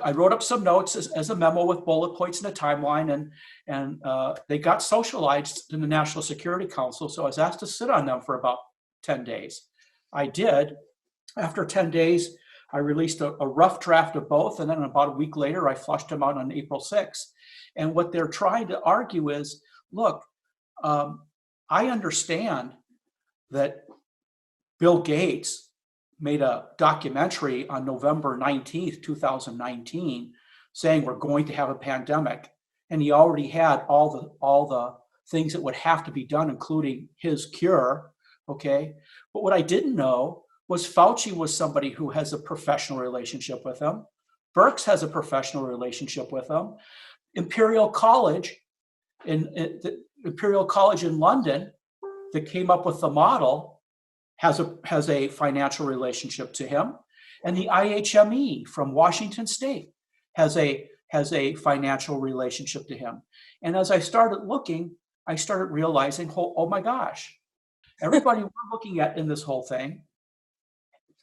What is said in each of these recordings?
I wrote up some notes as a memo with bullet points and a timeline, and they got socialized in the National Security Council. So I was asked to sit on them for about 10 days. I did. After 10 days, I released a rough draft of both, and then about a week later, I flushed them out on April 6th. And what they're trying to argue is, look, I understand that Bill Gates made a documentary on November 19th, 2019, saying we're going to have a pandemic. And he already had all the things that would have to be done, including his cure, okay? But what I didn't know was Fauci was somebody who has a professional relationship with him. Birx has a professional relationship with him. Imperial College in London that came up with the model has a financial relationship to him, and the IHME from Washington State has a financial relationship to him. And as I started looking, I started realizing, oh my gosh, everybody we're looking at in this whole thing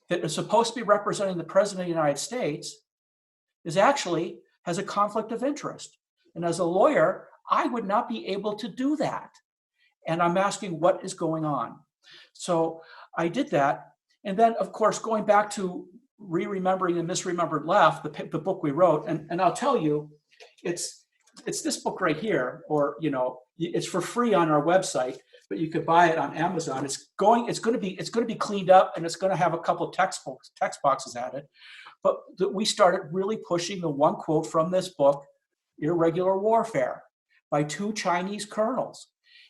that is supposed to be representing the President of the United States has a conflict of interest. And as a lawyer, I would not be able to do that. And I'm asking, what is going on? So I did that. And then, of course, going back to Re-Remembering the Misremembered Left, the book we wrote, and I'll tell you, it's this book right here, or, it's for free on our website, but you could buy it on Amazon. It's going to be cleaned up, and it's going to have a couple of text boxes added. But we started really pushing the one quote from this book, Irregular Warfare, by two Chinese colonels.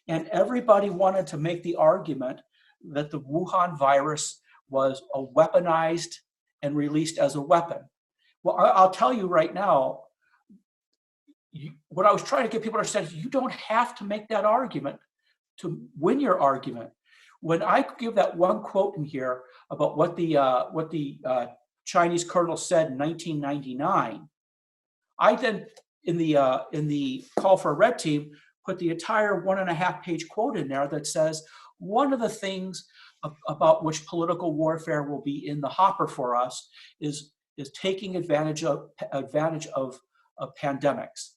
And everybody wanted to make the argument that the Wuhan virus was a weaponized and released as a weapon. Well, I'll tell you right now, what I was trying to get people to understand is you don't have to make that argument to win your argument. When I give that one quote in here about what the Chinese colonel said in 1999, I then in the call for a red team put the entire 1.5-page quote in there that says one of the things about which political warfare will be in the hopper for us is taking advantage of pandemics.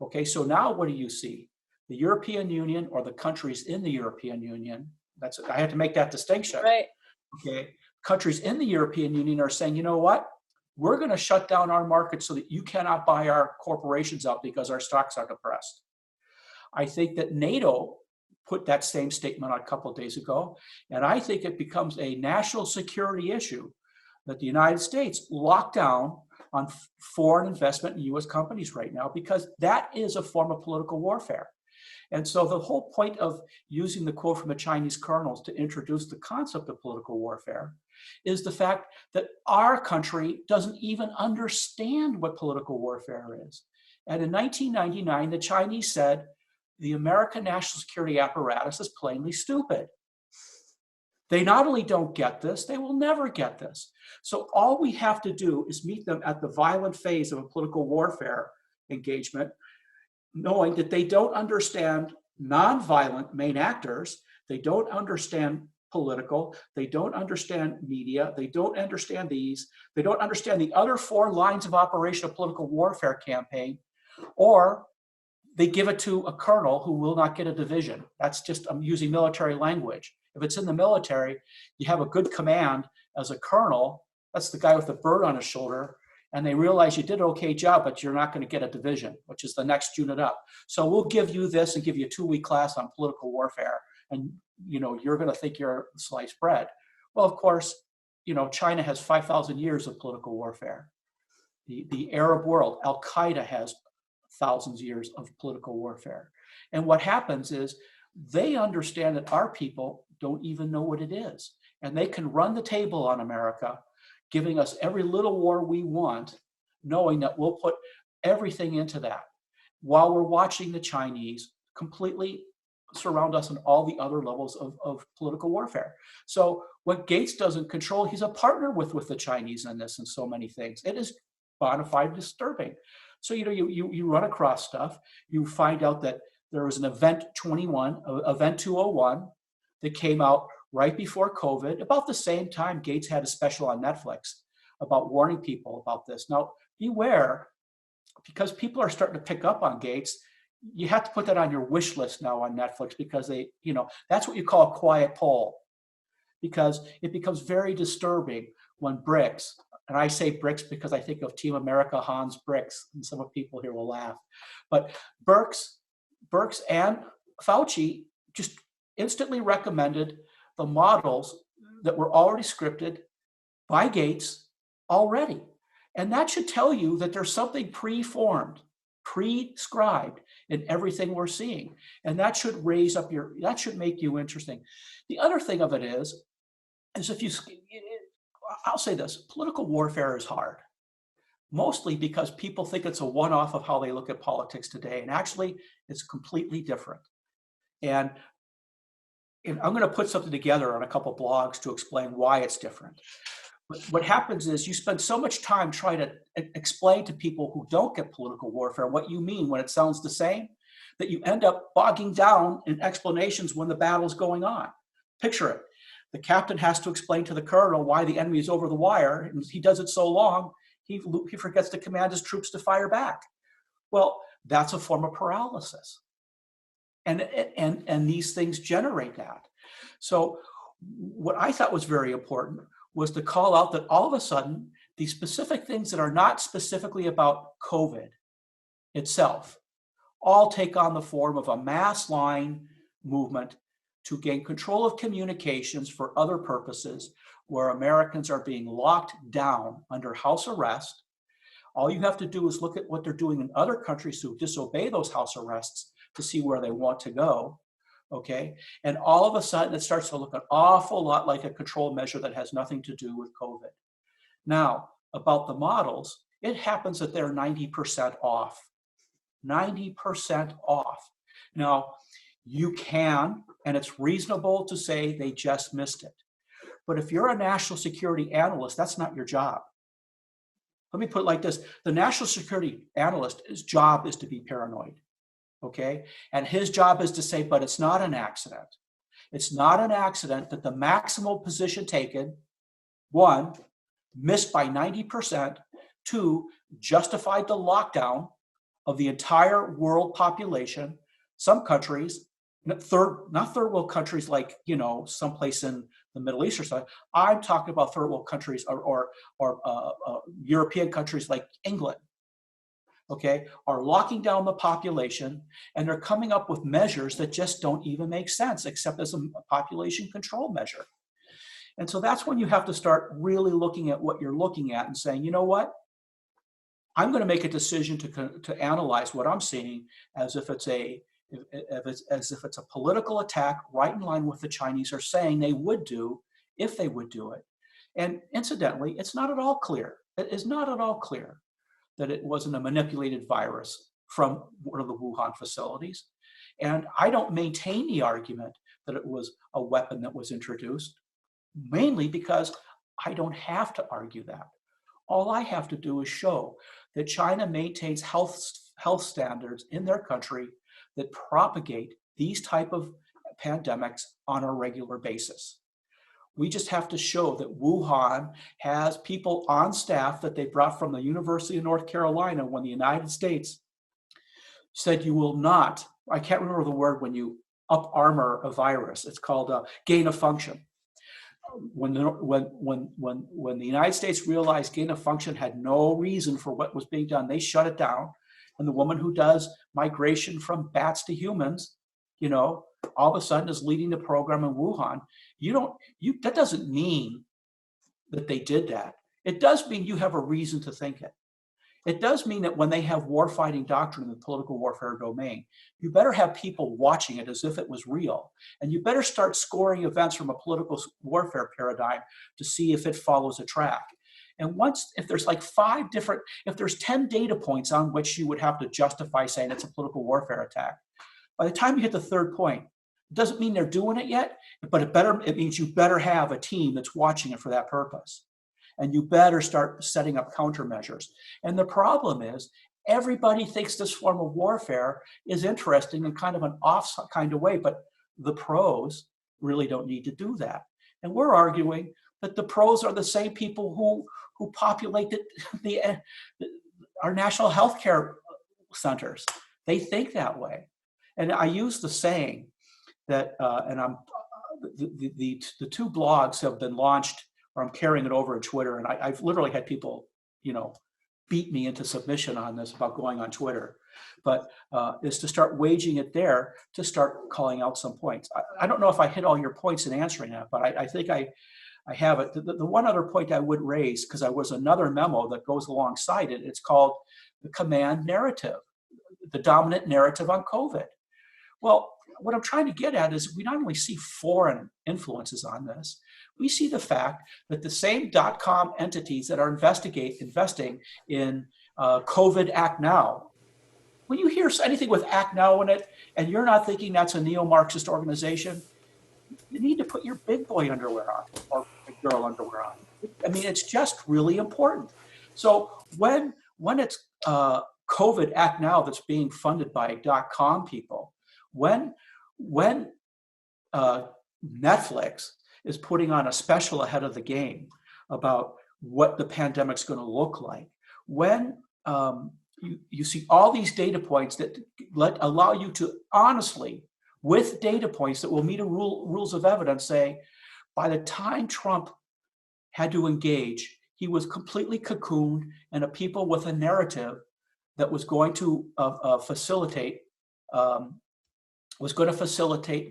Okay, so now what do you see? The European Union, or the countries in the European Union, I had to make that distinction. Right. Okay, countries in the European Union are saying, you know what? We're going to shut down our market so that you cannot buy our corporations out because our stocks are depressed. I think that NATO put that same statement out a couple of days ago, and I think it becomes a national security issue that the United States lock down on foreign investment in U.S. companies right now, because that is a form of political warfare. And so the whole point of using the quote from the Chinese colonels to introduce the concept of political warfare is the fact that our country doesn't even understand what political warfare is. And in 1999, the Chinese said, the American national security apparatus is plainly stupid. They not only don't get this, they will never get this. So all we have to do is meet them at the violent phase of a political warfare engagement, knowing that they don't understand nonviolent main actors, they don't understand political, they don't understand media, they don't understand they don't understand the other 4 lines of operation of political warfare campaign, or they give it to a colonel who will not get a division. That's just, I'm using military language. If it's in the military, you have a good command as a colonel, that's the guy with the bird on his shoulder, and they realize you did an okay job, but you're not going to get a division, which is the next unit up. So we'll give you this and give you a 2-week class on political warfare, and you're going to think you're sliced bread. Well, of course, China has 5,000 years of political warfare. The Arab world, Al-Qaeda has thousands of years of political warfare. And what happens is they understand that our people don't even know what it is. And they can run the table on America, giving us every little war we want, knowing that we'll put everything into that, while we're watching the Chinese completely surround us on all the other levels of political warfare. So what Gates doesn't control, he's a partner with the Chinese in this and so many things. It is bona fide disturbing. So, you run across stuff, you find out that there was an Event 201 that came out right before COVID, about the same time Gates had a special on Netflix about warning people about this. Now, beware, because people are starting to pick up on Gates. You have to put that on your wish list now on Netflix, because they, that's what you call a quiet poll, because it becomes very disturbing when BRICS, and I say BRICS because I think of Team America, Hans Bricks, and some of people here will laugh, but Birx and Fauci just instantly recommended the models that were already scripted by Gates already. And that should tell you that there's something preformed, prescribed in everything we're seeing. And that should that should make you interesting. The other thing of it is I'll say this, political warfare is hard, mostly because people think it's a one-off of how they look at politics today. And actually, it's completely different. And I'm going to put something together on a couple blogs to explain why it's different. But what happens is you spend so much time trying to explain to people who don't get political warfare what you mean when it sounds the same, that you end up bogging down in explanations when the battle's going on. Picture it. The captain has to explain to the colonel why the enemy is over the wire, and he does it so long, he forgets to command his troops to fire back. Well, that's a form of paralysis. And these things generate that. So what I thought was very important was to call out that all of a sudden, these specific things that are not specifically about COVID itself all take on the form of a mass line movement to gain control of communications for other purposes, where Americans are being locked down under house arrest. All you have to do is look at what they're doing in other countries who disobey those house arrests to see where they want to go, okay? And all of a sudden, it starts to look an awful lot like a control measure that has nothing to do with COVID. Now, about the models, it happens that they're 90% off. 90% off. Now, you can, and it's reasonable to say they just missed it. But if you're a national security analyst, that's not your job. Let me put it like this. The national security analyst, his job is to be paranoid, okay? And his job is to say, but it's not an accident. It's not an accident that the maximal position taken, one, missed by 90%, two, justified the lockdown of the entire world population. Some countries, not third world countries like, someplace in the Middle East or something. I'm talking about third world countries or European countries like England, okay, are locking down the population, and they're coming up with measures that just don't even make sense, except as a population control measure. And so that's when you have to start really looking at what you're looking at and saying, you know what? I'm going to make a decision to analyze what I'm seeing as if it's a political attack right in line with the Chinese are saying they would do if they would do it. And incidentally, it's not at all clear. It is not at all clear that it wasn't a manipulated virus from one of the Wuhan facilities. And I don't maintain the argument that it was a weapon that was introduced, mainly because I don't have to argue that. All I have to do is show that China maintains health standards in their country that propagate these type of pandemics on a regular basis. We just have to show that Wuhan has people on staff that they brought from the University of North Carolina when the United States said you will not, I can't remember the word when you up armor a virus, it's called gain of function. When the United States realized gain of function had no reason for what was being done, they shut it down. And the woman who does migration from bats to humans, all of a sudden is leading the program in Wuhan. That doesn't mean that they did that. It does mean you have a reason to think it. It does mean that when they have warfighting doctrine in the political warfare domain, you better have people watching it as if it was real. And you better start scoring events from a political warfare paradigm to see if it follows a track. And if there's if there's 10 data points on which you would have to justify saying it's a political warfare attack, by the time you hit the third point, it doesn't mean they're doing it yet, but it means you better have a team that's watching it for that purpose. And you better start setting up countermeasures. And the problem is, everybody thinks this form of warfare is interesting in kind of an off kind of way, but the pros really don't need to do that. And we're arguing that the pros are the same people who populate our national health care centers. They think that way. And I use the saying that, and the two blogs have been launched, or I'm carrying it over on Twitter, and I've literally had people, beat me into submission on this about going on Twitter, but is to start waging it there, to start calling out some points. I don't know if I hit all your points in answering that, but I think I have it. The one other point I would raise, because there was another memo that goes alongside it, it's called the command narrative, the dominant narrative on COVID. Well, what I'm trying to get at is we not only see foreign influences on this, we see the fact that the same .com entities that are investing in COVID Act Now, when you hear anything with Act Now in it, and you're not thinking that's a neo-Marxist organization, you need to put your big boy underwear on, or big girl underwear on. I mean, it's just really important. So when it's COVID Act Now that's being funded by .com people, when Netflix is putting on a special ahead of the game about what the pandemic's going to look like, when you see all these data points that allow you to honestly, with data points that will meet rules of evidence, say, by the time Trump had to engage, he was completely cocooned, and a people with a narrative that was going to facilitate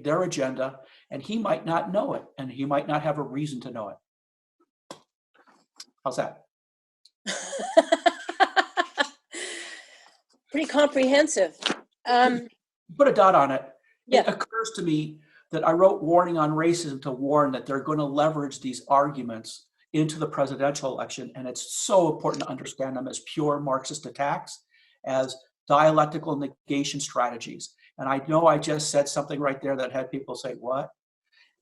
their agenda, and he might not know it, and he might not have a reason to know it. How's that? Pretty comprehensive. Put a dot on it. Yeah. It occurs to me that I wrote Warning on Racism to warn that they're going to leverage these arguments into the presidential election, and it's so important to understand them as pure Marxist attacks, as dialectical negation strategies. And I know I just said something right there that had people say, what?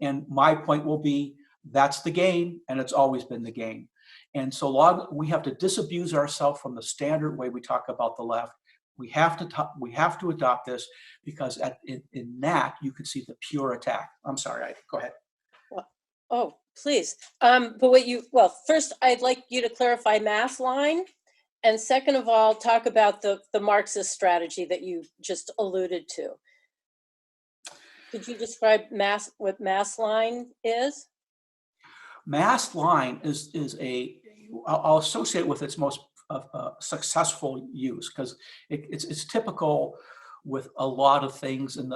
And my point will be, that's the game, and it's always been the game. And so long we have to disabuse ourselves from the standard way we talk about the left. We have to adopt this, because in that you can see the pure attack. I'm sorry, go ahead. Oh, please. First I'd like you to clarify mass line. And second of all, talk about the Marxist strategy that you just alluded to. Could you describe what mass line is? Mass line is I'll associate with its most successful use, because it's typical with a lot of things, and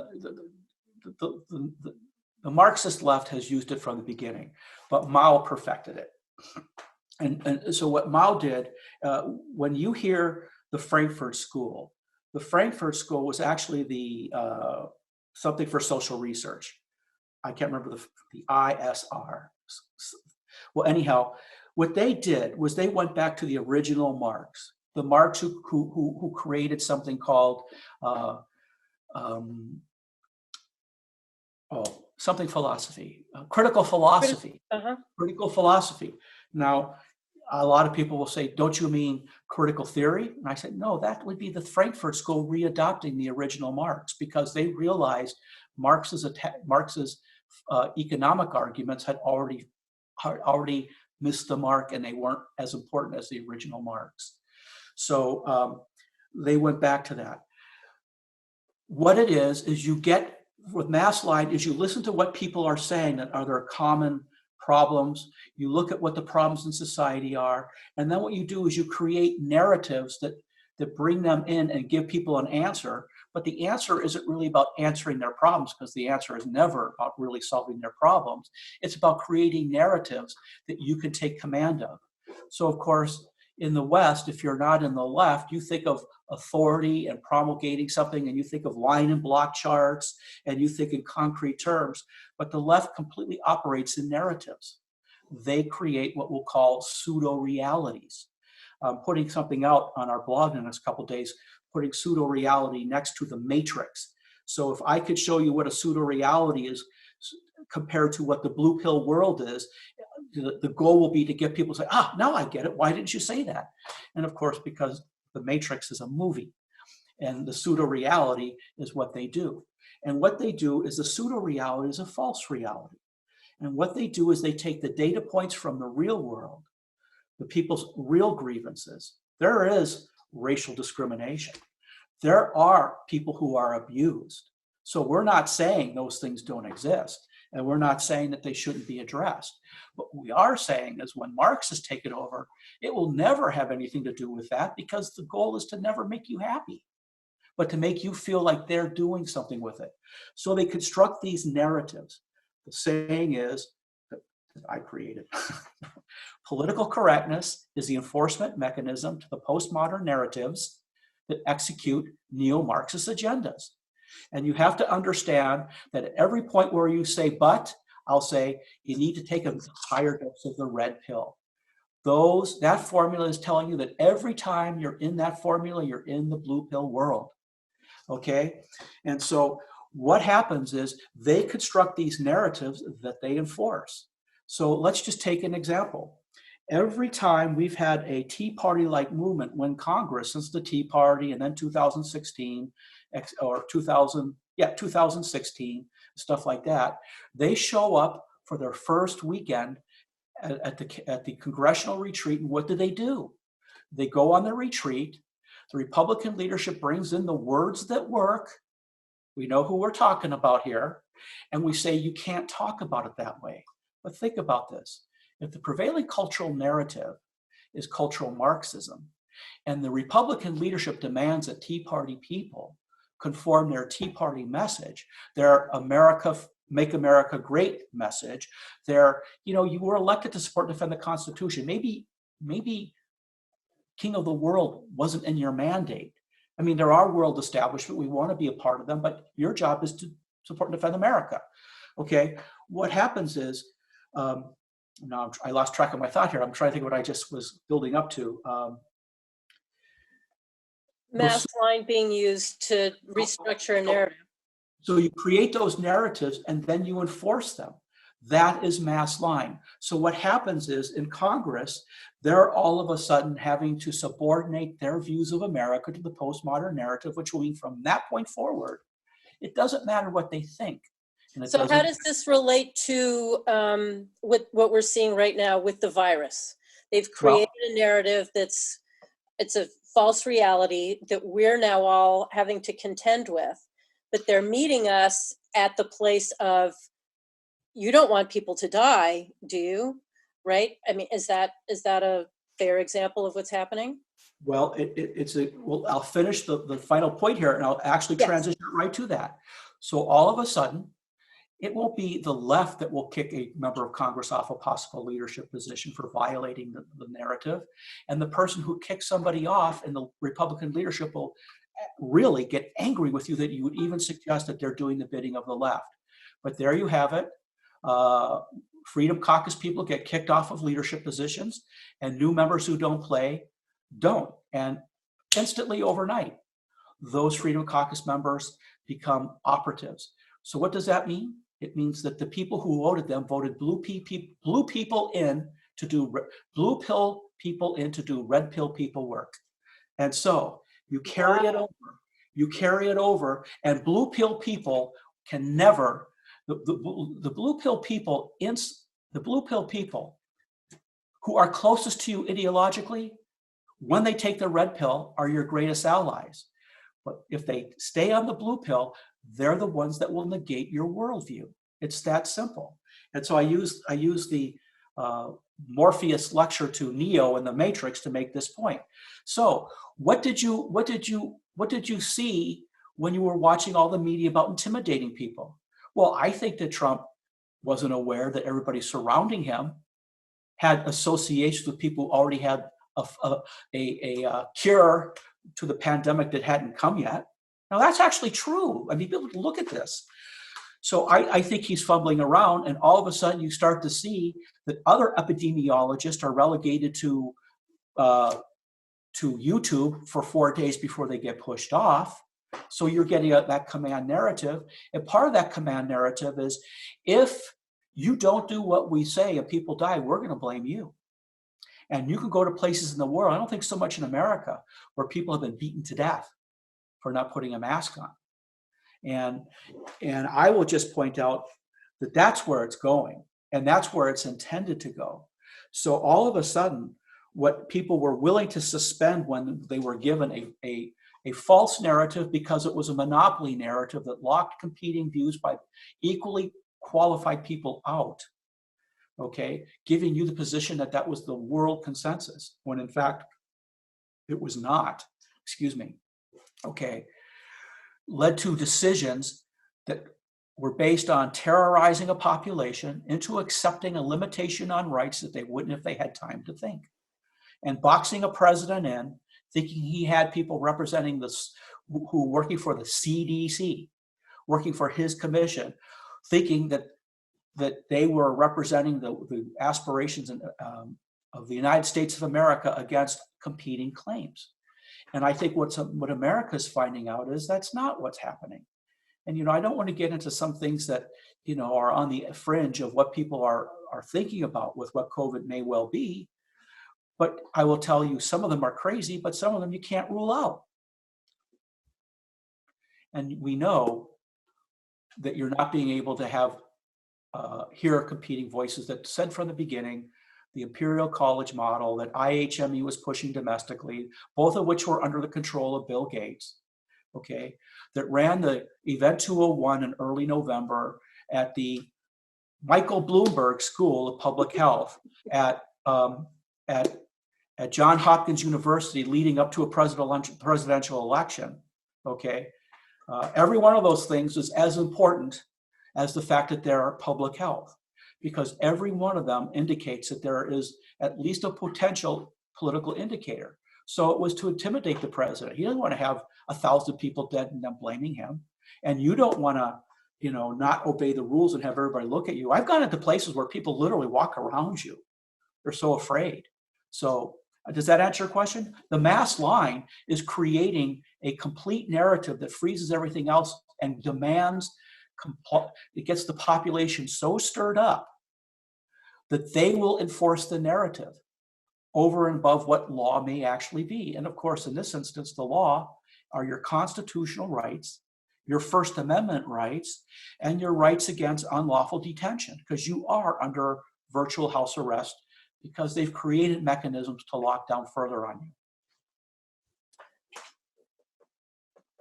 the Marxist left has used it from the beginning, but Mao perfected it. And so what Mao did, when you hear the Frankfurt School was actually the something for social research. I can't remember the ISR. Well, anyhow, what they did was they went back to the original Marx, the Marx who created something called something philosophy, critical philosophy. Critical philosophy. Now, a lot of people will say, don't you mean critical theory? And I said, no, that would be the Frankfurt School readopting the original Marx, because they realized Marx's economic arguments had already missed the mark, and they weren't as important as the original Marx. So they went back to that. What it is you get with mass line is you listen to what people are saying that are their common problems. You look at what the problems in society are, and then what you do is you create narratives that bring them in and give people an answer. But the answer isn't really about answering their problems, because the answer is never about really solving their problems. It's about creating narratives that you can take command of. So of course, in the West, if you're not in the left, you think of authority and promulgating something, and you think of line and block charts, and you think in concrete terms, but the left completely operates in narratives. They create what we'll call pseudo-realities. Putting something out on our blog in the next couple of days, putting pseudo-reality next to the matrix. So if I could show you what a pseudo-reality is compared to what the blue pill world is, the goal will be to get people to say, now I get it. Why didn't you say that? And of course, because the Matrix is a movie, and the pseudo-reality is what they do. And what they do is the pseudo-reality is a false reality. And what they do is they take the data points from the real world, the people's real grievances. There is racial discrimination. There are people who are abused. So we're not saying those things don't exist, and we're not saying that they shouldn't be addressed. What we are saying is when Marxists take it over, it will never have anything to do with that, because the goal is to never make you happy, but to make you feel like they're doing something with it. So they construct these narratives. The saying is, that I created, political correctness is the enforcement mechanism to the postmodern narratives that execute neo-Marxist agendas. And you have to understand that at every point where you say, but, I'll say, you need to take a higher dose of the red pill. That formula is telling you that every time you're in that formula, you're in the blue pill world. Okay? And so what happens is they construct these narratives that they enforce. So let's just take an example. Every time we've had a Tea Party-like movement when Congress, since the Tea Party and then 2016, or 2016, stuff like that, they show up for their first weekend at the congressional retreat. And what do? They go on the retreat. The Republican leadership brings in the words that work. We know who we're talking about here. And we say, you can't talk about it that way. But think about this. If the prevailing cultural narrative is cultural Marxism, and the Republican leadership demands that Tea Party people conform their Tea Party message, their Make America Great message, you were elected to support and defend the Constitution. Maybe King of the World wasn't in your mandate. I mean, there are world establishment. We want to be a part of them, but your job is to support and defend America. Okay, what happens is, now I lost track of my thought here. I'm trying to think of what I just was building up to. Mass line being used to restructure a narrative. So you create those narratives and then you enforce them. That is mass line. So what happens is in Congress, they're all of a sudden having to subordinate their views of America to the postmodern narrative, which will mean from that point forward, it doesn't matter what they think. So how does this relate to what we're seeing right now with the virus? They've created a narrative it's a false reality that we're now all having to contend with, but they're meeting us at the place of, you don't want people to die, do you? Right? I mean, is that a fair example of what's happening? Well, I'll finish the final point here and I'll actually transition right to that. So all of a sudden, it won't be the left that will kick a member of Congress off a possible leadership position for violating the narrative. And the person who kicks somebody off in the Republican leadership will really get angry with you that you would even suggest that they're doing the bidding of the left. But there you have it. Freedom Caucus people get kicked off of leadership positions, and new members who don't play don't. And instantly overnight, those Freedom Caucus members become operatives. So what does that mean? It means that the people who voted them voted blue pill in to do red pill people work. And so you carry it over, and blue pill people can never, the blue pill people who are closest to you ideologically, when they take the red pill, are your greatest allies. But if they stay on the blue pill, they're the ones that will negate your worldview. It's that simple. And so I use the Morpheus lecture to Neo in the Matrix to make this point. So what did you see when you were watching all the media about intimidating people? Well, I think that Trump wasn't aware that everybody surrounding him had associations with people who already had a cure to the pandemic that hadn't come yet. Now that's actually true. I mean, people look at this. So I think he's fumbling around, and all of a sudden you start to see that other epidemiologists are relegated to YouTube for 4 days before they get pushed off. So you're getting that command narrative. And part of that command narrative is, if you don't do what we say and people die, we're going to blame you. And you can go to places in the world, I don't think so much in America, where people have been beaten to death for not putting a mask on. And I will just point out that that's where it's going, and that's where it's intended to go. So all of a sudden, what people were willing to suspend when they were given a false narrative, because it was a monopoly narrative that locked competing views by equally qualified people out, okay, giving you the position that that was the world consensus, when in fact it was not, excuse me, okay, led to decisions that were based on terrorizing a population into accepting a limitation on rights that they wouldn't if they had time to think, and boxing a president in, thinking he had people representing this, who working for the CDC, working for his commission, thinking that they were representing the aspirations of the United States of America against competing claims. And I think what America's finding out is that's not what's happening. And, I don't want to get into some things that, are on the fringe of what people are thinking about with what COVID may well be. But I will tell you, some of them are crazy, but some of them you can't rule out. And we know that you're not being able to have hear competing voices that said from the beginning, the Imperial College model that IHME was pushing domestically, both of which were under the control of Bill Gates, okay, that ran the Event 201 in early November at the Michael Bloomberg School of Public Health at Johns Hopkins University leading up to a presidential election, okay? Every one of those things is as important as the fact that they're public health, because every one of them indicates that there is at least a potential political indicator. So it was to intimidate the president. He doesn't want to have 1,000 people dead and them blaming him. And you don't want to, not obey the rules and have everybody look at you. I've gone into places where people literally walk around you. They're so afraid. So does that answer your question? The mass line is creating a complete narrative that freezes everything else and demands, it gets the population so stirred up that they will enforce the narrative over and above what law may actually be. And of course, in this instance, the law are your constitutional rights, your First Amendment rights, and your rights against unlawful detention, because you are under virtual house arrest because they've created mechanisms to lock down further on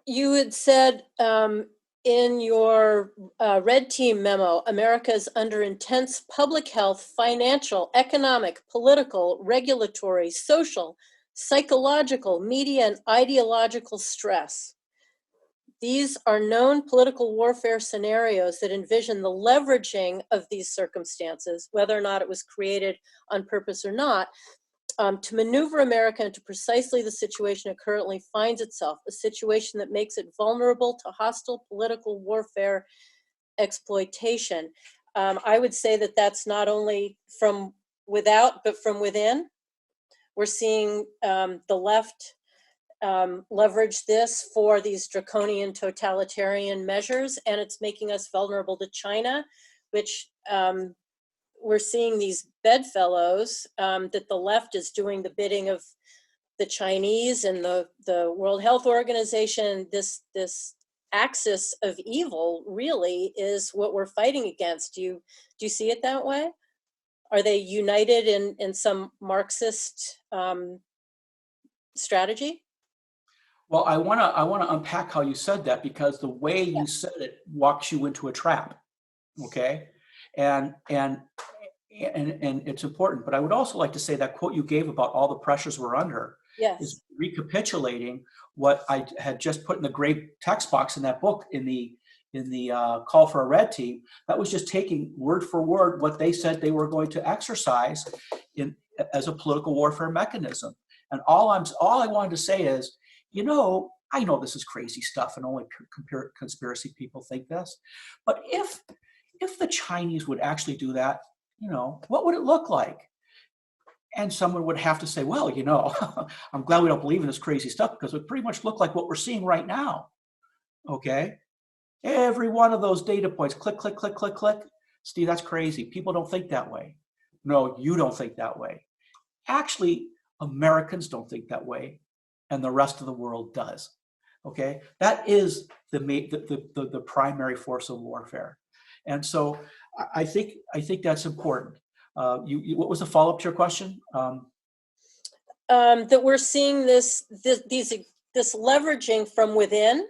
you. You had said in your Red Team memo, America is under intense public health, financial, economic, political, regulatory, social, psychological, media, and ideological stress. These are known political warfare scenarios that envision the leveraging of these circumstances, whether or not it was created on purpose or not, to maneuver America into precisely the situation it currently finds itself, a situation that makes it vulnerable to hostile political warfare exploitation. I would say that that's not only from without, but from within. We're seeing the left leverage this for these draconian totalitarian measures, and it's making us vulnerable to China, which we're seeing these bedfellows that the left is doing the bidding of the Chinese and the World Health Organization. This axis of evil really is what we're fighting against. Do you see it that way? Are they united in some Marxist strategy? Well, I want to unpack how you said that, because the way you said it walks you into a trap. Okay, and it's important. But I would also like to say that quote you gave about all the pressures we're under is recapitulating what I had just put in the gray text box in that book in the call for a red team. That was just taking word for word what they said they were going to exercise as a political warfare mechanism. And all I wanted to say is, I know this is crazy stuff and only conspiracy people think this, but if the Chinese would actually do that, what would it look like? And someone would have to say, well, I'm glad we don't believe in this crazy stuff, because it would pretty much look like what we're seeing right now. Okay. Every one of those data points, click, click, click, click, click. Steve, that's crazy. People don't think that way. No, you don't think that way. Actually, Americans don't think that way, and the rest of the world does. Okay, that is the primary force of warfare, and so I think that's important. What was the follow-up to your question? that we're seeing this leveraging from within,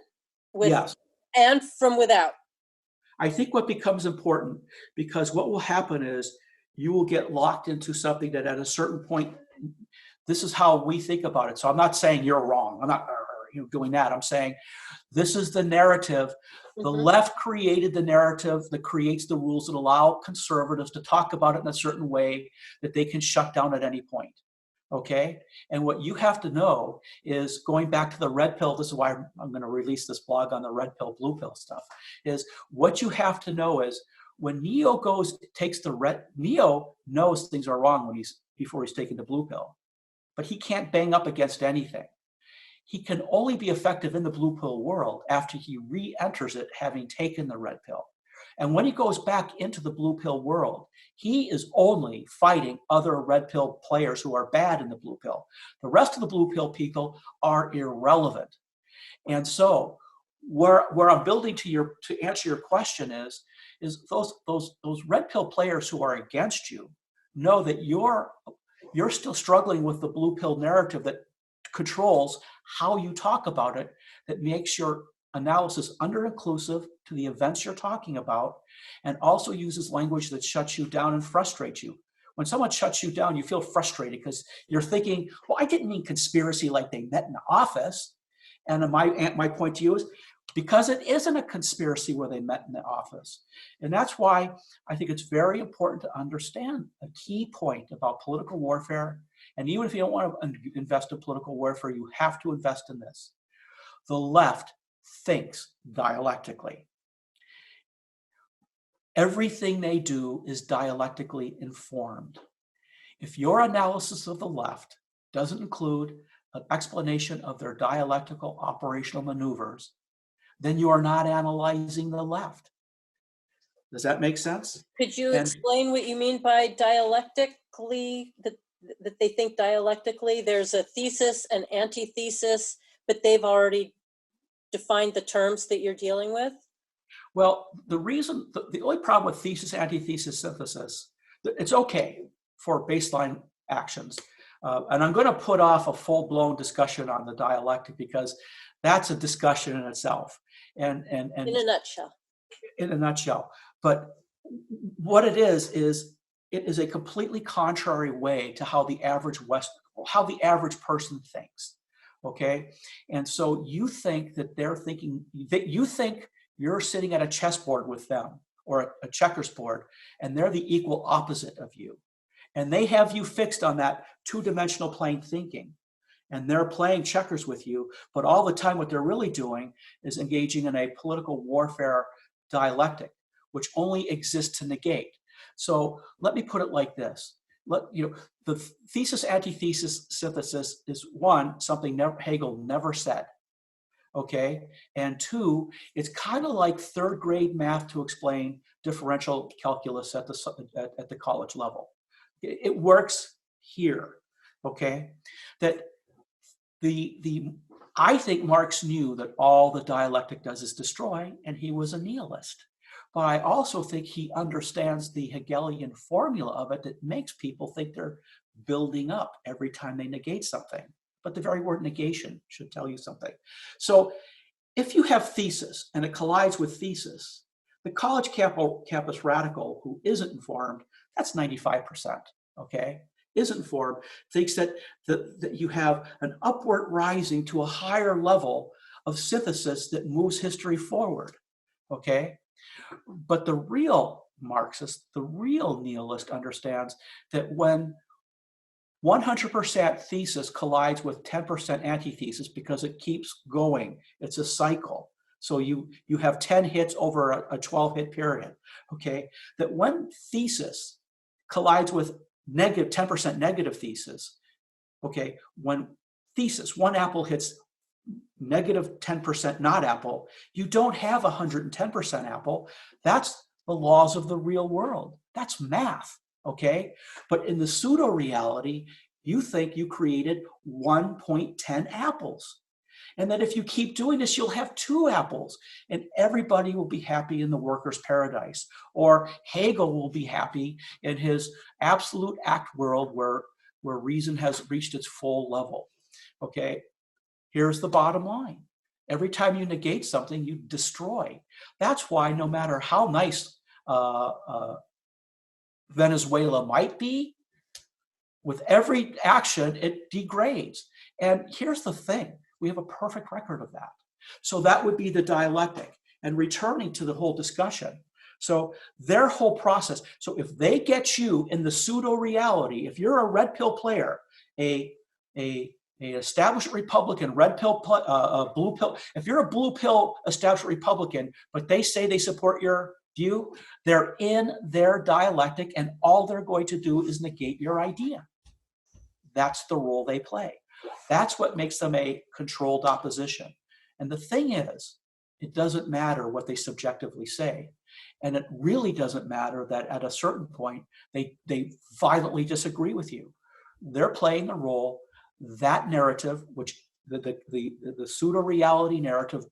Yes. and from without. I think what becomes important, because what will happen is you will get locked into something that at a certain point, this is how we think about it. So I'm not saying you're wrong. I'm not doing that. I'm saying this is the narrative. The left created the narrative that creates the rules that allow conservatives to talk about it in a certain way that they can shut down at any point. Okay? And what you have to know is, going back to the red pill, this is why I'm going to release this blog on the red pill, blue pill stuff, is what you have to know is when Neo takes the red, Neo knows things are wrong before he's taking the blue pill, but he can't bang up against anything. He can only be effective in the blue pill world after he re-enters it, having taken the red pill. And when he goes back into the blue pill world, he is only fighting other red pill players who are bad in the blue pill. The rest of the blue pill people are irrelevant. And so where I'm building to answer your question is those red pill players who are against you know that you're still struggling with the blue pill narrative that controls how you talk about it, that makes your analysis under-inclusive to the events you're talking about, and also uses language that shuts you down and frustrates you. When someone shuts you down, you feel frustrated because you're thinking, well, I didn't mean conspiracy like they met in the office. And my point to you is, because it isn't a conspiracy where they met in the office. And that's why I think it's very important to understand a key point about political warfare. And even if you don't want to invest in political warfare, you have to invest in this. The left thinks dialectically. Everything they do is dialectically informed. If your analysis of the left doesn't include an explanation of their dialectical operational maneuvers, then you are not analyzing the left. Does that make sense? Could you explain what you mean by dialectically, that they think dialectically? There's a thesis, an antithesis, but they've already defined the terms that you're dealing with? Well, the only problem with thesis, antithesis, synthesis, it's okay for baseline actions. And I'm going to put off a full-blown discussion on the dialectic because that's a discussion in itself. And in a nutshell. In a nutshell. But what it is it is a completely contrary way to how the average person thinks. Okay? And so you think that they're thinking, that you think you're sitting at a chessboard with them or a checkers board, and they're the equal opposite of you. And they have you fixed on that two-dimensional plane thinking. And they're playing checkers with you, but all the time what they're really doing is engaging in a political warfare dialectic, which only exists to negate. So let me put it like this. The thesis, antithesis, synthesis is one, something Hegel never said. Okay, and two, it's kind of like third grade math to explain differential calculus at the college level. It works here. Okay, that I think Marx knew that all the dialectic does is destroy, and he was a nihilist. But I also think he understands the Hegelian formula of it that makes people think they're building up every time they negate something. But the very word negation should tell you something. So if you have thesis and it collides with thesis, the college campus radical who isn't informed, that's 95%, okay? Isn't informed, thinks that you have an upward rising to a higher level of synthesis that moves history forward, okay? But the real Marxist, the real nihilist understands that when 100% thesis collides with 10% antithesis because it keeps going, it's a cycle. So you have 10 hits over a 12-hit period, okay? That when thesis collides with 10% negative thesis, okay, when thesis, one apple hits negative 10% not apple, you don't have 110% apple. That's the laws of the real world. That's math, okay? But in the pseudo-reality, you think you created 1.10 apples. And that if you keep doing this, you'll have 2 apples and everybody will be happy in the worker's paradise. Or Hegel will be happy in his absolute act world where where reason has reached its full level. Okay, here's the bottom line. Every time you negate something, you destroy. That's why no matter how nice Venezuela might be, with every action, it degrades. And here's the thing, we have a perfect record of that. So that would be the dialectic. And returning to the whole discussion, so their whole process, so if they get you in the pseudo-reality, if you're a red pill player, a establishment Republican, red pill, blue pill, if you're a blue pill establishment Republican, but they say they support your view, they're in their dialectic and all they're going to do is negate your idea. That's the role they play. That's what makes them a controlled opposition. And the thing is, it doesn't matter what they subjectively say. And it really doesn't matter that at a certain point, they violently disagree with you. They're playing the role, that narrative, which the pseudo-reality narrative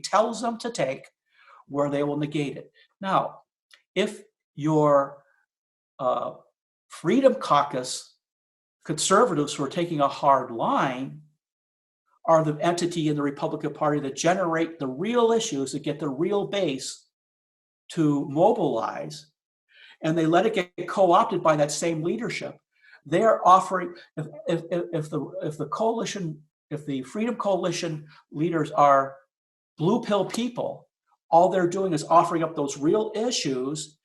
tells them to take, where they will negate it. Now, if your Freedom Caucus conservatives who are taking a hard line are the entity in the Republican Party that generate the real issues, that get the real base to mobilize, and they let it get co-opted by that same leadership, they are offering, if the coalition, if the Freedom Coalition leaders are blue pill people, all they're doing is offering up those real issues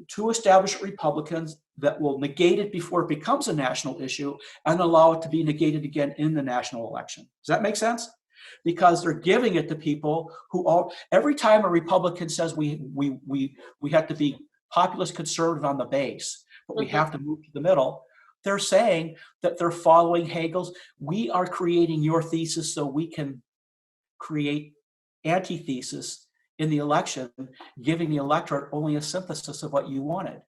to establish Republicans that will negate it before it becomes a national issue and allow it to be negated again in the national election. Does that make sense? Because they're giving it to people who all, every time a Republican says we have to be populist conservative on the base, but we have to move to the middle, they're saying that they're following Hegel's, we are creating your thesis so we can create antithesis in the election, giving the electorate only a synthesis of what you wanted.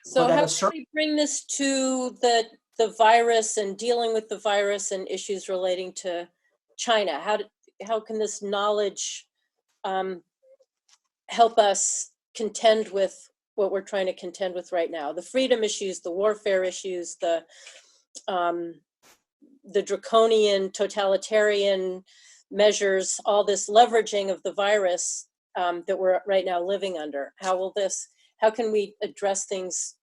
So how can we bring this to the virus and dealing with the virus and issues relating to China? How can this knowledge help us contend with what we're trying to contend with right now? The freedom issues, the warfare issues, the draconian totalitarian measures, all this leveraging of the virus that we're right now living under. How can we address things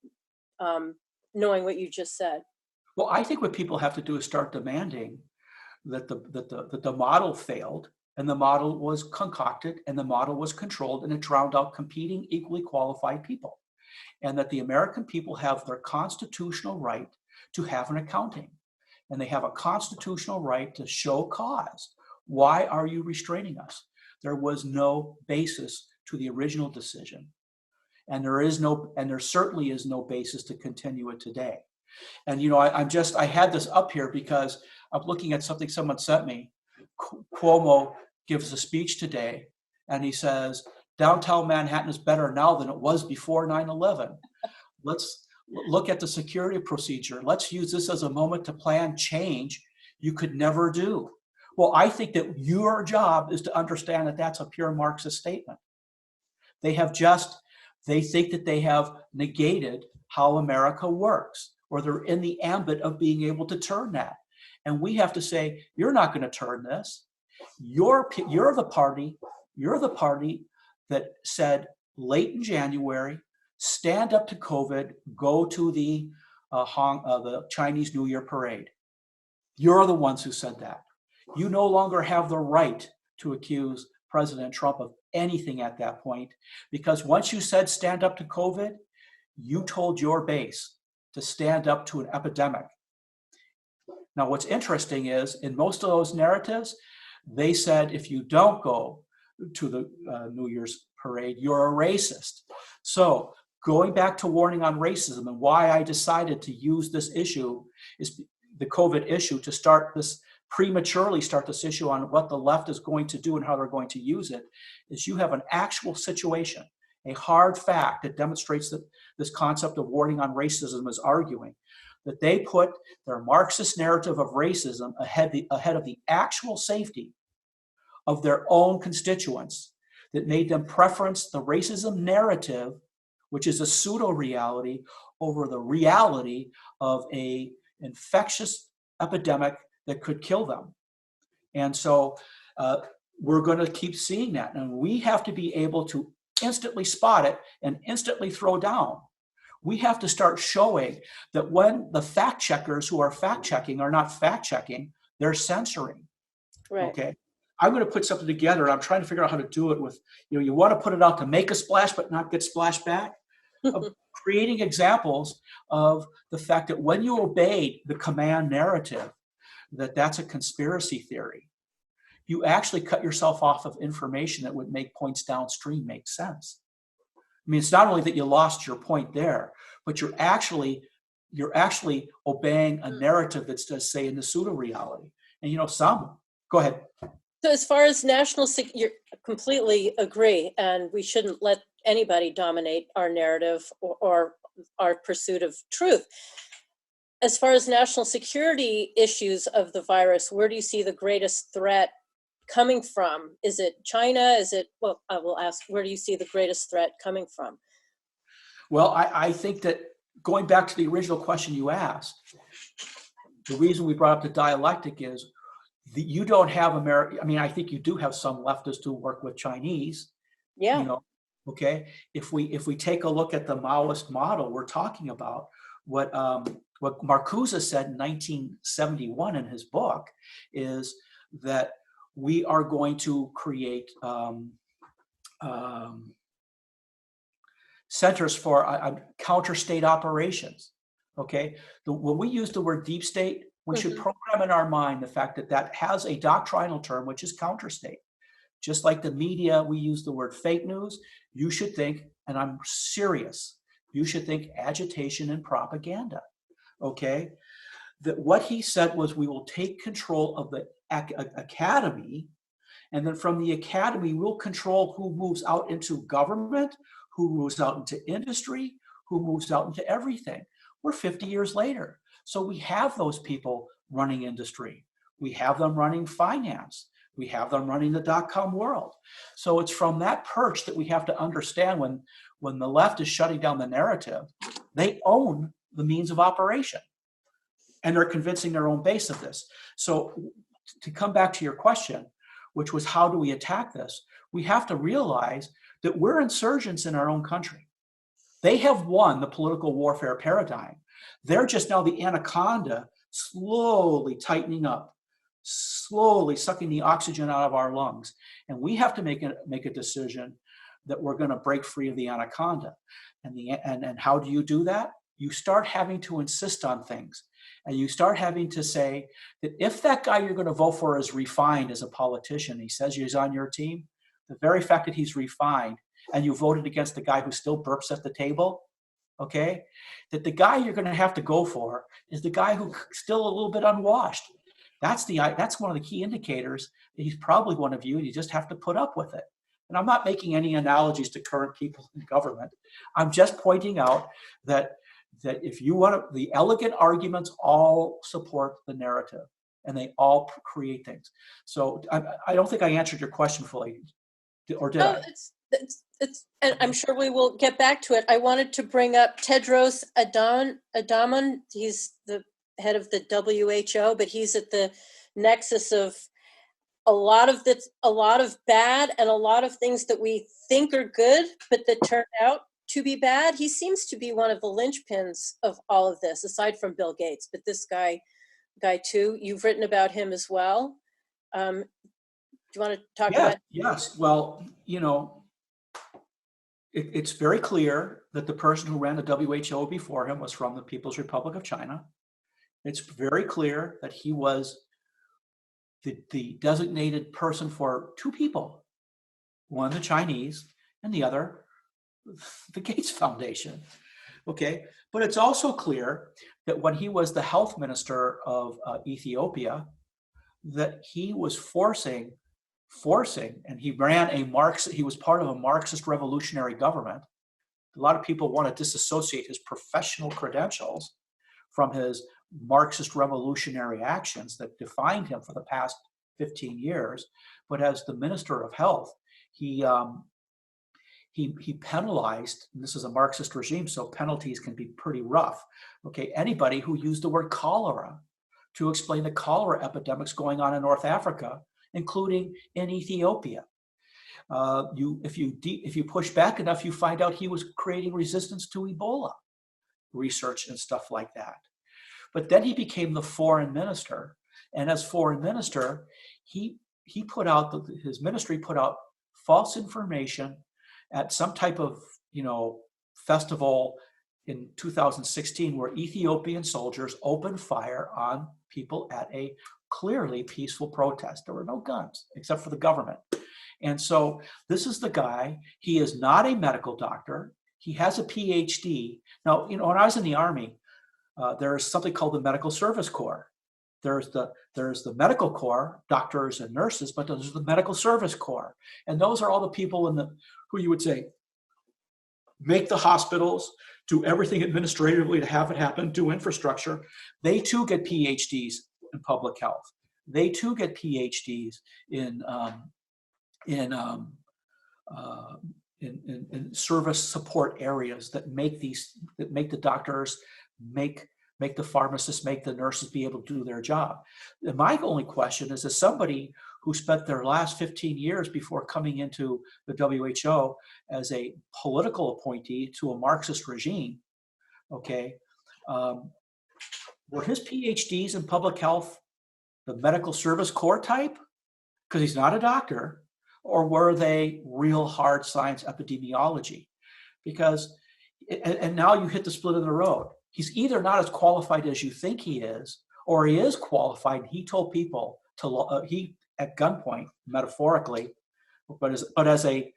knowing what you just said? Well, I think what people have to do is start demanding that the model failed, and the model was concocted, and the model was controlled, and it drowned out competing equally qualified people. And that the American people have their constitutional right to have an accounting. And they have a constitutional right to show cause. Why are you restraining us? There was no basis to the original decision. And there certainly is no basis to continue it today. And I had this up here because I'm looking at something someone sent me. Cuomo gives a speech today, and he says, downtown Manhattan is better now than it was before 9/11. Let's look at the security procedure. Let's use this as a moment to plan change you could never do. Well, I think that your job is to understand that that's a pure Marxist statement. They think that they have negated how America works, or they're in the ambit of being able to turn that. And we have to say, you're not going to turn this. You're the party that said late in January, stand up to COVID, go to the Chinese New Year parade. You're the ones who said that. You no longer have the right to accuse President Trump of anything at that point, because once you said stand up to COVID, you told your base to stand up to an epidemic. Now, what's interesting is in most of those narratives, they said if you don't go to the New Year's parade, you're a racist. So going back to warning on racism and why I decided to use this issue, is the COVID issue, to prematurely start this issue on what the left is going to do and how they're going to use it, is you have an actual situation, a hard fact that demonstrates that this concept of warning on racism is arguing that they put their Marxist narrative of racism ahead of the actual safety of their own constituents, that made them preference the racism narrative, which is a pseudo-reality, over the reality of a infectious epidemic that could kill them. And so we're going to keep seeing that. And we have to be able to instantly spot it and instantly throw down. We have to start showing that when the fact checkers who are fact checking are not fact checking, they're censoring. Right. Okay. I'm going to put something together. And I'm trying to figure out how to do it with, you want to put it out to make a splash, but not get splashed back. Of creating examples of the fact that when you obeyed the command narrative, that's a conspiracy theory, you actually cut yourself off of information that would make points downstream make sense. I mean, it's not only that you lost your point there, but you're actually obeying a narrative that's to say in the pseudo reality. And go ahead. So as far as national security, you completely agree, and we shouldn't let anybody dominate our narrative or our pursuit of truth. As far as national security issues of the virus, where do you see the greatest threat coming from? Is it China? Well, I will ask, where do you see the greatest threat coming from? Well, I think that going back to the original question you asked, the reason we brought up the dialectic is that you don't have America. I mean, I think you do have some leftists who work with Chinese. Yeah. Okay. If we take a look at the Maoist model we're talking about, what Marcuse said in 1971 in his book is that we are going to create centers for counter-state operations. Okay. When we use the word deep state, we should program in our mind the fact that has a doctrinal term, which is counter-state. Just like the media, we use the word fake news. You should think, and I'm serious, you should think agitation and propaganda. Okay. That what he said was we will take control of the academy, and then from the academy, we'll control who moves out into government, who moves out into industry, who moves out into everything. We're 50 years later. So we have those people running industry. We have them running finance. We have them running the dot-com world. So it's from that perch that we have to understand when the left is shutting down the narrative, they own the means of operation. And they're convincing their own base of this. So to come back to your question, which was how do we attack this? We have to realize that we're insurgents in our own country. They have won the political warfare paradigm. They're just now the anaconda slowly tightening up, slowly sucking the oxygen out of our lungs. And we have to make a decision that we're going to break free of the anaconda. And how do you do that? You start having to insist on things. And you start having to say that if that guy you're going to vote for is refined as a politician, he says he's on your team, the very fact that he's refined and you voted against the guy who still burps at the table, okay, that the guy you're going to have to go for is the guy who's still a little bit unwashed. That's one of the key indicators that he's probably one of you, and you just have to put up with it. And I'm not making any analogies to current people in government. I'm just pointing out that if you want to, the elegant arguments all support the narrative, and they all create things. So I don't think I answered your question fully, or did I? And I'm sure we will get back to it. I wanted to bring up Tedros Adhanom. He's the head of the WHO, but he's at the nexus of a lot of bad and a lot of things that we think are good, but that turn out to be bad. He seems to be one of the linchpins of all of this, aside from Bill Gates. But this guy too, you've written about him as well. Do you want to talk about? Yes. Well, it's very clear that the person who ran the WHO before him was from the People's Republic of China. It's very clear that he was the designated person for two people, one the Chinese and the other the Gates Foundation. Okay, but it's also clear that when he was the health minister of Ethiopia, that he was forcing, and he ran he was part of a Marxist revolutionary government. A lot of people want to disassociate his professional credentials from his Marxist revolutionary actions that defined him for the past 15 years. But as the Minister of Health, he he penalized, and this is a Marxist regime, so penalties can be pretty rough, okay, anybody who used the word cholera to explain the cholera epidemics going on in North Africa, including in Ethiopia. If you push back enough, you find out he was creating resistance to Ebola research and stuff like that. But then he became the foreign minister, and as foreign minister, he put out, his ministry put out false information at some type of festival in 2016 where Ethiopian soldiers opened fire on people at a clearly peaceful protest. There were no guns except for the government. And so this is the guy. He is not a medical doctor. He has a PhD. Now, when I was in the Army, there is something called the Medical Service Corps. There's the medical corps, doctors and nurses, but there's the Medical Service Corps. And those are all the people who you would say make the hospitals, do everything administratively to have it happen, do infrastructure. They too get PhDs in public health. They too get PhDs in service support areas that make the doctors, make the pharmacists, make the nurses be able to do their job. And my only question is, as somebody who spent their last 15 years before coming into the WHO as a political appointee to a Marxist regime, okay, were his PhDs in public health the Medical Service Corps type? Because he's not a doctor. Or were they real hard science epidemiology? Because, and now you hit the split in the road. He's either not as qualified as you think he is, or he is qualified. He told people he at gunpoint, metaphorically, but as a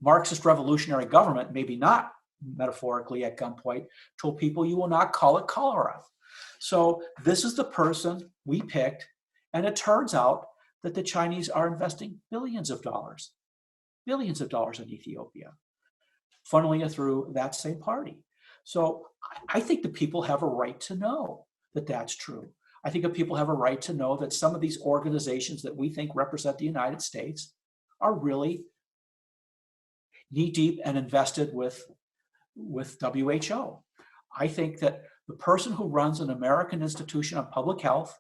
Marxist revolutionary government, maybe not metaphorically at gunpoint, told people you will not call it cholera. So this is the person we picked, and it turns out that the Chinese are investing billions of dollars in Ethiopia, funneling it through that same party. So I think the people have a right to know that that's true. I think that people have a right to know that some of these organizations that we think represent the United States are really knee-deep and invested with WHO. I think that the person who runs an American institution of public health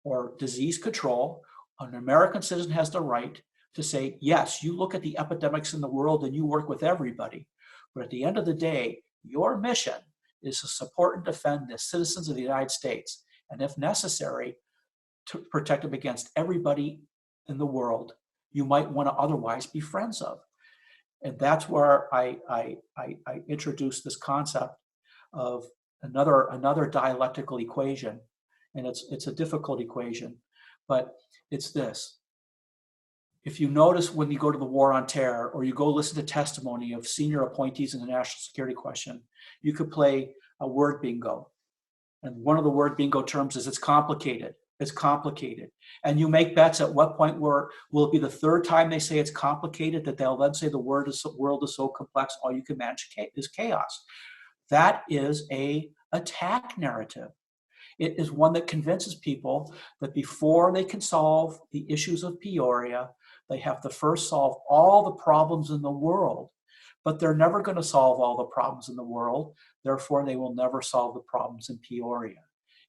or disease control, an American citizen has the right to say, yes, you look at the epidemics in the world and you work with everybody. But at the end of the day, your mission is to support and defend the citizens of the United States. And if necessary, to protect them against everybody in the world you might want to otherwise be friends of. And that's where I introduced this concept of another dialectical equation. And it's a difficult equation, but it's this. If you notice when you go to the War on Terror or you go listen to testimony of senior appointees in the national security question, you could play a word bingo. And one of the word bingo terms is it's complicated. It's complicated. And you make bets at what point will it be the third time they say it's complicated that they'll then say the world is so complex, all you can manage is chaos. That is an attack narrative. It is one that convinces people that before they can solve the issues of Peoria, they have to first solve all the problems in the world. But they're never going to solve all the problems in the world. Therefore, they will never solve the problems in Peoria.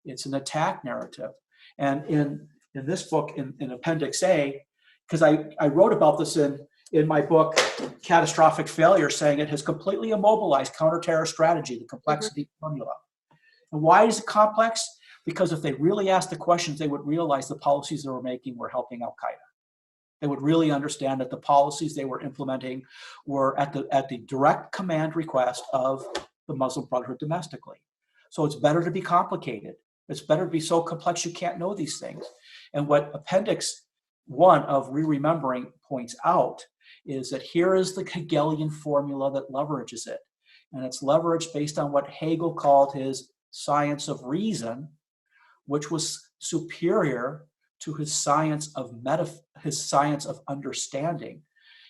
It's an attack narrative. And in this book, in Appendix A, because I wrote about this in my book, Catastrophic Failure, saying it has completely immobilized counterterror strategy, the complexity formula. And why is it complex? Because if they really asked the questions, they would realize the policies they were making were helping Al-Qaeda. They would really understand that the policies they were implementing were at the direct command request of the Muslim Brotherhood domestically. So it's better to be complicated. It's better to be so complex you can't know these things. And what Appendix 1 of Re-Remembering points out is that here is the Hegelian formula that leverages it. And it's leveraged based on what Hegel called his science of reason, which was superior to his science of understanding.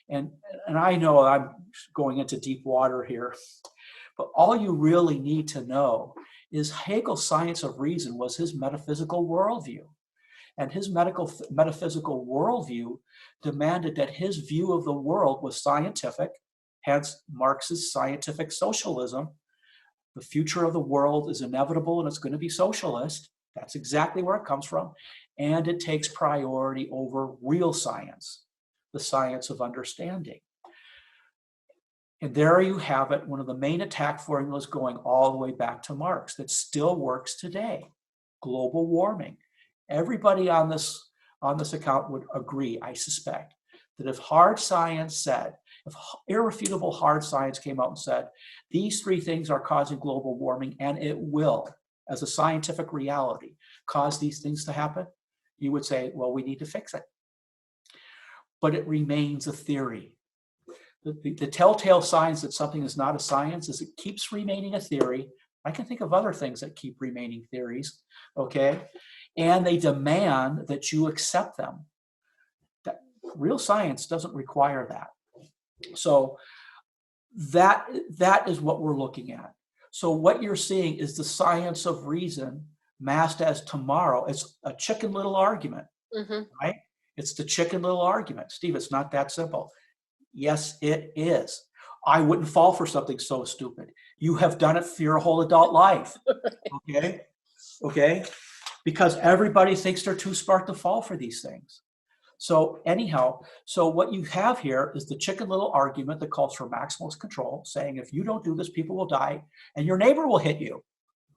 And I know I'm going into deep water here, but all you really need to know is Hegel's science of reason was his metaphysical worldview. And his metaphysical worldview demanded that his view of the world was scientific hence Marx's scientific socialism. The future of the world is inevitable and it's going to be socialist. That's exactly where it comes from. And it takes priority over real science, the science of understanding. And there you have it, one of the main attack formulas going all the way back to Marx that still works today. Global warming. Everybody on this account would agree, I suspect, that if hard science said, if irrefutable hard science came out and said, these three things are causing global warming and it will, as a scientific reality, cause these things to happen, you would say, well, we need to fix it. But it remains a theory. The telltale signs that something is not a science is it keeps remaining a theory. I can think of other things that keep remaining theories, okay? And they demand that you accept them. That real science doesn't require that. So that is what we're looking at. So what you're seeing is the science of reason masked as tomorrow. It's a chicken little argument, right? It's the chicken little argument. Steve, it's not that simple. Yes, it is. I wouldn't fall for something so stupid. You have done it for your whole adult life, okay? Okay? Because everybody thinks they're too smart to fall for these things. So anyhow, so what you have here is the chicken little argument that calls for maximalist control, saying if you don't do this, people will die and your neighbor will hit you.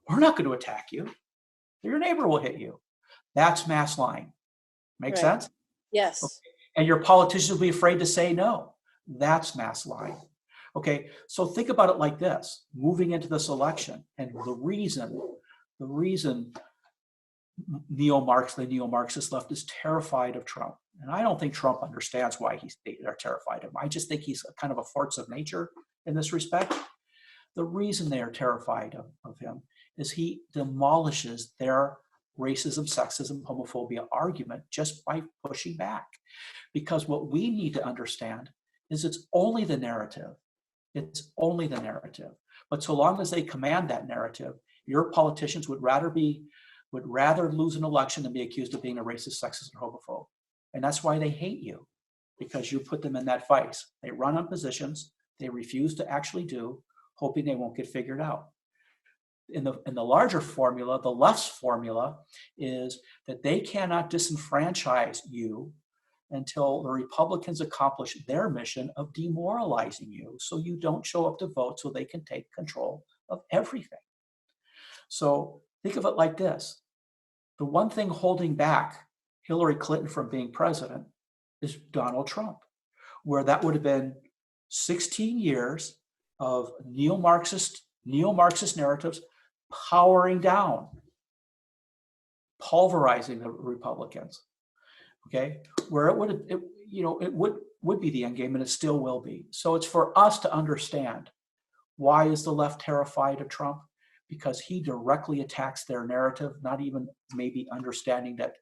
We're not going to attack you. Your neighbor will hit you. That's mass lying. Make sense? Yes. Okay. And your politicians will be afraid to say no. That's mass lying. Okay, so think about it like this, moving into this election, and the reason the neo-Marxist left is terrified of Trump. And I don't think Trump understands why they're terrified of him. I just think he's kind of a force of nature in this respect. The reason they are terrified of him is he demolishes their racism, sexism, homophobia argument just by pushing back. Because what we need to understand is it's only the narrative. It's only the narrative. But so long as they command that narrative, your politicians would rather lose an election than be accused of being a racist, sexist, or homophobe. And that's why they hate you, because you put them in that vice. They run on positions they refuse to actually do, hoping they won't get figured out. In the larger formula, the left's formula is that they cannot disenfranchise you until the Republicans accomplish their mission of demoralizing you so you don't show up to vote so they can take control of everything. So think of it like this. The one thing holding back Hillary Clinton from being president is Donald Trump, where that would have been 16 years of neo-Marxist narratives powering down, pulverizing the Republicans. Okay, where it would be the end game, and it still will be. So it's for us to understand, why is the left terrified of Trump? Because he directly attacks their narrative, not even maybe understanding that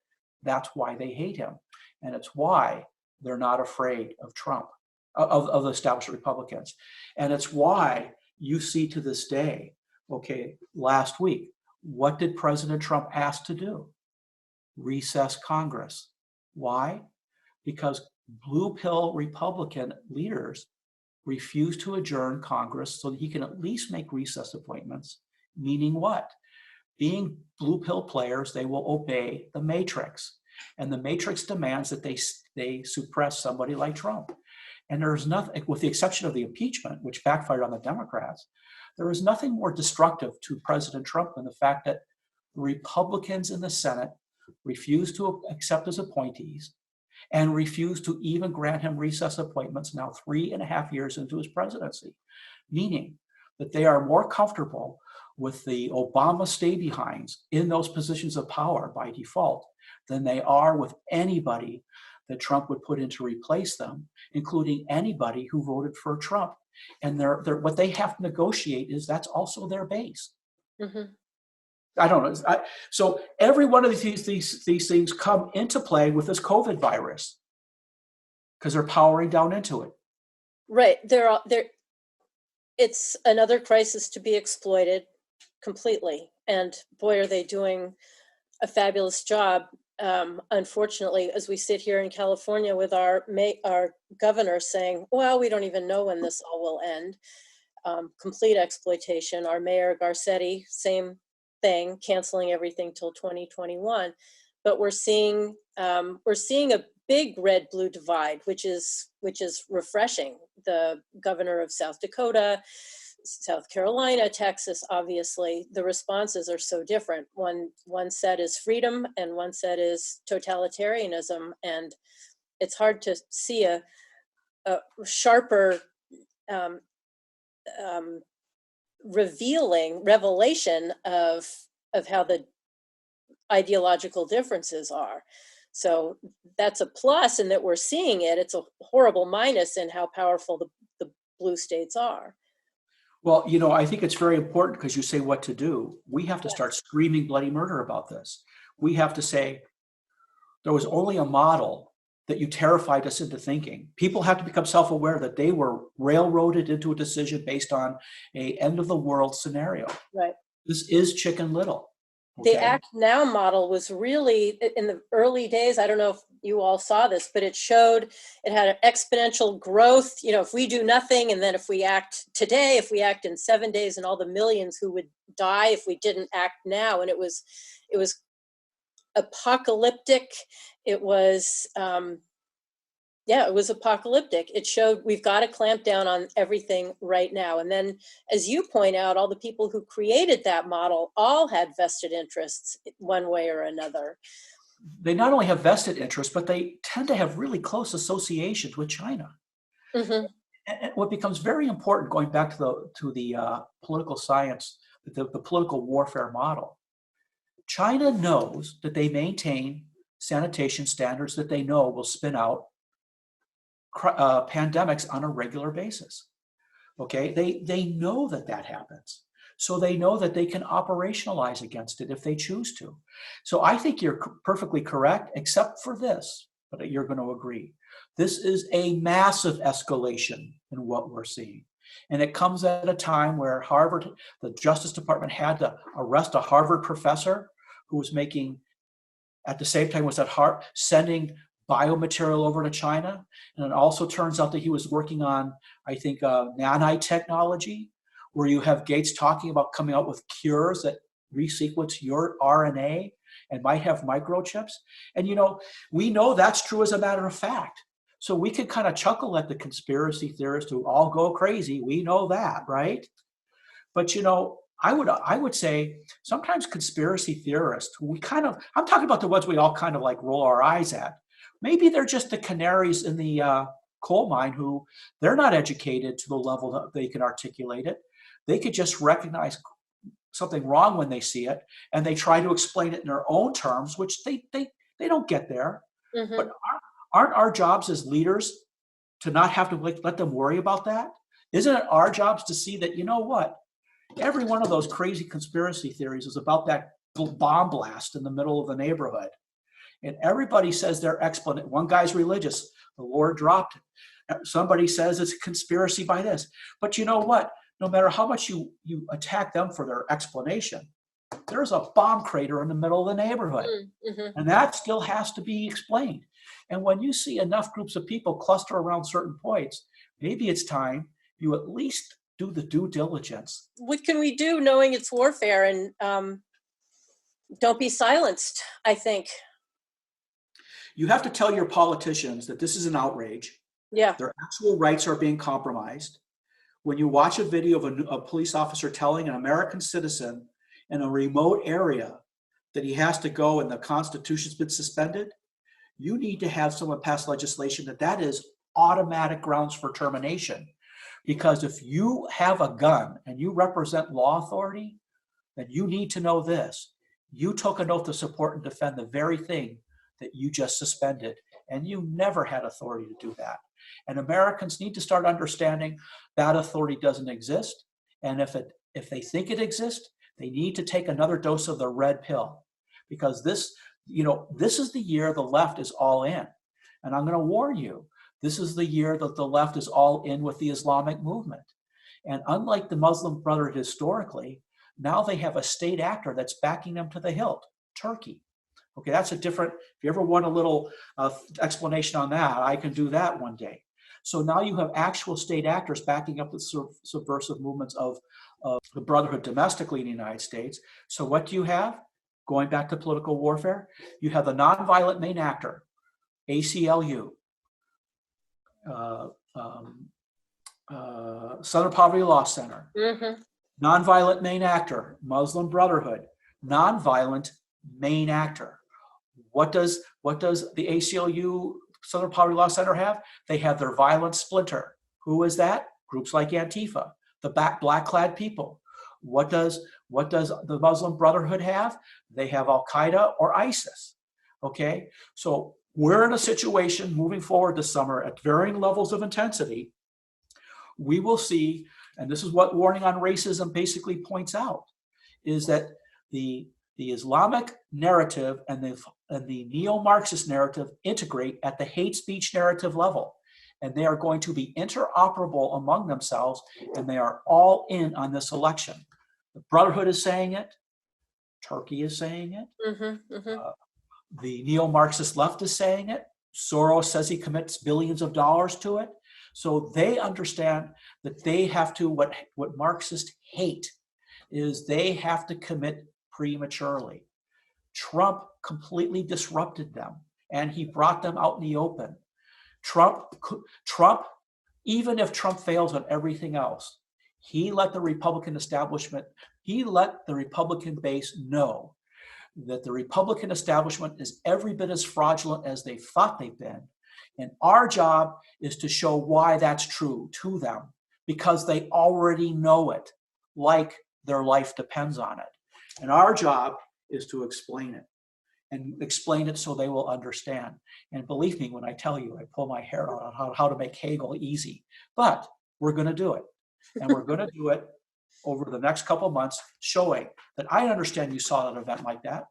that's why they hate him. And it's why they're not afraid of Trump, of the established Republicans. And it's why you see to this day, okay, last week, what did President Trump ask to do? Recess Congress. Why? Because blue pill Republican leaders refuse to adjourn Congress so that he can at least make recess appointments, meaning what? Being blue pill players, they will obey the matrix. And the matrix demands that they suppress somebody like Trump. And there's nothing, with the exception of the impeachment, which backfired on the Democrats, there is nothing more destructive to President Trump than the fact that Republicans in the Senate refuse to accept his appointees and refuse to even grant him recess appointments now 3.5 years into his presidency, meaning that they are more comfortable with the Obama stay-behinds in those positions of power by default than they are with anybody that Trump would put in to replace them, including anybody who voted for Trump. And what they have to negotiate is that's also their base. Mm-hmm. I don't know. So every one of these things come into play with this COVID virus because they're powering down into it. Right. It's another crisis to be exploited completely. And boy, are they doing a fabulous job unfortunately, as we sit here in California with our governor saying, well, we don't even know when this all will end. Complete exploitation. Our mayor Garcetti, same thing, canceling everything till 2021. But we're seeing a big red-blue divide, which is refreshing. The governor of South Dakota, South Carolina, Texas, obviously, the responses are so different. One set is freedom and one set is totalitarianism. And it's hard to see a sharper revelation of how the ideological differences are. So that's a plus in that we're seeing it. It's a horrible minus in how powerful the blue states are. Well, I think it's very important because you say what to do. We have to start screaming bloody murder about this. We have to say there was only a model that you terrified us into thinking. People have to become self-aware that they were railroaded into a decision based on a end of the world scenario. Right. This is Chicken Little. Okay? The Act Now model was really, in the early days, I don't know if you all saw this, but it had an exponential growth. If we do nothing, and then if we act today, if we act in 7 days, and all the millions who would die if we didn't act now. And it was apocalyptic. It was, it was apocalyptic. It showed we've got to clamp down on everything right now. And then, as you point out, all the people who created that model all had vested interests one way or another. They not only have vested interests, but they tend to have really close associations with China. Mm-hmm. And what becomes very important, going back to the political science, the political warfare model, China knows that they maintain sanitation standards that they know will spin out pandemics on a regular basis. Okay, they know that happens. So they know that they can operationalize against it if they choose to. So I think you're perfectly correct, except for this, but you're going to agree. This is a massive escalation in what we're seeing. And it comes at a time where the Justice Department had to arrest a Harvard professor who was at the same time sending biomaterial over to China. And it also turns out that he was working on, I think, nanotechnology, where you have Gates talking about coming out with cures that resequence your RNA and might have microchips. And, we know that's true as a matter of fact. So we can kind of chuckle at the conspiracy theorists who all go crazy. We know that, right? But, I would say sometimes conspiracy theorists, I'm talking about the ones we all kind of like roll our eyes at. Maybe they're just the canaries in the coal mine who they're not educated to the level that they can articulate it. They could just recognize something wrong when they see it, and they try to explain it in their own terms, which they don't get there. Mm-hmm. But aren't our jobs as leaders to not have to let them worry about that? Isn't it our jobs to see that, every one of those crazy conspiracy theories is about that bomb blast in the middle of the neighborhood. And everybody says they're explanation. One guy's religious. The Lord dropped it. Somebody says it's a conspiracy by this. But you know what? No matter how much you attack them for their explanation, there's a bomb crater in the middle of the neighborhood. Mm-hmm. And that still has to be explained. And when you see enough groups of people cluster around certain points, maybe it's time you at least do the due diligence. What can we do knowing it's warfare? And don't be silenced, I think. You have to tell your politicians that this is an outrage. Yeah. Their actual rights are being compromised. When you watch a video of a police officer telling an American citizen in a remote area that he has to go and the Constitution's been suspended, you need to have someone pass legislation that is automatic grounds for termination. Because if you have a gun and you represent law authority, then you need to know this. You took an oath to support and defend the very thing that you just suspended, and you never had authority to do that. And Americans need to start understanding that authority doesn't exist. And if they think it exists, they need to take another dose of the red pill, because this is the year the left is all in. And I'm going to warn you, this is the year that the left is all in with the Islamic movement. And unlike the Muslim Brotherhood historically, now they have a state actor that's backing them to the hilt, Turkey. Okay, that's a different, if you ever want a little explanation on that, I can do that one day. So now you have actual state actors backing up the subversive movements of the Brotherhood domestically in the United States. So what do you have? Going back to political warfare, you have the nonviolent main actor, ACLU, Southern Poverty Law Center, nonviolent main actor, Muslim Brotherhood, nonviolent main actor. What does the ACLU Southern Poverty Law Center have? They have their violent splinter. Who is that? Groups like Antifa, the black-clad people. What does the Muslim Brotherhood have? They have Al Qaeda or ISIS. Okay, so we're in a situation moving forward this summer at varying levels of intensity. We will see, and this is what Warning on Racism basically points out, is that the Islamic narrative and the neo-Marxist narrative integrate at the hate speech narrative level. And they are going to be interoperable among themselves, and they are all in on this election. The Brotherhood is saying it. Turkey is saying it. The neo-Marxist left is saying it. Soros says he commits billions of dollars to it. So they understand that they have to, what Marxists hate is they have to commit prematurely. Trump completely disrupted them, and he brought them out in the open. Trump, even if Trump fails on everything else, he let the Republican establishment, he let the Republican base know that the Republican establishment is every bit as fraudulent as they thought they've been. And our job is to show why that's true to them, because they already know it, like their life depends on it. And our job is to explain it, and explain it so they will understand. And believe me when I tell you, I pull my hair out on how to make Hegel easy. But we're going to do it. And we're going to do it over the next couple of months, showing that I understand you saw an event like that,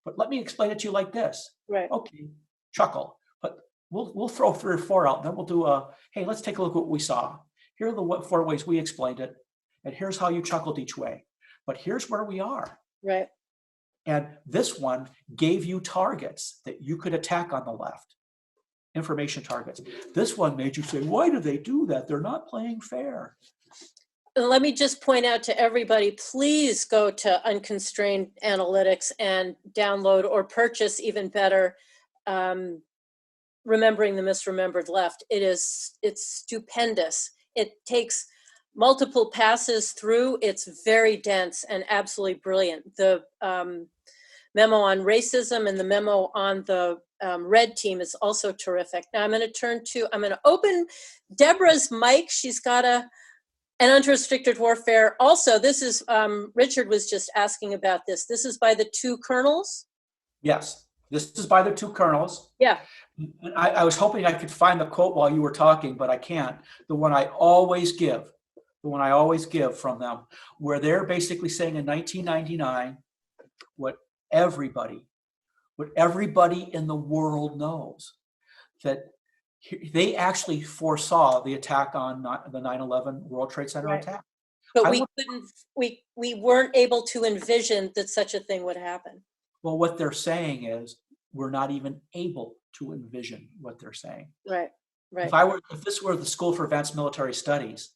but let me explain it to you like this. Right. Okay, chuckle. But we'll throw 3 or 4 out, and then we'll do hey, let's take a look at what we saw. Here are the 4 ways we explained it, and here's how you chuckled each way. But here's where we are. Right. And this one gave you targets that you could attack on the left, information targets. This one made you say, why do they do that? They're not playing fair. And let me just point out to everybody, please go to Unconstrained Analytics and download or purchase, even better, Remembering the Misremembered Left. It's stupendous. It takes multiple passes through. It's very dense and absolutely brilliant. The memo on racism and the memo on the red team is also terrific. Now I'm going to open Deborah's mic. She's got an unrestricted warfare. Also, this is, Richard was just asking about this. This is by the 2 colonels? Yes, this is by the 2 colonels. Yeah. I was hoping I could find the quote while you were talking, but I can't. The one I always give from them, where they're basically saying in 1999, what everybody in the world knows, that they actually foresaw the attack on the 9/11 World Trade Center attack. But we weren't able to envision that such a thing would happen. Well, what they're saying is we're not even able to envision what they're saying. Right. If this were the School for Advanced Military Studies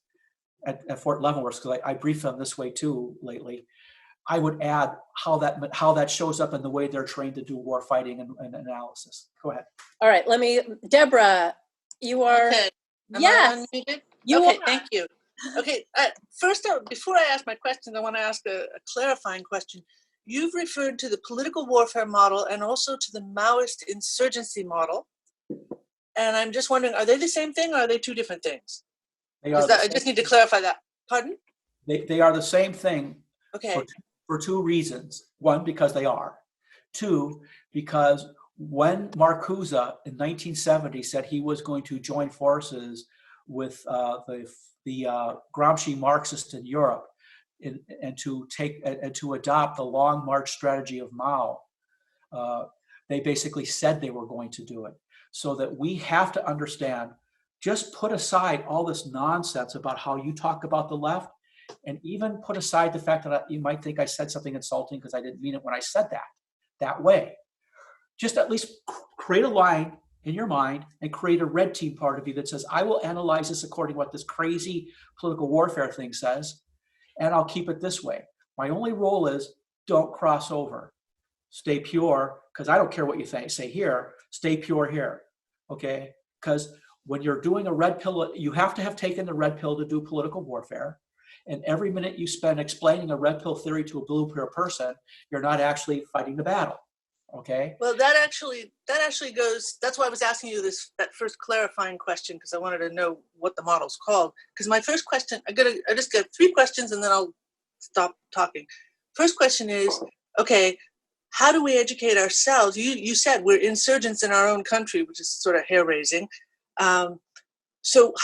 at Fort Leavenworth, because I briefed them this way too lately, I would add how that shows up in the way they're trained to do war fighting and analysis. Go ahead. All right, Deborah, you are. Okay. Yes. Okay, thank you. Okay, first, before I ask my questions, I want to ask a clarifying question. You've referred to the political warfare model and also to the Maoist insurgency model. And I'm just wondering, are they the same thing or are they 2 different things? I just need to clarify that. Pardon? They are the same thing. Okay. For 2 reasons. 1, because they are. 2, because when Marcuse in 1970 said he was going to join forces with the Gramsci Marxists in Europe and to adopt the Long March strategy of Mao, they basically said they were going to do it. So that we have to understand, just put aside all this nonsense about how you talk about the left, and even put aside the fact that you might think I said something insulting because I didn't mean it when I said that way. just at least create a line in your mind and create a red team part of you that says, I will analyze this according to what this crazy political warfare thing says, and I'll keep it this way. My only role is don't cross over. Stay pure, because I don't care what you say here, stay pure here, okay? Because when you're doing a red pill, you have to have taken the red pill to do political warfare. And every minute you spend explaining a red pill theory to a blue pill person, you're not actually fighting the battle, okay? Well, that actually goes, that's why I was asking you that first clarifying question, because I wanted to know what the model's called. Because my first question, I just got 3 questions and then I'll stop talking. First question is, okay, how do we educate ourselves? You said we're insurgents in our own country, which is sort of hair-raising. So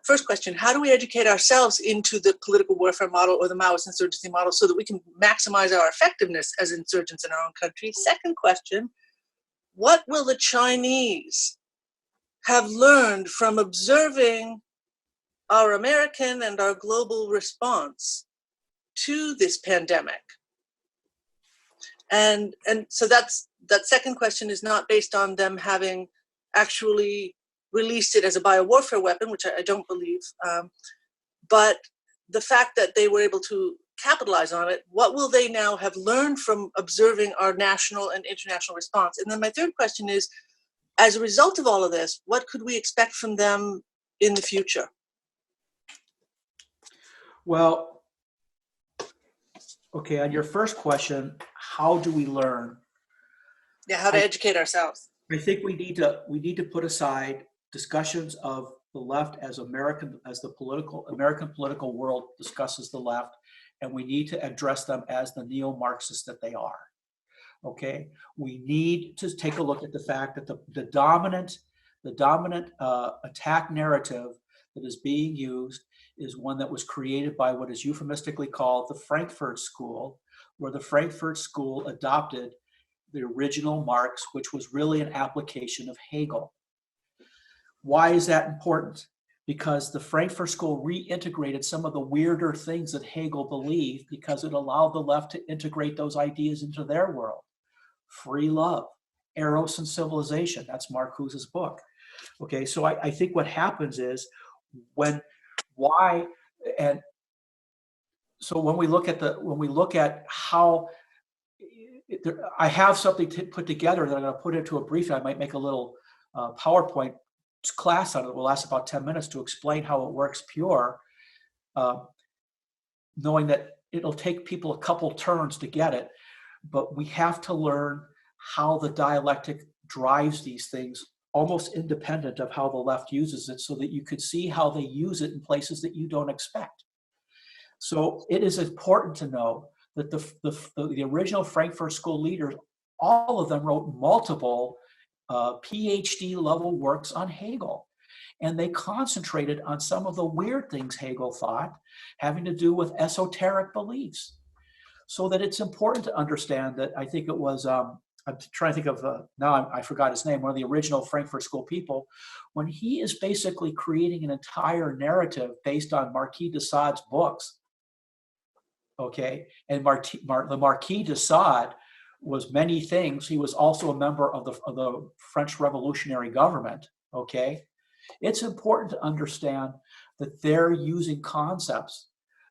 first question, how do we educate ourselves into the political warfare model or the Maoist insurgency model so that we can maximize our effectiveness as insurgents in our own country? Second question, what will the Chinese have learned from observing our American and our global response to this pandemic? And so that second question is not based on them having actually released it as a biowarfare weapon, which I don't believe, but the fact that they were able to capitalize on it, what will they now have learned from observing our national and international response? And then my third question is, as a result of all of this, what could we expect from them in the future? Well, okay, on your first question, how do we learn? Yeah, how to educate ourselves. I think we need to put aside discussions of the left as the American political world discusses the left, and we need to address them as the neo-Marxists that they are. Okay, we need to take a look at the fact that the dominant attack narrative that is being used is one that was created by what is euphemistically called the Frankfurt School, where the Frankfurt School adopted the original Marx, which was really an application of Hegel. Why is that important? Because the Frankfurt School reintegrated some of the weirder things that Hegel believed, because it allowed the left to integrate those ideas into their world. Free love, Eros and Civilization, that's Marcuse's book. Okay, so I think what happens is when we look at how I have something to put together that I'm going to put into a briefing. I might make a little PowerPoint class on it. It will last about 10 minutes to explain how it works pure, knowing that it'll take people a couple turns to get it. But we have to learn how the dialectic drives these things, almost independent of how the left uses it, so that you could see how they use it in places that you don't expect. So it is important to know that the original Frankfurt School leaders, all of them wrote multiple PhD level works on Hegel. And they concentrated on some of the weird things Hegel thought, having to do with esoteric beliefs. So that it's important to understand that, I think it was, I'm trying to think of, now I forgot his name, one of the original Frankfurt School people, when he is basically creating an entire narrative based on Marquis de Sade's books. Okay, and the Marquis de Sade was many things. He was also a member of the French Revolutionary government. Okay, it's important to understand that they're using concepts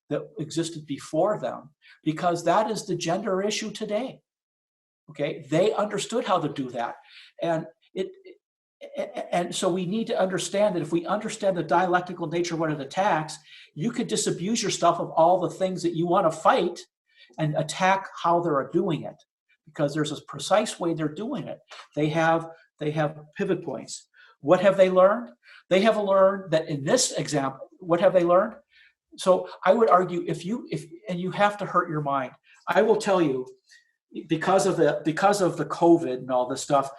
that existed before them, because that is the gender issue today. Okay, they understood how to do that, and so we need to understand that if we understand the dialectical nature of what it attacks, you could disabuse yourself of all the things that you want to fight and attack how they're doing it, because there's a precise way they're doing it. They have pivot points. What have they learned? They have learned that in this example, what have they learned? So I would argue and you have to hurt your mind. I will tell you, because of the COVID and all this stuff,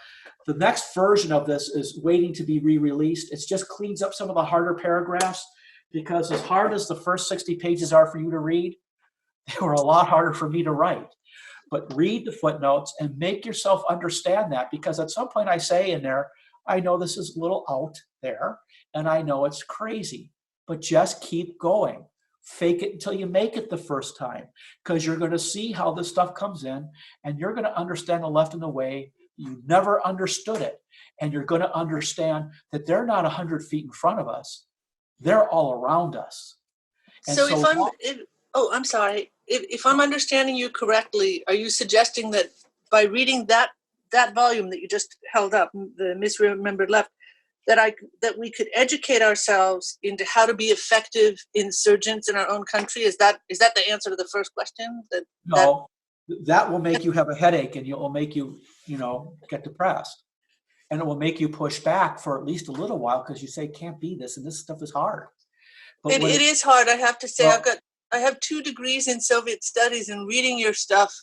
the next version of this is waiting to be re-released. It just cleans up some of the harder paragraphs, because as hard as the first 60 pages are for you to read, they were a lot harder for me to write. But read the footnotes and make yourself understand that, because at some point I say in there, I know this is a little out there and I know it's crazy, but just keep going. Fake it until you make it the first time, because you're going to see how this stuff comes in, and you're going to understand the left in a way you never understood it. And you're going to understand that they're not 100 feet in front of us. They're all around us. And So I'm sorry. If I'm understanding you correctly, are you suggesting that by reading that volume that you just held up, the Misremembered Left, that we could educate ourselves into how to be effective insurgents in our own country? Is that the answer to the first question? No, that will make you have a headache, and it will make you, get depressed. And it will make you push back for at least a little while because you say, can't be this, and this stuff is hard. But it is hard, I have to say. I have 2 degrees in Soviet studies, and reading your stuff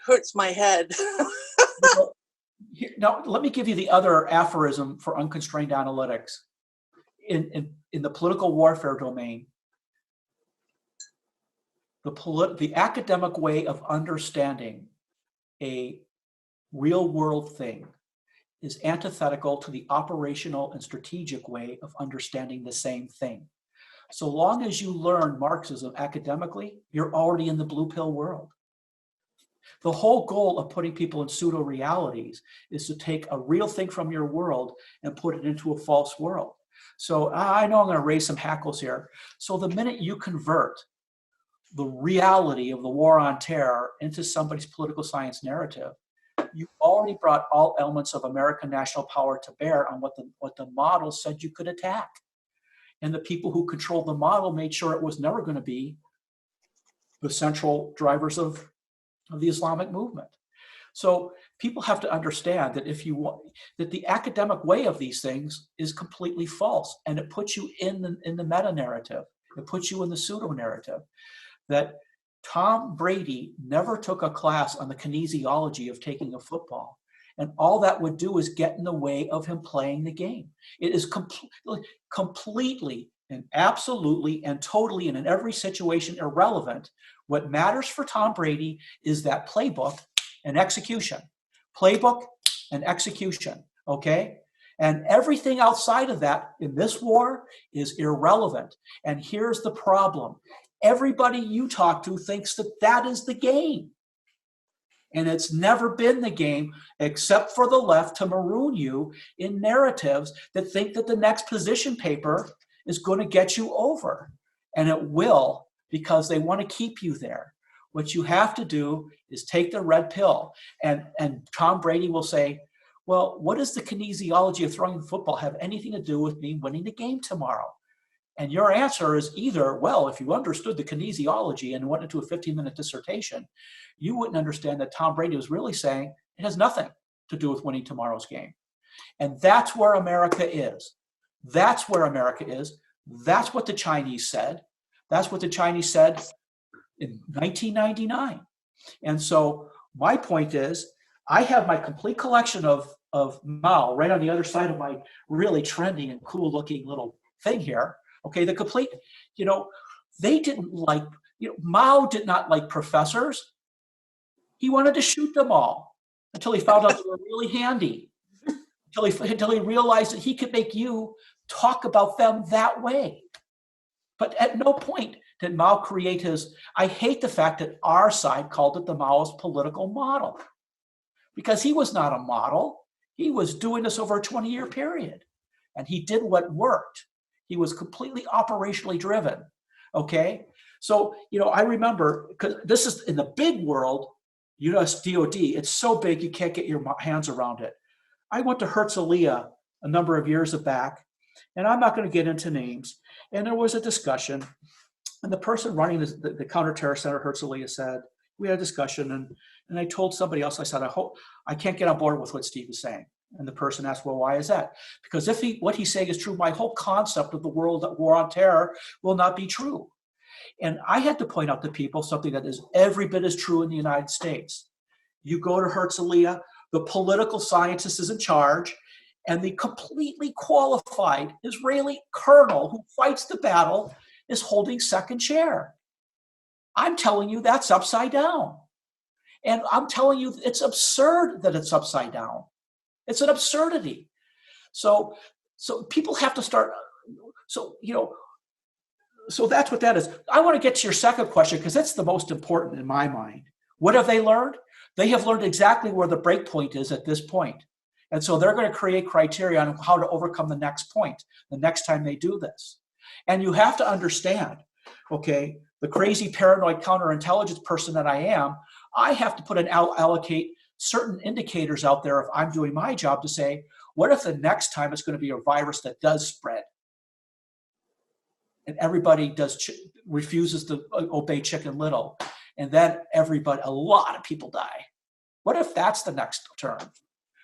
hurts my head. Now, let me give you the other aphorism for unconstrained analytics. In the political warfare domain, the academic way of understanding a real world thing is antithetical to the operational and strategic way of understanding the same thing. So long as you learn Marxism academically, you're already in the blue pill world. The whole goal of putting people in pseudo realities is to take a real thing from your world and put it into a false world. So I know I'm going to raise some hackles here. So the minute you convert the reality of the war on terror into somebody's political science narrative, you already brought all elements of American national power to bear on what the model said you could attack. And the people who controlled the model made sure it was never going to be the central drivers of the Islamic movement. So people have to understand that that the academic way of these things is completely false, and it puts you in the meta narrative. It puts you in the pseudo narrative. That Tom Brady never took a class on the kinesiology of taking a football, and all that would do is get in the way of him playing the game. It is completely and absolutely and totally and in every situation irrelevant. What matters for Tom Brady is that playbook and execution. Playbook and execution, okay? And everything outside of that in this war is irrelevant. And here's the problem. Everybody you talk to thinks that that is the game. And it's never been the game, except for the left to maroon you in narratives that think that the next position paper is going to get you over. And it will, because they want to keep you there. What you have to do is take the red pill. And Tom Brady will say, well, what does the kinesiology of throwing the football have anything to do with me winning the game tomorrow? And your answer is either, well, if you understood the kinesiology and went into a 15-minute dissertation, you wouldn't understand that Tom Brady was really saying it has nothing to do with winning tomorrow's game. And that's where America is. That's where America is. That's what the Chinese said. That's what the Chinese said in 1999. And so my point is, I have my complete collection of Mao right on the other side of my really trendy and cool looking little thing here. Okay, the complete, they didn't like, Mao did not like professors. He wanted to shoot them all until he found out they were really handy, until he realized that he could make you talk about them that way. But at no point did Mao create I hate the fact that our side called it the Maoist political model, because he was not a model. He was doing this over a 20-year period, and he did what worked. He was completely operationally driven, okay? So, I remember, because this is in the big world, US DOD, it's so big you can't get your hands around it. I went to Herzliya a number of years back, and I'm not going to get into names, and there was a discussion, and the person running the counterterror center, Herzliya, said, we had a discussion, and I told somebody else, I said, I can't get on board with what Steve is saying. And the person asked, well, why is that? Because if what he's saying is true, my whole concept of the world war on terror will not be true. And I had to point out to people something that is every bit as true in the United States. You go to Herzliya, the political scientist is in charge, and the completely qualified Israeli colonel who fights the battle is holding second chair. I'm telling you that's upside down. And I'm telling you it's absurd that it's upside down. It's an absurdity. So people have to start, so that's what that is. I want to get to your second question, because that's the most important in my mind. What have they learned? They have learned exactly where the break point is at this point. And so they're going to create criteria on how to overcome the next point, the next time they do this. And you have to understand, okay, the crazy paranoid counterintelligence person that I am, I have to put allocate certain indicators out there if I'm doing my job to say, what if the next time it's going to be a virus that does spread? And everybody refuses to obey Chicken Little. And then a lot of people die. What if that's the next term?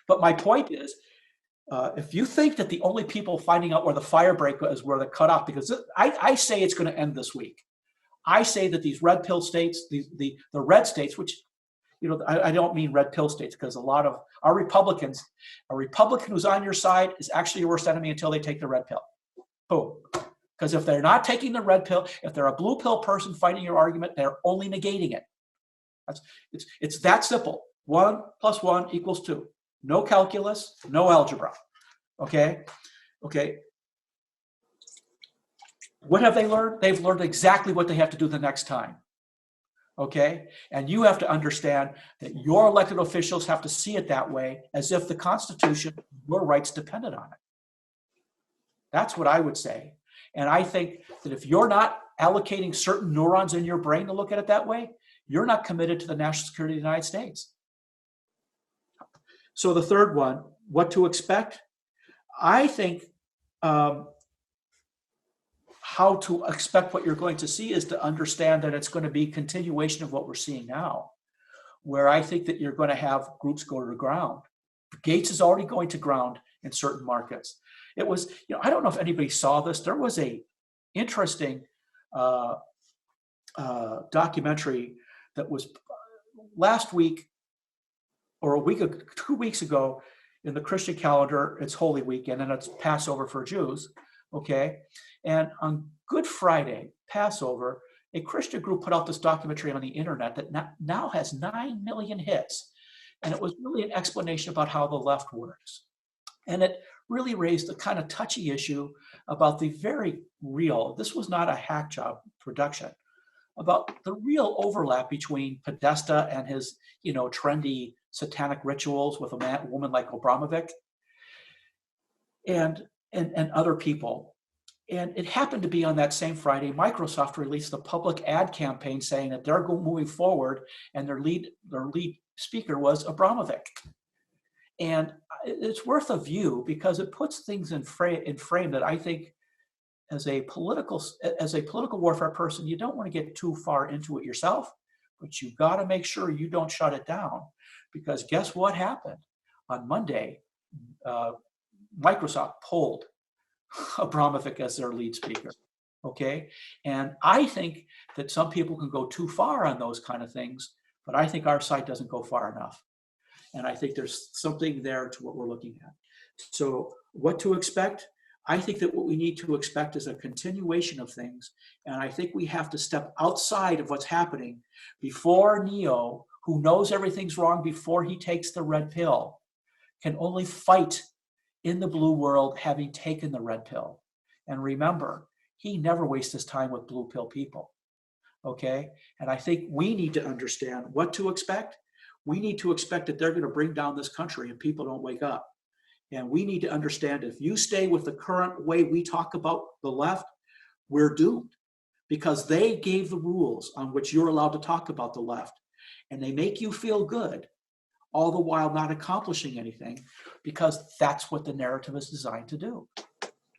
But my point is, if you think that the only people finding out where the fire break is where the cutoff, because I say it's going to end this week. I say that these red pill states, the red states, which, I don't mean red pill states, because a lot of our Republicans, a Republican who's on your side is actually your worst enemy until they take the red pill. Boom. Because if they're not taking the red pill, if they're a blue pill person fighting your argument, they're only negating it. It's that simple. 1 + 1 = 2. No calculus, no algebra. Okay? What have they learned? They've learned exactly what they have to do the next time. Okay? And you have to understand that your elected officials have to see it that way, as if the Constitution, your rights depended on it. That's what I would say. And I think that if you're not allocating certain neurons in your brain to look at it that way, you're not committed to the national security of the United States. So the third one, what to expect? I think how to expect what you're going to see is to understand that it's going to be continuation of what we're seeing now, where I think that you're going to have groups go to the ground. Gates is already going to ground in certain markets. It was, I don't know if anybody saw this. There was a interesting documentary that was last week or 2 weeks ago in the Christian calendar. It's Holy Weekend and it's Passover for Jews. Okay. And on Good Friday, Passover, a Christian group put out this documentary on the internet that now has 9 million hits. And it was really an explanation about how the left works. And it really raised a kind of touchy issue about the very real, this was not a hack job production, about the real overlap between Podesta and his, trendy satanic rituals with a woman like Abramovich and other people. And it happened to be on that same Friday, Microsoft released a public ad campaign saying that they're moving forward, and their lead speaker was Abramovich. And it's worth a view because it puts things in frame that I think as a political warfare person, you don't want to get too far into it yourself, but you've got to make sure you don't shut it down. Because guess what happened? On Monday, Microsoft pulled Abramovich as their lead speaker. Okay? And I think that some people can go too far on those kind of things, but I think our side doesn't go far enough. And I think there's something there to what we're looking at. So what to expect? I think that what we need to expect is a continuation of things. And I think we have to step outside of what's happening before Neo, who knows everything's wrong before he takes the red pill, can only fight in the blue world having taken the red pill. And remember, he never wastes his time with blue pill people. Okay? And I think we need to understand what to expect. We need to expect that they're going to bring down this country if people don't wake up. And we need to understand if you stay with the current way we talk about the left, we're doomed because they gave the rules on which you're allowed to talk about the left. And they make you feel good, all the while not accomplishing anything, because that's what the narrative is designed to do.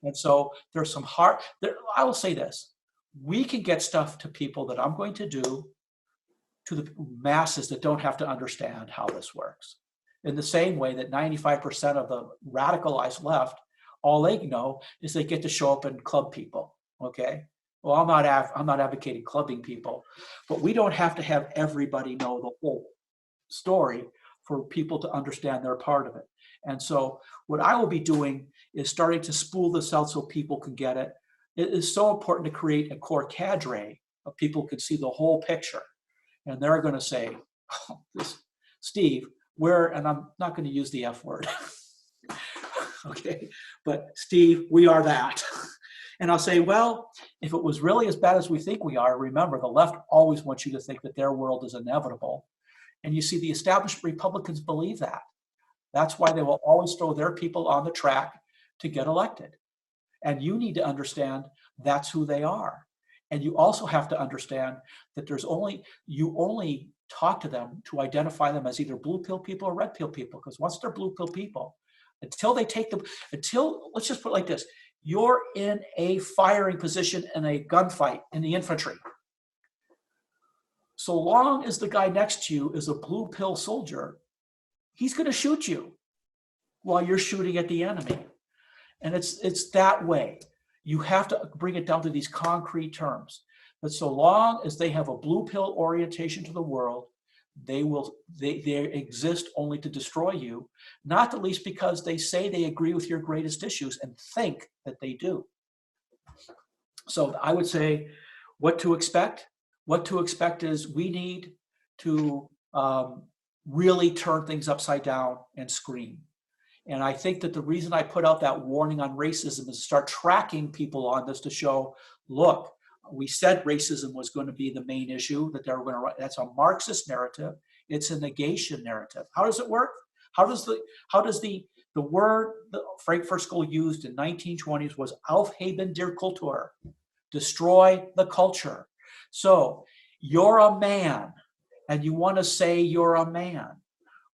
And so there's some I will say this, we can get stuff to people that I'm going to do to the masses that don't have to understand how this works. In the same way that 95% of the radicalized left, all they know is they get to show up and club people, okay? Well, I'm not advocating clubbing people, but we don't have to have everybody know the whole story for people to understand they're part of it. And so what I will be doing is starting to spool this out so people can get it. It is so important to create a core cadre of people who can see the whole picture. And they're going to say, oh, Steve, and I'm not going to use the F word, okay, but Steve, we are that. And I'll say, well, if it was really as bad as we think we are, remember, the left always wants you to think that their world is inevitable. And you see the established Republicans believe that. That's why they will always throw their people on the track to get elected. And you need to understand that's who they are. And you also have to understand that you only talk to them to identify them as either blue pill people or red pill people. Because once they're blue pill people, let's just put it like this, you're in a firing position in a gunfight in the infantry. So long as the guy next to you is a blue pill soldier, he's going to shoot you while you're shooting at the enemy. And it's that way. You have to bring it down to these concrete terms. But so long as they have a blue pill orientation to the world, they exist only to destroy you, not the least because they say they agree with your greatest issues and think that they do. So I would say what to expect. What to expect is we need to really turn things upside down and scream. And I think that the reason I put out that warning on racism is to start tracking people on this to show, look, we said racism was going to be the main issue that they were going to write. That's a Marxist narrative. It's a negation narrative. How does it work? How does the word that Frankfurt School used in 1920s was Aufheben der Kultur, destroy the culture. So you're a man and you want to say you're a man,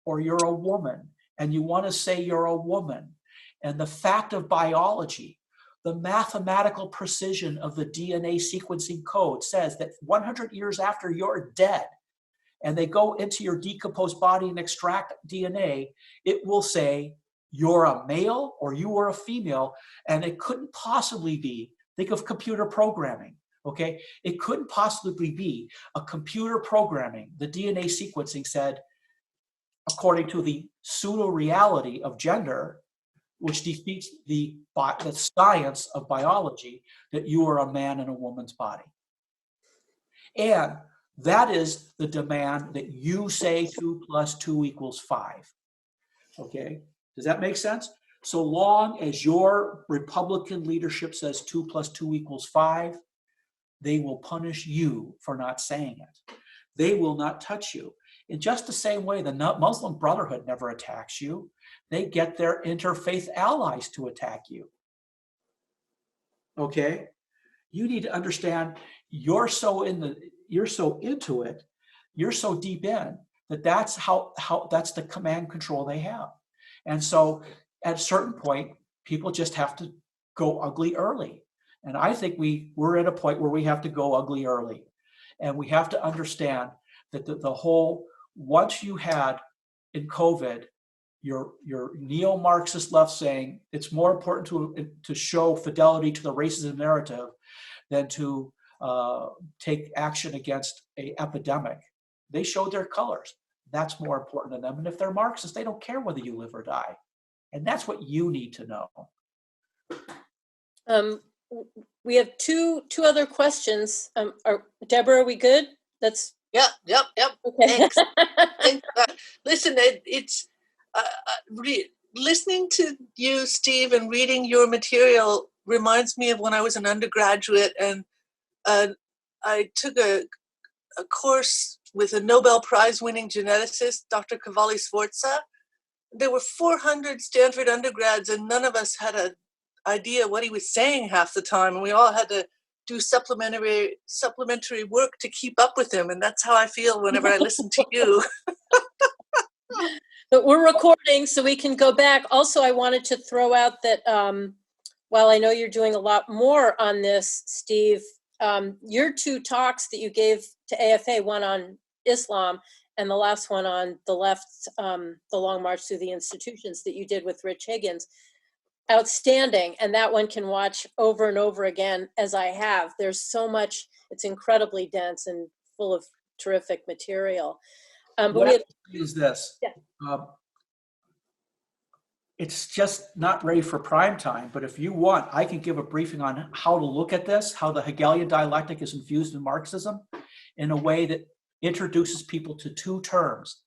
or you're a woman and you want to say you're a woman. And the fact of biology, the mathematical precision of the DNA sequencing code says that 100 years after you're dead and they go into your decomposed body and extract DNA, it will say you're a male or you are a female, and it couldn't possibly be, think of computer programming, okay? It couldn't possibly be a computer programming. The DNA sequencing said, according to the pseudo-reality of gender, which defeats the science of biology, that you are a man in a woman's body. And that is the demand that you say 2 + 2 = 5. Okay, does that make sense? So long as your Republican leadership says 2 + 2 = 5, they will punish you for not saying it. They will not touch you. In just the same way, the Muslim Brotherhood never attacks you. They get their interfaith allies to attack you. Okay? You need to understand you're so into it, you're so deep in that that's that's the command control they have. And so at a certain point, people just have to go ugly early. And I think we're at a point where we have to go ugly early. And we have to understand that the whole, once you had in COVID, your neo-Marxist left saying it's more important to show fidelity to the racism narrative than to take action against an epidemic. They showed their colors. That's more important to them. And if they're Marxists, they don't care whether you live or die. And that's what you need to know. We have two other questions. Deborah, are we good? That's Yep. okay. Thanks. Listen, it's listening to you, Steve, and reading your material reminds me of when I was an undergraduate, and I took a course with a Nobel Prize-winning geneticist, Dr. Cavalli Sforza. There were 400 Stanford undergrads, and none of us had an idea what he was saying half the time, and we all had to do supplementary work to keep up with him, and that's how I feel whenever I listen to you. But we're recording, so we can go back. Also, I wanted to throw out that while I know you're doing a lot more on this, Steve, your 2 talks that you gave to AFA, one on Islam and the last one on the left, the Long March Through the Institutions that you did with Rich Higgins, outstanding. And that one can watch over and over again, as I have. There's so much, it's incredibly dense and full of terrific material. But what is this? Yeah. It's just not ready for prime time, but if you want, I can give a briefing on how to look at this, how the Hegelian dialectic is infused in Marxism in a way that introduces people to 2 terms.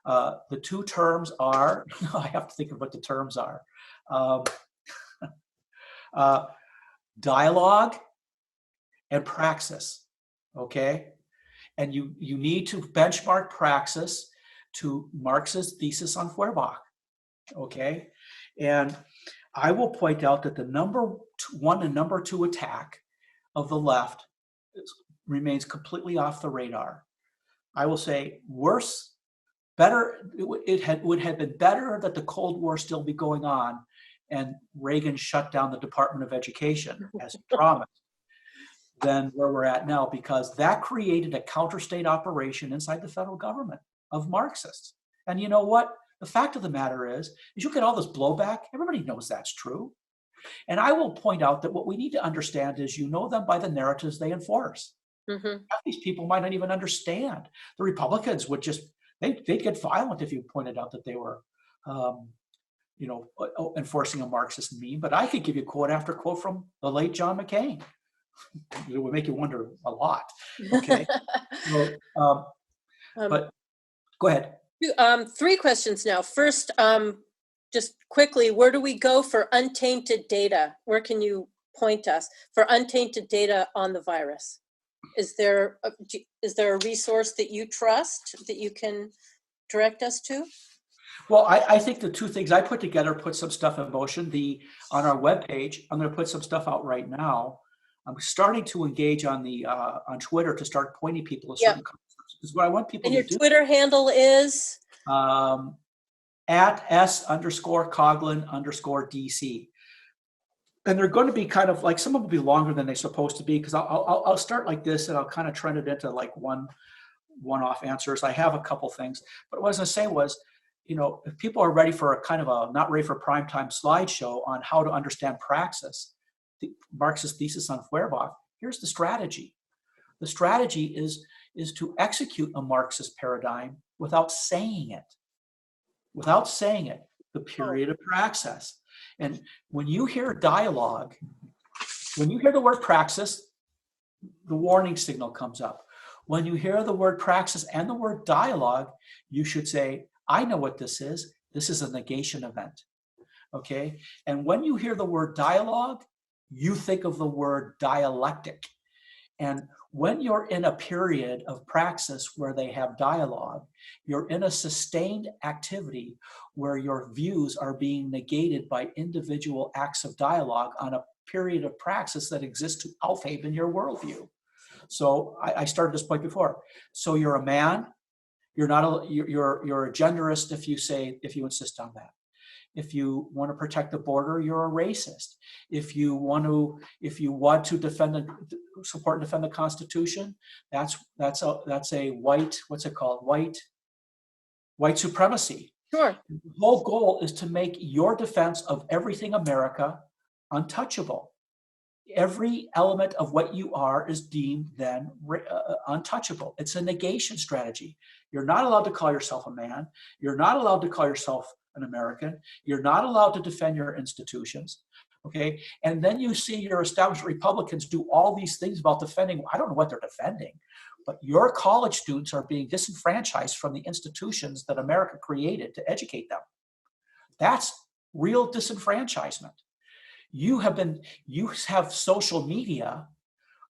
The 2 terms are, I have to think of what the terms are. Dialogue and praxis, okay? And you need to benchmark praxis to Marx's thesis on Feuerbach, okay? And I will point out that the number one and number two attack of the left remains completely off the radar. I will say worse, better, would have been better that the Cold War still be going on and Reagan shut down the Department of Education as he promised than where we're at now, because that created a counter-state operation inside the federal government of Marxists. And you know what? The fact of the matter is you get all this blowback. Everybody knows that's true. And I will point out that what we need to understand is you know them by the narratives they enforce. Half these people might not even understand. The Republicans would just, they'd get violent if you pointed out that they were, enforcing a Marxist meme. But I could give you quote after quote from the late John McCain. It would make you wonder a lot. Okay. But go ahead. 3 questions now. First, just quickly, where do we go for untainted data? Where can you point us for untainted data on the virus? Is there a resource that you trust that you can direct us to? Well, I think the 2 things I put together put some stuff in motion. On our webpage, I'm going to put some stuff out right now. I'm starting to engage on on Twitter to start pointing people to certain concepts. Because what I want people and to your do. Twitter handle is? At S_Coughlin_DC. And they're going to be kind of like, some of them will be longer than they're supposed to be, because I'll start like this and I'll kind of trend it into like one-off answers. I have a couple things, but what I was going to say was, if people are ready for a kind of a not ready for primetime slideshow on how to understand praxis, the Marxist thesis on Feuerbach, here's the strategy. The strategy is to execute a Marxist paradigm without saying it. Without saying it, the period of praxis. And when you hear dialogue, when you hear the word praxis, the warning signal comes up. When you hear the word praxis and the word dialogue, you should say, I know what this is. This is a negation event. Okay? And when you hear the word dialogue, you think of the word dialectic. And when you're in a period of praxis where they have dialogue, you're in a sustained activity where your views are being negated by individual acts of dialogue on a period of praxis that exists to aufheben your worldview. So I started this point before. So you're a man, you're a genderist if you insist on that. If you want to protect the border, you're a racist. If you want to support and defend the Constitution, that's a white, what's it called? White supremacy. Sure. The whole goal is to make your defense of everything America untouchable. Every element of what you are is deemed then untouchable. It's a negation strategy. You're not allowed to call yourself a man. You're not allowed to call yourself an American. You're not allowed to defend your institutions. Okay. And then you see your established Republicans do all these things about defending. I don't know what they're defending, but your college students are being disenfranchised from the institutions that America created to educate them. That's real disenfranchisement. You have social media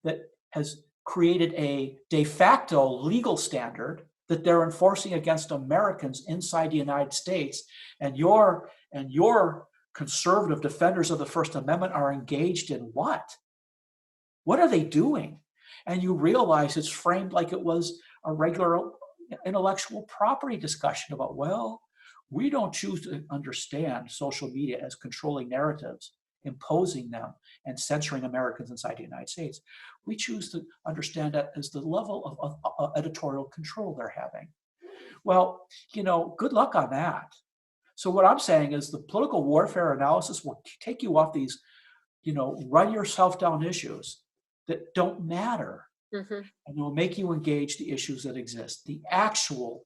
that has created a de facto legal standard that they're enforcing against Americans inside the United States, and your conservative defenders of the First Amendment are engaged in what? What are they doing? And you realize it's framed like it was a regular intellectual property discussion about, well, we don't choose to understand social media as controlling narratives, imposing them, and censoring Americans inside the United States. We choose to understand that as the level of editorial control they're having. Well, good luck on that. So what I'm saying is the political warfare analysis will take you off these, run yourself down issues that don't matter. Mm-hmm. And it will make you engage the issues that exist. The actual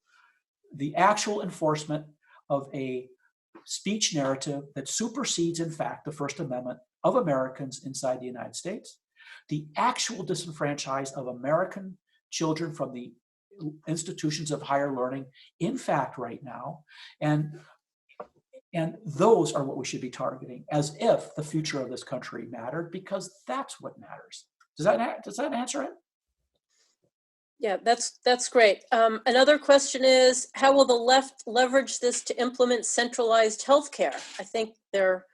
enforcement of a speech narrative that supersedes, in fact, the First Amendment of Americans inside the United States, the actual disenfranchise of American children from the institutions of higher learning, in fact, right now, and those are what we should be targeting, as if the future of this country mattered, because that's what matters. Does that answer it? Yeah, that's great. Another question is, how will the left leverage this to implement centralized healthcare? I think they're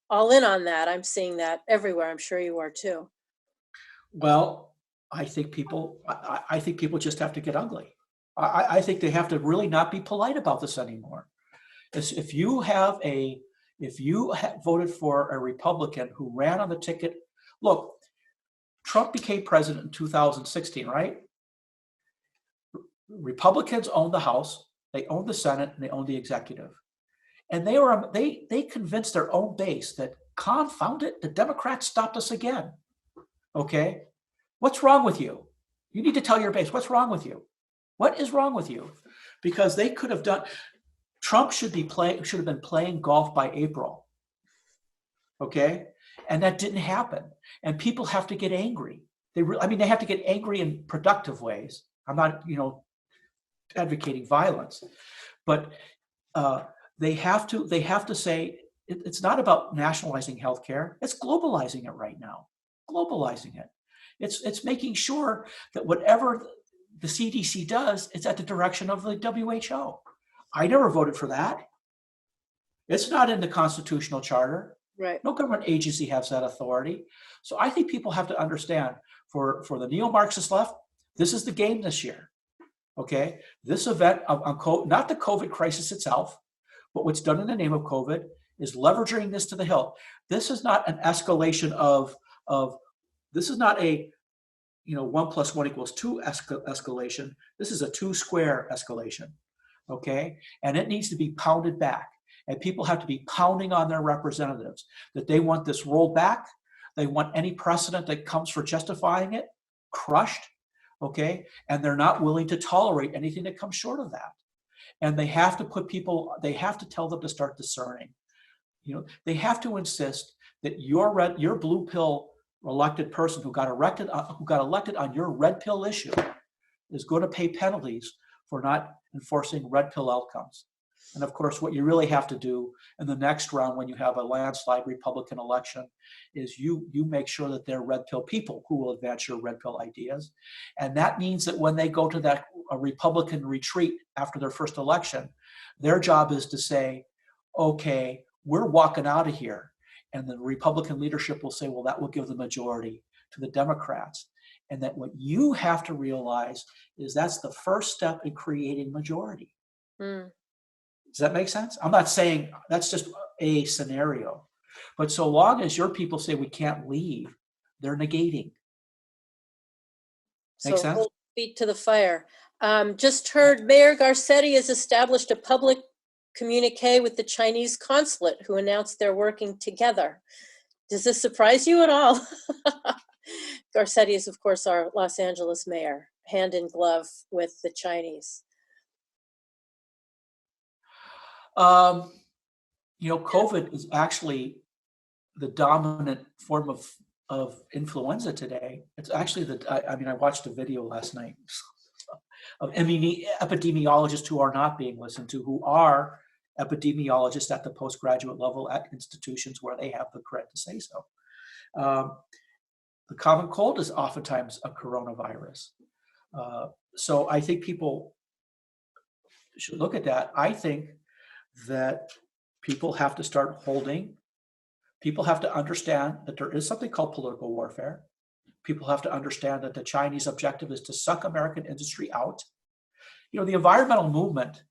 all in on that. I'm seeing that everywhere. I'm sure you are too. Well, I think people just have to get ugly. I think they have to really not be polite about this anymore. If you voted for a Republican who ran on the ticket, look, Trump became president in 2016, right? Republicans own the House, they own the Senate, and they own the executive. And they convinced their own base that, confound it, the Democrats stopped us again. Okay? What's wrong with you? You need to tell your base, what's wrong with you? What is wrong with you? Because they could have done, Trump should have been playing golf by April. Okay? And that didn't happen. And people have to get angry. They have to get angry in productive ways. I'm not, advocating violence, but they have to say it's not about nationalizing healthcare. It's globalizing it right now. Globalizing it. It's making sure that whatever the CDC does, it's at the direction of the WHO. I never voted for that. It's not in the constitutional charter. Right. No government agency has that authority. So I think people have to understand, for the neo-Marxist left, this is the game this year. Okay, this event not the COVID crisis itself, but what's done in the name of COVID is leveraging this to the hilt. This is not an escalation of this is not a 1 + 1 = 2 escalation. This is a 2 square escalation. Okay, and it needs to be pounded back, and people have to be pounding on their representatives that they want this rolled back. They want any precedent that comes for justifying it crushed. Okay, and they're not willing to tolerate anything that comes short of that. And they have to they have to tell them to start discerning. They have to insist that your blue pill elected person who got elected on your red pill issue is going to pay penalties for not enforcing red pill outcomes. And of course, what you really have to do in the next round, when you have a landslide Republican election, is you make sure that they're red pill people who will advance your red pill ideas. And that means that when they go to that Republican retreat after their first election, their job is to say, okay, we're walking out of here. And the Republican leadership will say, well, that will give the majority to the Democrats. And that what you have to realize is that's the first step in creating majority. Mm. Does that make sense? I'm not saying that's just a scenario, but so long as your people say we can't leave, they're negating. Make sense? Hold feet to the fire. Just heard Mayor Garcetti has established a public communique with the Chinese consulate, who announced they're working together. Does this surprise you at all? Garcetti is, of course, our Los Angeles mayor, hand in glove with the Chinese. COVID is actually the dominant form of influenza today. It's actually I watched a video last night of epidemiologists who are not being listened to, who are epidemiologists at the postgraduate level at institutions where they have the credit to say so. The common cold is oftentimes a coronavirus. So I think people should look at that. I think that people have to people have to understand that there is something called political warfare. People have to understand that the Chinese objective is to suck American industry out. The environmental movement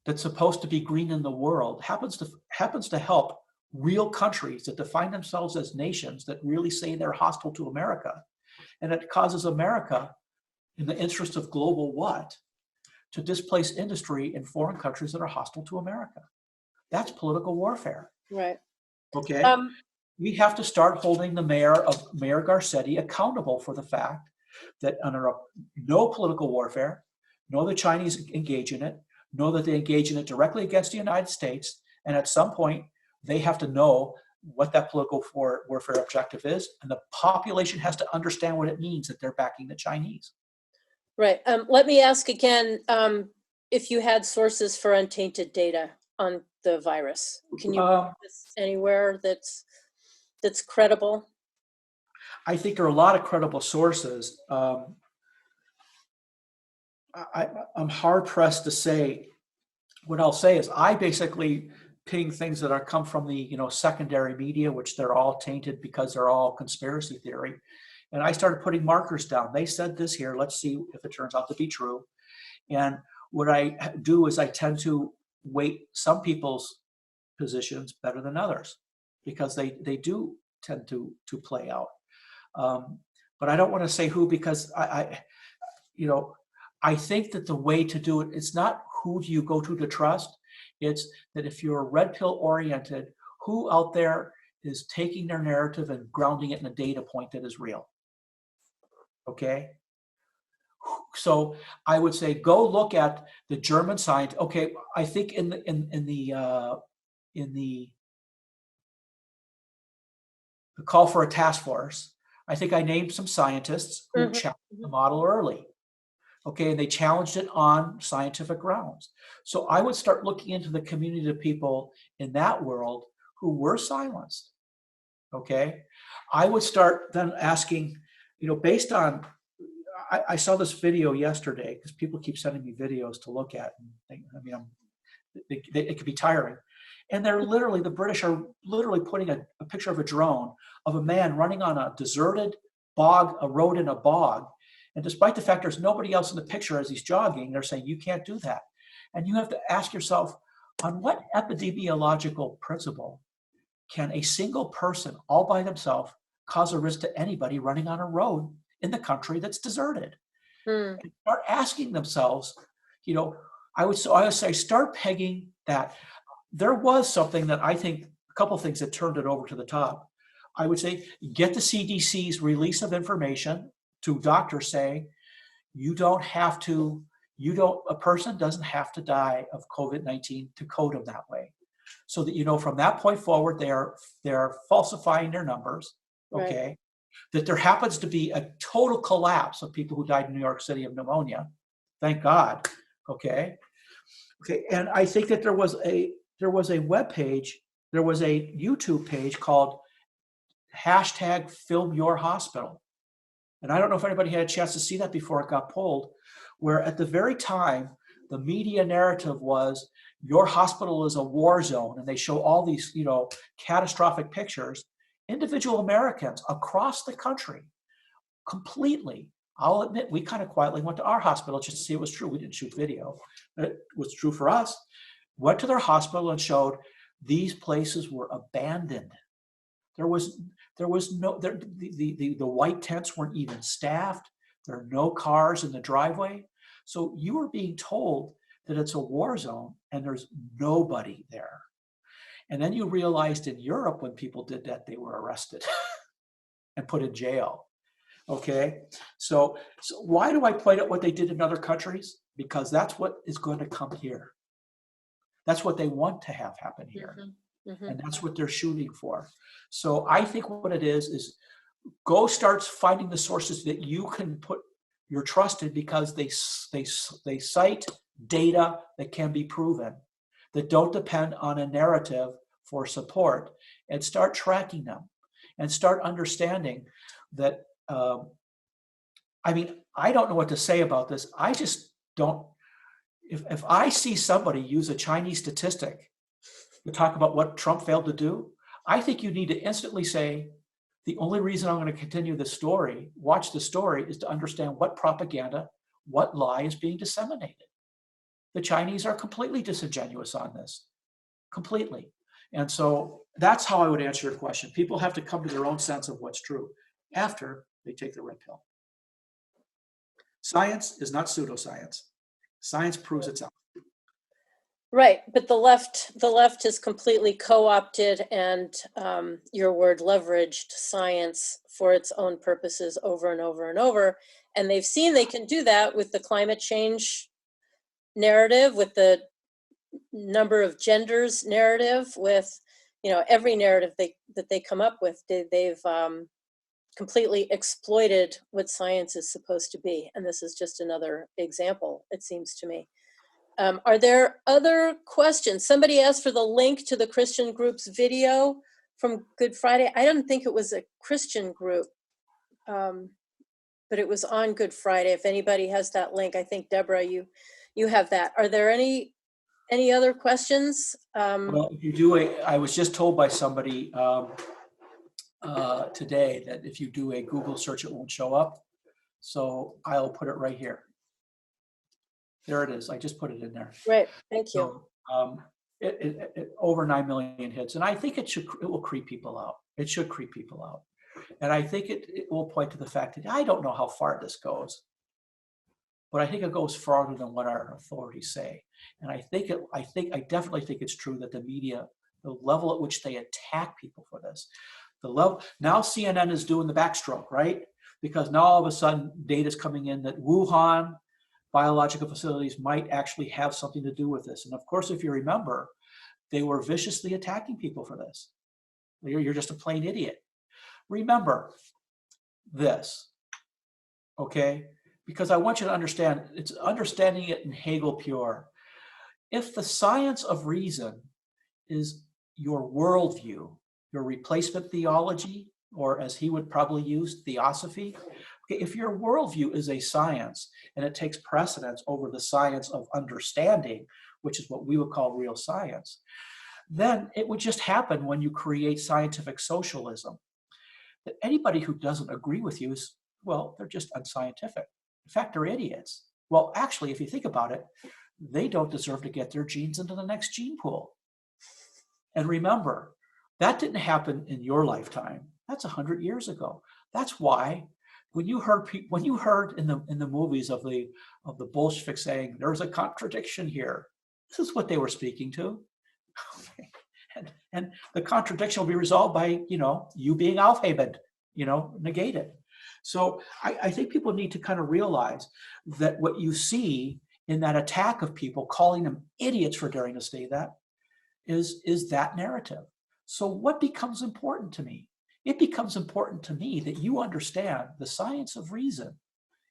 that's supposed to be green in the world happens to help real countries that define themselves as nations that really say they're hostile to America. And it causes America, in the interest of global what, to displace industry in foreign countries that are hostile to America. That's political warfare. Right. Okay. We have to start holding the Mayor Garcetti accountable for the fact that under no political warfare, no, the Chinese engage in it, know that they engage in it directly against the United States, and at some point they have to know what that political warfare objective is, and the population has to understand what it means that they're backing the Chinese. Right. Let me ask again, if you had sources for untainted data on the virus. Can you put this anywhere that's credible? I think there are a lot of credible sources. I'm hard pressed to say. What I'll say is I basically ping things that are come from the secondary media, which they're all tainted because they're all conspiracy theory. And I started putting markers down. They said this here. Let's see if it turns out to be true. And what I do is I tend to weight some people's positions better than others because they do tend to play out. But I don't want to say who because I think that the way to do it, it's not who do you go to trust. It's that if you're red pill oriented, who out there is taking their narrative and grounding it in a data point that is real. Okay. So I would say go look at the German science. Okay, I think in the call for a task force, I think I named some scientists who challenged the model early. Okay, and they challenged it on scientific grounds. So I would start looking into the community of people in that world who were silenced. Okay, I would start then asking, based on, I saw this video yesterday because people keep sending me videos to look at. And it could be tiring. And they're literally, the British are literally putting a picture of a drone of a man running on a deserted bog, a road in a bog. And despite the fact there's nobody else in the picture as he's jogging, they're saying, you can't do that. And you have to ask yourself, on what epidemiological principle can a single person all by themselves cause a risk to anybody running on a road in the country that's deserted? And start asking themselves, I would say start pegging that. There was something that I think, a couple of things that turned it over to the top. I would say get the CDC's release of information to doctors saying, a person doesn't have to die of COVID-19 to code them that way. So that, from that point forward, they're falsifying their numbers, okay? Right. That there happens to be a total collapse of people who died in New York City of pneumonia. Thank God, okay? Okay, and I think that there was a web page, there was a YouTube page called #FilmYourHospital. And I don't know if anybody had a chance to see that before it got pulled, where at the very time, the media narrative was your hospital is a war zone. And they show all these, catastrophic pictures. Individual Americans across the country, completely, I'll admit, we kind of quietly went to our hospital just to see it was true. We didn't shoot video. It was true for us. Went to their hospital and showed these places were abandoned. There was no, the white tents weren't even staffed. There are no cars in the driveway. So you were being told that it's a war zone and there's nobody there. And then you realized in Europe when people did that, they were arrested and put in jail. Okay, so why do I point out what they did in other countries? Because that's what is going to come here. That's what they want to have happen here. And that's what they're shooting for. So I think what it is go start finding the sources that you can put your trust in because they cite data that can be proven, that don't depend on a narrative for support, and start tracking them and start understanding that, I don't know what to say about this. I just don't, if I see somebody use a Chinese statistic to talk about what Trump failed to do, I think you need to instantly say, the only reason I'm going to continue the story, watch the story, is to understand what propaganda, what lie is being disseminated. The Chinese are completely disingenuous on this, completely. And so that's how I would answer your question. People have to come to their own sense of what's true after they take the red pill. Science is not pseudoscience. Science proves itself. Right, but the left has completely co-opted and your word leveraged science for its own purposes over and over and over. And they've seen they can do that with the climate change narrative, with the number of genders narrative, with every narrative that they come up with. They've completely exploited what science is supposed to be. And this is just another example, it seems to me. Are there other questions? Somebody asked for the link to the Christian group's video from Good Friday. I don't think it was a Christian group. but it was on Good Friday. If anybody has that link, I think Deborah, you have that. Are there any other questions? Well, if you do I was just told by somebody today that if you do a Google search, it won't show up. So I'll put it right here. There it is. I just put it in there. Right. Thank you. So, over 9 million hits, and I think it will creep people out. It should creep people out, and I think it will point to the fact that I don't know how far this goes, but I think it goes farther than what our authorities say. And I definitely think it's true that the media, the level at which they attack people for this, the level now CNN is doing the backstroke, right? Because now all of a sudden data is coming in that Wuhan biological facilities might actually have something to do with this. And of course, if you remember, they were viciously attacking people for this. You're just a plain idiot. Remember this, okay? Because I want you to understand, it's understanding it in Hegel pure. If the science of reason is your worldview, your replacement theology, or as he would probably use, theosophy, okay, if your worldview is a science and it takes precedence over the science of understanding, which is what we would call real science, then it would just happen when you create scientific socialism. That anybody who doesn't agree with you is, well, they're just unscientific. In fact, they're idiots. Well, actually, if you think about it, they don't deserve to get their genes into the next gene pool. And remember, that didn't happen in your lifetime. That's 100 years ago. That's why when you heard in the movies of the Bolsheviks saying there's a contradiction here, this is what they were speaking to. And the contradiction will be resolved by you being aufheben, negated. So I think people need to kind of realize that what you see in that attack of people, calling them idiots for daring to say that, is that narrative. So what becomes important to me? It becomes important to me that you understand the science of reason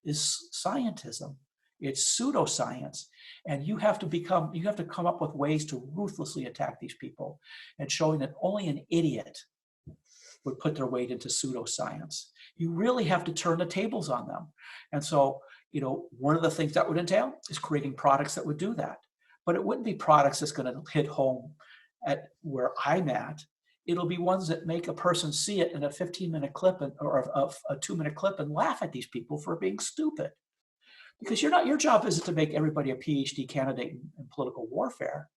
is scientism. It's pseudoscience. And you have to come up with ways to ruthlessly attack these people and showing that only an idiot would put their weight into pseudoscience. You really have to turn the tables on them. And so, one of the things that would entail is creating products that would do that. But it wouldn't be products that's going to hit home at where I'm at. It'll be ones that make a person see it in a 15-minute clip or a 2-minute clip and laugh at these people for being stupid. Because your job isn't to make everybody a PhD candidate in political warfare.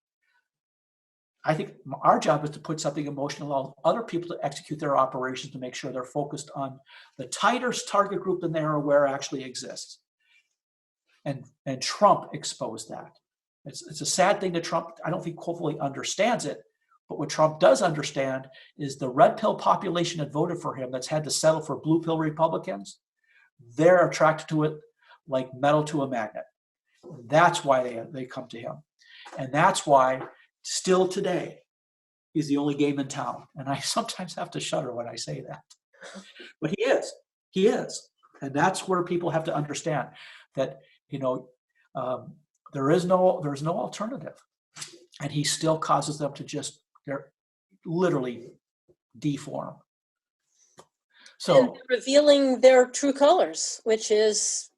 I think our job is to put something emotional on other people to execute their operations to make sure they're focused on the tighter target group than they are aware actually exists. And Trump exposed that. It's a sad thing that Trump, I don't think, hopefully understands it. But what Trump does understand is the red pill population that voted for him, that's had to settle for blue pill Republicans, they're attracted to it like metal to a magnet. That's why they come to him. And that's why still today, he's the only game in town. And I sometimes have to shudder when I say that. But he is. And that's where people have to understand that, there's no alternative. And he still causes them to they're literally deform. So and revealing their true colors, which is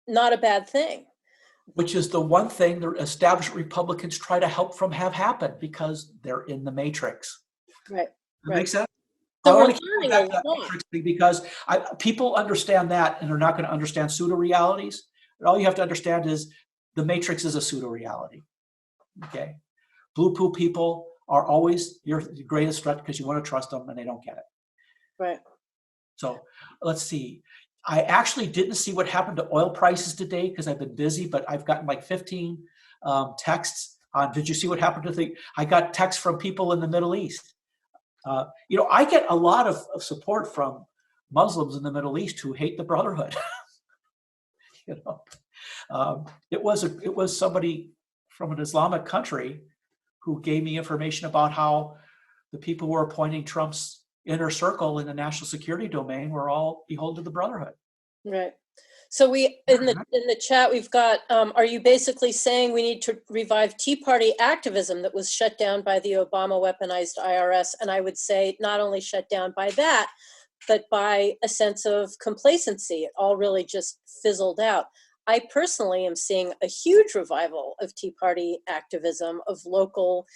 not a bad thing. Which is the one thing the established Republicans try to help from have happen because they're in the matrix. Right. That makes sense? So I we're want to learning back a to that lot. matrix thing because people understand that and they're not going to understand pseudo-realities. All you have to understand is the matrix is a pseudo-reality. Okay? Blue pill people are always your greatest threat because you want to trust them and they don't get it. Right. So let's see. I actually didn't see what happened to oil prices today because I've been busy, but I've gotten like 15 texts on, did you see what happened to I got texts from people in the Middle East. I get a lot of support from Muslims in the Middle East who hate the Brotherhood. It was somebody from an Islamic country who gave me information about how the people who were appointing Trump's inner circle in the national security domain were all beholden to the Brotherhood. Right. So we in the chat we've got. Are you basically saying we need to revive Tea Party activism that was shut down by the Obama weaponized IRS? And I would say not only shut down by that, that by a sense of complacency, it all really just fizzled out. I personally am seeing a huge revival of Tea Party activism, of local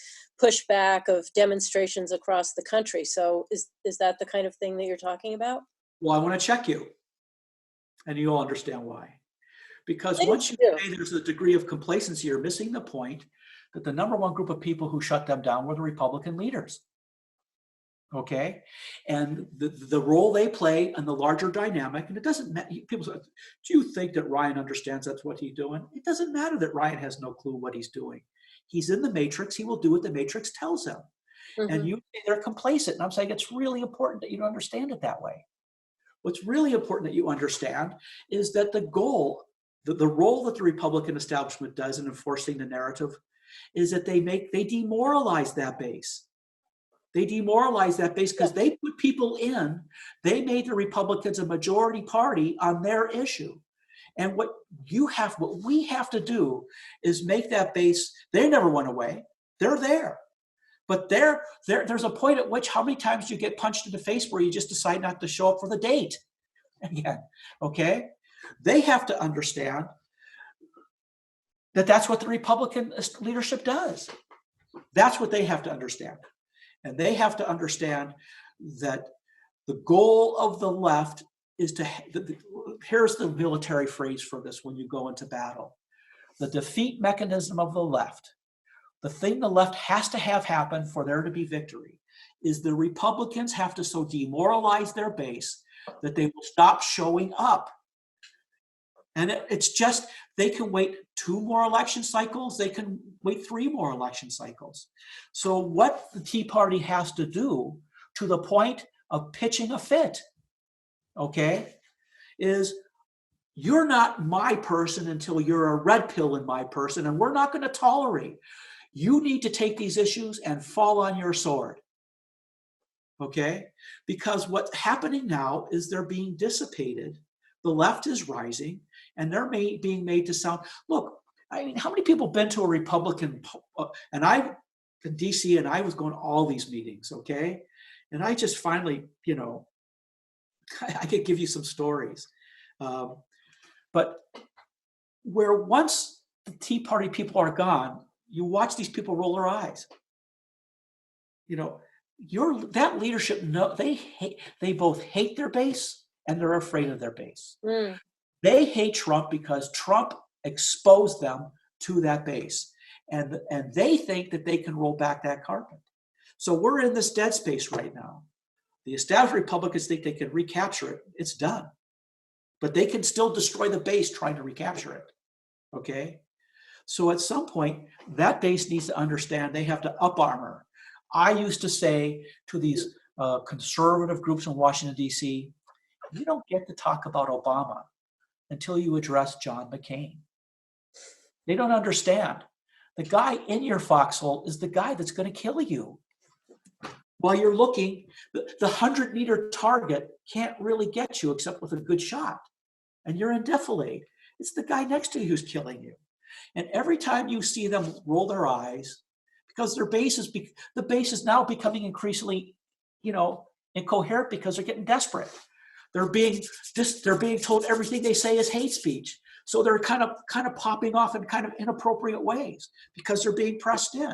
pushback, of demonstrations across the country. So is that the kind of thing that you're talking about? Well, I want to check you, and you'll understand why. Because Please once you do. say there's a degree of complacency, you're missing the point that the number one group of people who shut them down were the Republican leaders. Okay, and the role they play in the larger dynamic, and it doesn't matter. People say, "Do you think that Ryan understands that's what he's doing?" It doesn't matter that Ryan has no clue what he's doing. He's in the matrix. He will do what the matrix tells him. And you say they're complacent, and I'm saying it's really important that you understand it that way. What's really important that you understand is that the goal, the role that the Republican establishment does in enforcing the narrative, is that they demoralize that base. They demoralize that base because they put people in. They made the Republicans a majority party on their issue. And what we have to do is make that base, they never went away. They're there. But there's a point at which how many times do you get punched in the face where you just decide not to show up for the date again, okay? They have to understand that that's what the Republican leadership does. That's what they have to understand. And they have to understand that the goal of the left is to, here's the military phrase for this when you go into battle. The defeat mechanism of the left, the thing the left has to have happen for there to be victory, is the Republicans have to so demoralize their base that they will stop showing up. And it's just, they can wait 2 more election cycles, they can wait 3 more election cycles. So what the Tea Party has to do, to the point of pitching a fit, okay, is you're not my person until you're a red pill in my person, and we're not going to tolerate. You need to take these issues and fall on your sword, okay? Because what's happening now is they're being dissipated. The left is rising, and they're being made to sound, look, I mean, how many people been to a Republican, and I, in DC, and I was going to all these meetings, okay? And I just finally, I could give you some stories. But where once the Tea Party people are gone, you watch these people roll their eyes. That leadership, they both hate their base and they're afraid of their base. They hate Trump because Trump exposed them to that base. And they think that they can roll back that carpet. So we're in this dead space right now. The established Republicans think they can recapture it. It's done. But they can still destroy the base trying to recapture it. Okay? So at some point, that base needs to understand they have to up armor. I used to say to these conservative groups in Washington, D.C., you don't get to talk about Obama until you address John McCain. They don't understand. The guy in your foxhole is the guy that's going to kill you. While you're looking, the 100-meter target can't really get you except with a good shot. And you're in defilade. It's the guy next to you who's killing you. And every time you see them roll their eyes, because the base is now becoming increasingly, incoherent because they're getting desperate. They're being told everything they say is hate speech. So they're kind of popping off in kind of inappropriate ways because they're being pressed in.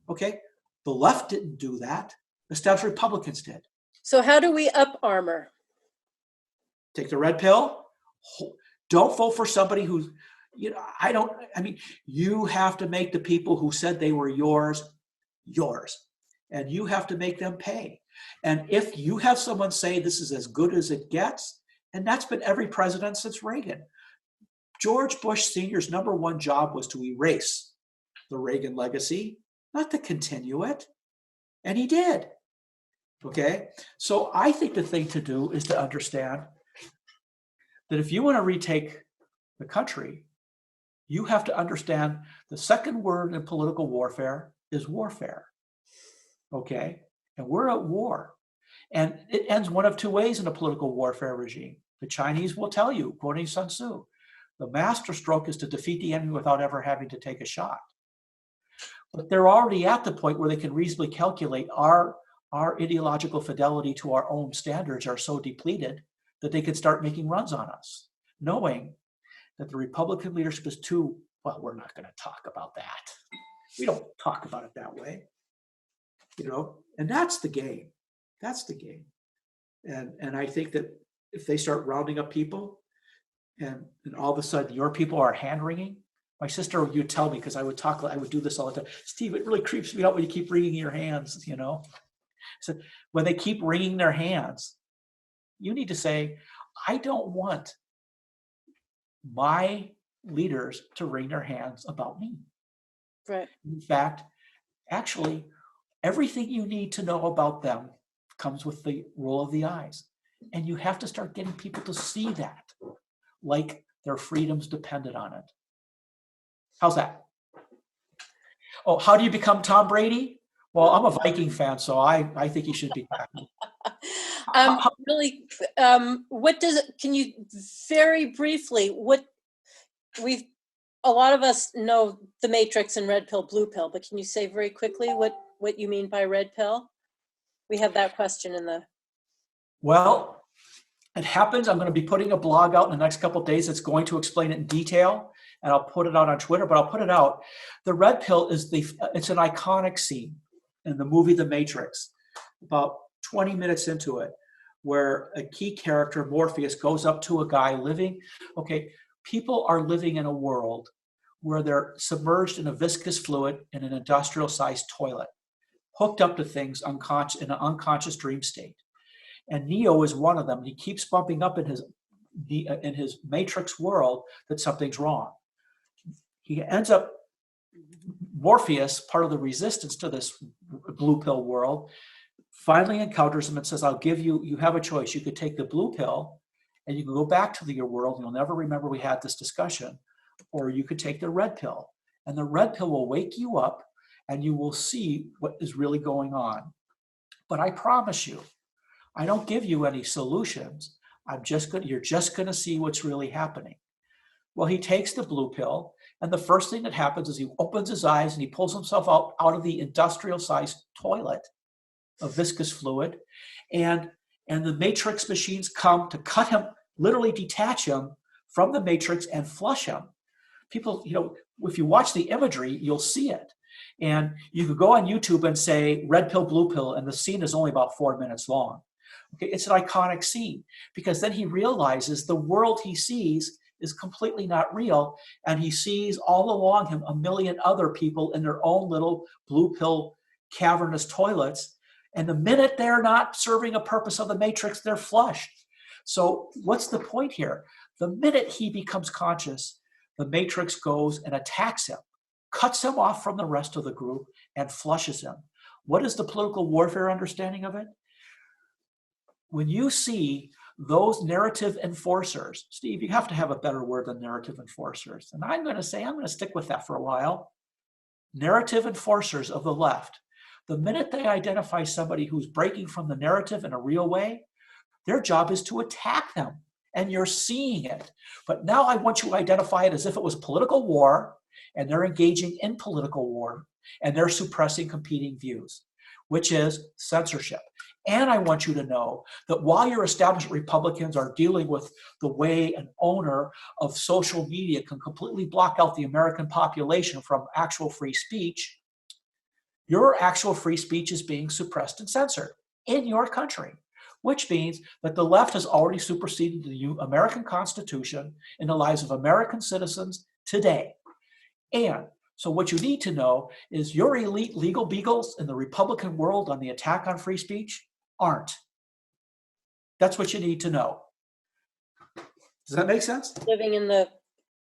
Okay? The left didn't do that. Established Republicans did. So how do we up armor? Take the red pill. Don't vote for somebody who's, you have to make the people who said they were yours. And you have to make them pay. And if you have someone say this is as good as it gets, and that's been every president since Reagan. George Bush Sr.'s number one job was to erase the Reagan legacy, not to continue it. And he did. Okay? So I think the thing to do is to understand that if you want to retake the country, you have to understand the second word in political warfare is warfare. Okay? And we're at war. And it ends one of 2 ways in a political warfare regime. The Chinese will tell you, quoting Sun Tzu, the master stroke is to defeat the enemy without ever having to take a shot. But they're already at the point where they can reasonably calculate our our ideological fidelity to our own standards are so depleted that they could start making runs on us, knowing that the Republican leadership is too, well, we're not going to talk about that. We don't talk about it that way, and that's the game. That's the game. And I think that if they start rounding up people and all of a sudden your people are hand wringing, my sister would tell me, because I would do this all the time. Steve, it really creeps me out when you keep wringing your hands, So when they keep wringing their hands, you need to say, I don't want my leaders to wring their hands about me. Right. In fact, actually, everything you need to know about them comes with the roll of the eyes. And you have to start getting people to see that, like their freedoms depended on it. How's that? Oh, how do you become Tom Brady? Well, I'm a Viking fan, so I think he should be back. Really, what does it, can you very briefly, a lot of us know the matrix and red pill, blue pill, but can you say very quickly what you mean by red pill? We have that question in the. Well, it happens. I'm going to be putting a blog out in the next couple of days that's going to explain it in detail, and I'll put it out on Twitter, but I'll put it out. The red pill it's an iconic scene in the movie The Matrix, about 20 minutes into it, where a key character, Morpheus, goes up to a guy living. Okay, people are living in a world where they're submerged in a viscous fluid in an industrial-sized toilet, hooked up to things in an unconscious dream state. And Neo is one of them. He keeps bumping up in his matrix world that something's wrong. He ends up, Morpheus, part of the resistance to this blue pill world, finally encounters him and says, you have a choice. You could take the blue pill and you can go back to your world. You'll never remember we had this discussion. Or you could take the red pill. And the red pill will wake you up and you will see what is really going on. But I promise you, I don't give you any solutions. You're just going to see what's really happening. Well, he takes the blue pill, and the first thing that happens is he opens his eyes and he pulls himself out of the industrial-sized toilet of viscous fluid, and the matrix machines come to cut him, literally detach him from the matrix and flush him. People, if you watch the imagery, you'll see it. And you could go on YouTube and say red pill, blue pill, and the scene is only about 4 minutes long. Okay, it's an iconic scene because then he realizes the world he sees is completely not real, and he sees all along him a million other people in their own little blue pill cavernous toilets, and the minute they're not serving a purpose of the matrix, they're flushed. So what's the point here? The minute he becomes conscious, the matrix goes and attacks him, cuts him off from the rest of the group, and flushes him. What is the political warfare understanding of it? When you see those narrative enforcers, Steve, you have to have a better word than narrative enforcers. And I'm going to stick with that for a while. Narrative enforcers of the left. The minute they identify somebody who's breaking from the narrative in a real way, their job is to attack them. And you're seeing it. But now I want you to identify it as if it was political war, and they're engaging in political war, and they're suppressing competing views, which is censorship. And I want you to know that while your establishment Republicans are dealing with the way an owner of social media can completely block out the American population from actual free speech, your actual free speech is being suppressed and censored in your country, which means that the left has already superseded the American Constitution in the lives of American citizens today. And so what you need to know is your elite legal beagles in the Republican world on the attack on free speech aren't. That's what you need to know. Does that make sense? Living in the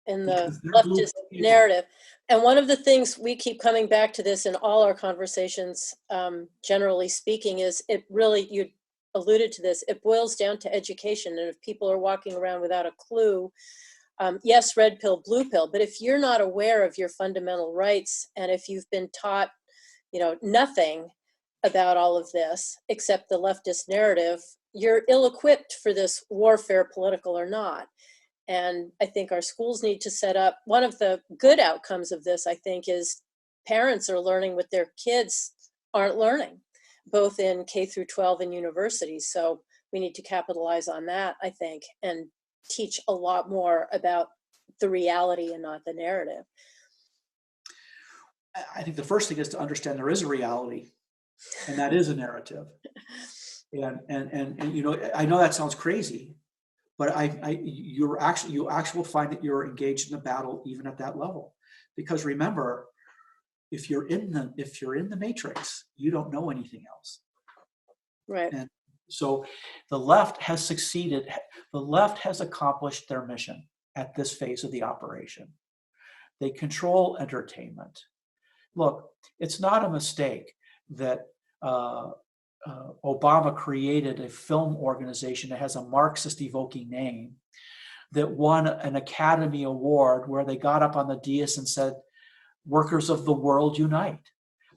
leftist narrative. And one of the things we keep coming back to this in all our conversations, generally speaking, is it really, you alluded to this, it boils down to education. And if people are walking around without a clue, yes, red pill, blue pill, but if you're not aware of your fundamental rights, and if you've been taught, nothing about all of this except the leftist narrative, you're ill-equipped for this warfare, political or not. And I think our schools need to set up, one of the good outcomes of this, I think, is parents are learning what their kids aren't learning. both in K through 12 and universities. So we need to capitalize on that, I think, and teach a lot more about the reality and not the narrative. I think the first thing is to understand there is a reality, and that is a narrative. And you know, I know that sounds crazy, but you actually will find that you're engaged in the battle even at that level, because remember, if you're in the matrix, you don't know anything else. Right. And so the left has succeeded. The left has accomplished their mission at this phase of the operation. They control entertainment. Look, it's not a mistake that Obama created a film organization that has a Marxist evoking name that won an Academy Award where they got up on the dais and said, "Workers of the world unite."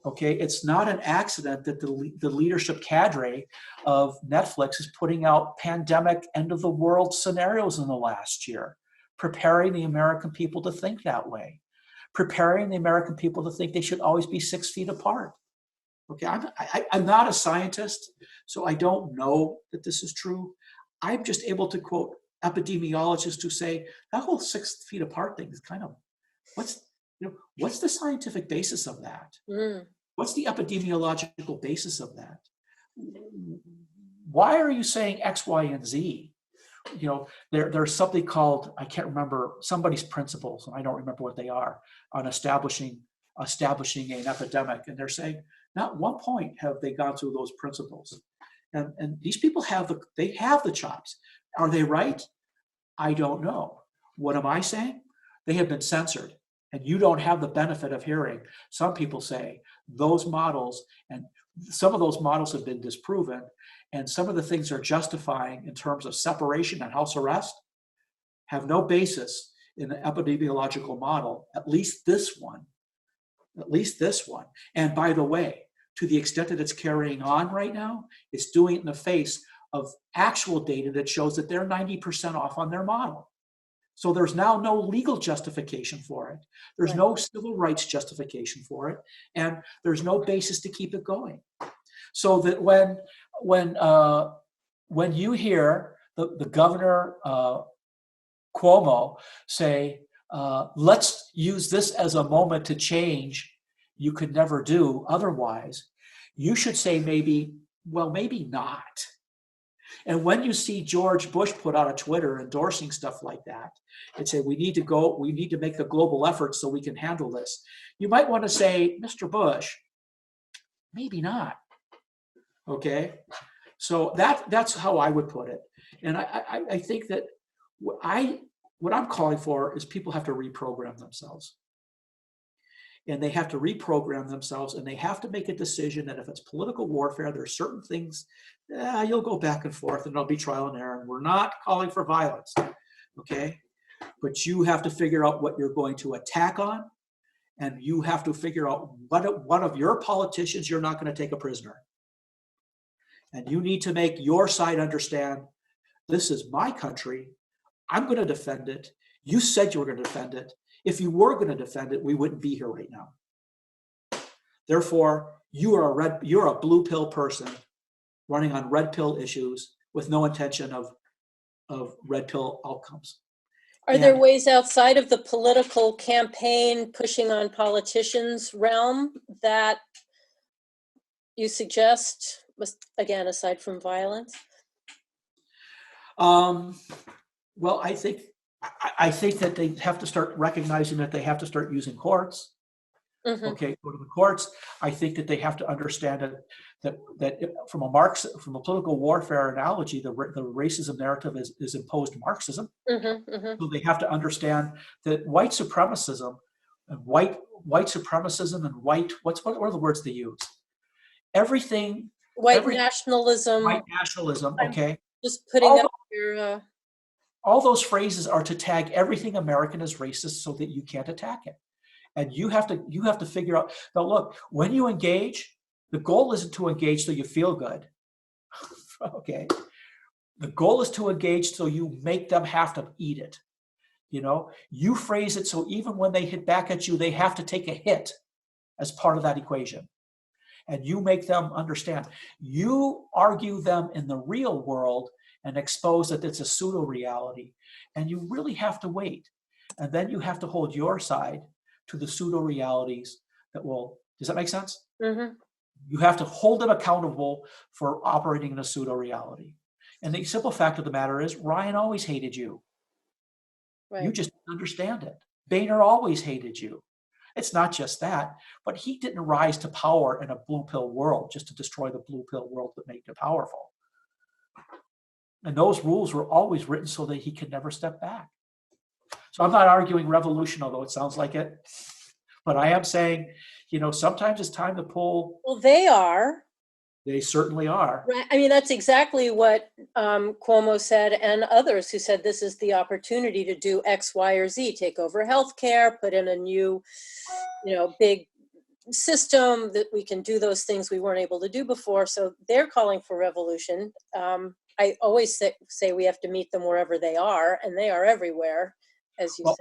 Okay, it's not an accident that the leadership cadre of Netflix is putting out pandemic end of the world scenarios in the last year, preparing the American people to think that way, preparing the American people to think they should always be 6 feet apart. Okay, I'm not a scientist, so I don't know that this is true. I'm just able to quote epidemiologists who say that whole 6 feet apart thing is kind of, what's the scientific basis of that? What's the epidemiological basis of that? Why are you saying X, Y, and Z? You know, there's something called, I can't remember, somebody's principles, and I don't remember what they are, on establishing an epidemic. And they're saying, not one point have they gone through those principles. And these people have the chops. Are they right? I don't know. What am I saying? They have been censored. And you don't have the benefit of hearing some people say those models, and some of those models have been disproven, and some of the things they're justifying in terms of separation and house arrest have no basis in the epidemiological model, at least this one. And by the way, to the extent that it's carrying on right now, it's doing it in the face of actual data that shows that they're 90% off on their model. So there's now no legal justification for it. There's no civil rights justification for it, and there's no basis to keep it going. So that when you hear the governor Cuomo say, "Let's use this as a moment to change. You could never do otherwise," you should say maybe not. And when you see George Bush put out a Twitter endorsing stuff like that and say, we need to make a global effort so we can handle this, you might want to say, Mr. Bush, maybe not. Okay? So that's how I would put it. And I think that what I'm calling for is people have to reprogram themselves. And they have to reprogram themselves, and they have to make a decision that if it's political warfare, there are certain things, you'll go back and forth and there'll be trial and error. And we're not calling for violence, okay? But you have to figure out what you're going to attack on, and you have to figure out what one of your politicians you're not going to take a prisoner. And you need to make your side understand, this is my country, I'm going to defend it. You said you were going to defend it. If you were going to defend it, we wouldn't be here right now. Therefore, you're a blue pill person running on red pill issues with no intention of red pill outcomes. Are there ways outside of the political campaign pushing on politicians realm that you suggest, again, aside from violence? Well, I think that they have to start recognizing that they have to start using courts. Okay, go to the courts. I think that they have to understand that from a political warfare analogy, the racism narrative is imposed Marxism. So they have to understand that white supremacism and what are the words they use? Everything. Nationalism. White nationalism. Okay. Just putting up your. All those phrases are to tag everything American as racist so that you can't attack it. And you have to figure out, now look, when you engage, the goal isn't to engage so you feel good. Okay. The goal is to engage so you make them have to eat it. You know, you phrase it so even when they hit back at you, they have to take a hit as part of that equation. and you make them understand. You argue them in the real world and expose that it's a pseudo-reality, and you really have to wait. And then you have to hold your side to the pseudo-realities that will, does that make sense? Mm-hmm. You have to hold them accountable for operating in a pseudo-reality. And the simple fact of the matter is, Ryan always hated you. Right. You just didn't understand it. Boehner always hated you. It's not just that, but he didn't rise to power in a blue pill world just to destroy the blue pill world that made him powerful. And those rules were always written so that he could never step back. So I'm not arguing revolution, although it sounds like it. But I am saying, sometimes it's time to pull. Well, they are. They certainly are. Right. I mean, that's exactly what Cuomo said, and others who said this is the opportunity to do X, Y, or Z, take over healthcare, put in a new, big system that we can do those things we weren't able to do before. So they're calling for revolution. I always say we have to meet them wherever they are, and they are everywhere, as you said.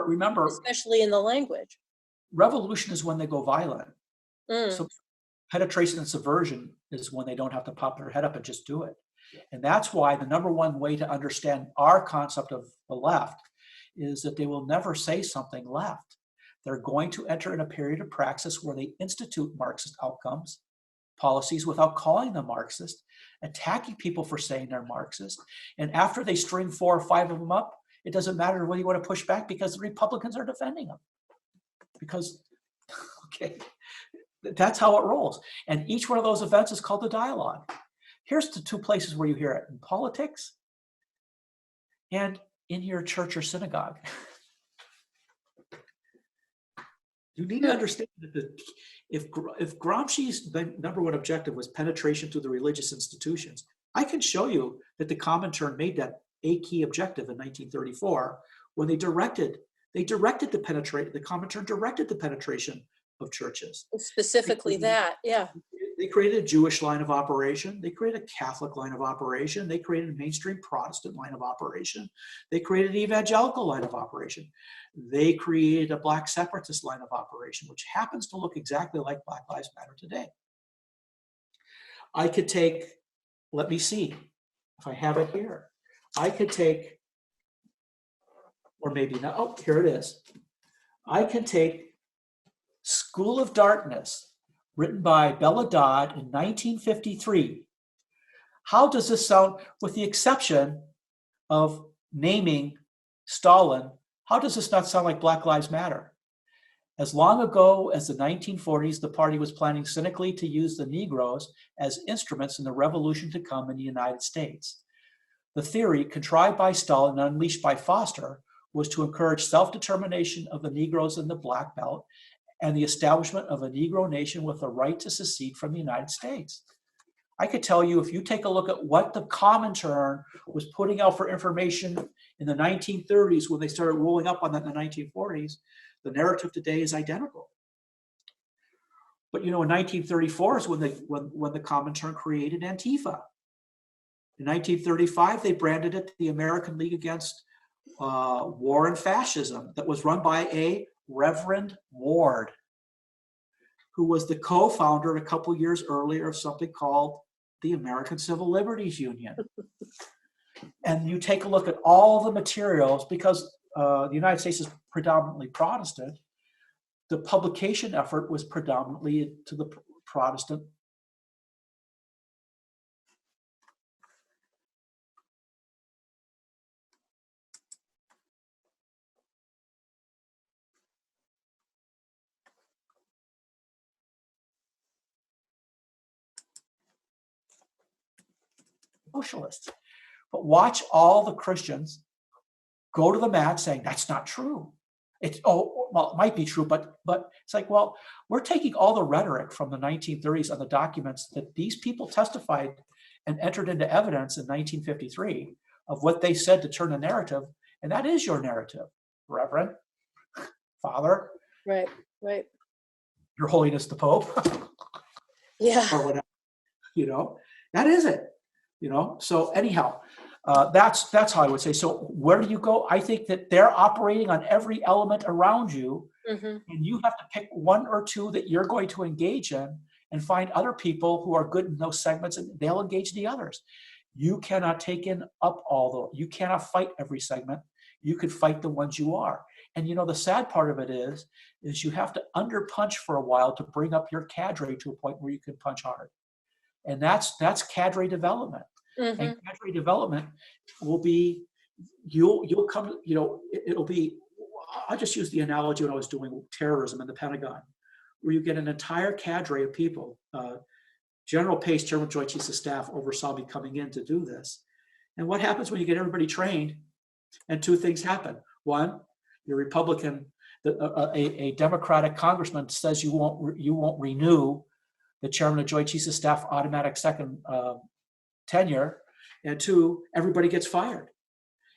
Remember, especially in the language. Revolution is when they go violent. Mm. So penetration and subversion is when they don't have to pop their head up and just do it. And that's why the number one way to understand our concept of the left is that they will never say something left. They're going to enter in a period of praxis where they institute Marxist outcomes, policies without calling them Marxist, attacking people for saying they're Marxist. And after they string 4 or 5 of them up, it doesn't matter whether you want to push back because the Republicans are defending them. Because, okay, that's how it rolls. And each one of those events is called the dialogue. Here's the 2 places where you hear it: in politics and in your church or synagogue. You need to understand that if Gramsci's number one objective was penetration through the religious institutions, I can show you that the Comintern made that a key objective in 1934 when the Comintern directed the penetration of churches. Specifically that, yeah. They created a Jewish line of operation. They created a Catholic line of operation. They created a mainstream Protestant line of operation. They created an evangelical line of operation. They created a Black separatist line of operation, which happens to look exactly like Black Lives Matter today. I could take, let me see if I have it here. I could take, or maybe not, oh, here it is. I can take School of Darkness, written by Bella Dodd in 1953. How does this sound, with the exception of naming Stalin, how does this not sound like Black Lives Matter? As long ago as the 1940s, the party was planning cynically to use the Negroes as instruments in the revolution to come in the United States. The theory, contrived by Stalin and unleashed by Foster, was to encourage self-determination of the Negroes in the Black Belt and the establishment of a Negro nation with the right to secede from the United States. I could tell you, if you take a look at what the Comintern was putting out for information in the 1930s when they started rolling up on that in the 1940s, the narrative today is identical. But in 1934 is when the Comintern created Antifa. In 1935, they branded it the American League Against War and Fascism, that was run by a Reverend Ward, who was the co-founder a couple years earlier of something called the American Civil Liberties Union. And you take a look at all the materials, because the United States is predominantly Protestant, the publication effort was predominantly to the Protestant. Socialists. But watch all the Christians go to the mat saying that's not true. It might be true, but it's like, well, we're taking all the rhetoric from the 1930s on the documents that these people testified and entered into evidence in 1953 of what they said to turn the narrative, and that is your narrative, Reverend, Father, right, Your Holiness the Pope, yeah, or whatever. That is it. So anyhow, that's how I would say. So where do you go? I think that they're operating on every element around you, mm-hmm. and you have to pick 1 or 2 that you're going to engage in and find other people who are good in those segments, and they'll engage the others. You cannot take in up all the, you cannot fight every segment. You could fight the ones you are. And the sad part of it is you have to underpunch for a while to bring up your cadre to a point where you can punch hard. And that's cadre development. Mm-hmm. And cadre development will be, you'll come, it'll be, I'll just use the analogy when I was doing terrorism in the Pentagon, where you get an entire cadre of people. General Pace, Chairman Joint Chiefs of Staff, oversaw me coming in to do this. And what happens when you get everybody trained? And two things happen. One, your Republican, a Democratic congressman says you won't renew the Chairman of Joint Chiefs of Staff automatic second tenure. And two, everybody gets fired.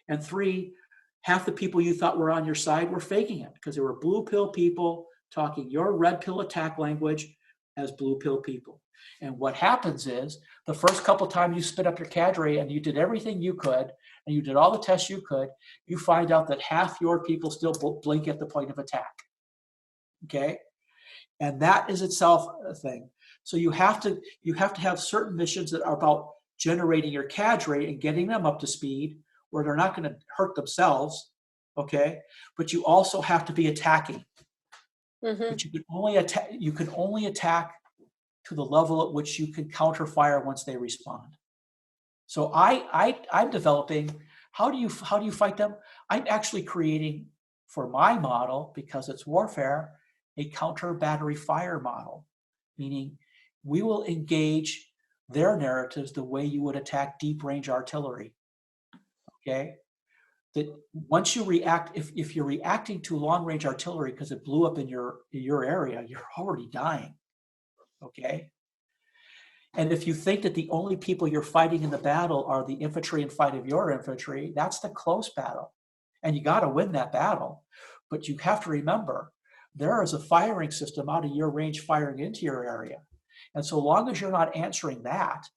And three, half the people you thought were on your side were faking it because they were blue pill people talking your red pill attack language as blue pill people. And what happens is the first couple times you spit up your cadre and you did everything you could and you did all the tests you could, you find out that half your people still blink at the point of attack. Okay? And that is itself a thing. So you have to have certain missions that are about generating your cadre and getting them up to speed where they're not going to hurt themselves, okay? But you also have to be attacking. Mm-hmm. But you can only attack to the level at which you can counter fire once they respond. So I'm developing, how do you fight them? I'm actually creating, for my model, because it's warfare, a counter battery fire model, meaning we will engage their narratives the way you would attack deep range artillery. Okay, that once you react, if you're reacting to long range artillery because it blew up in your area, you're already dying. Okay, and if you think that the only people you're fighting in the battle are the infantry and fight of your infantry, that's the close battle, and you got to win that battle. But you have to remember there is a firing system out of your range firing into your area, and so long as you're not answering that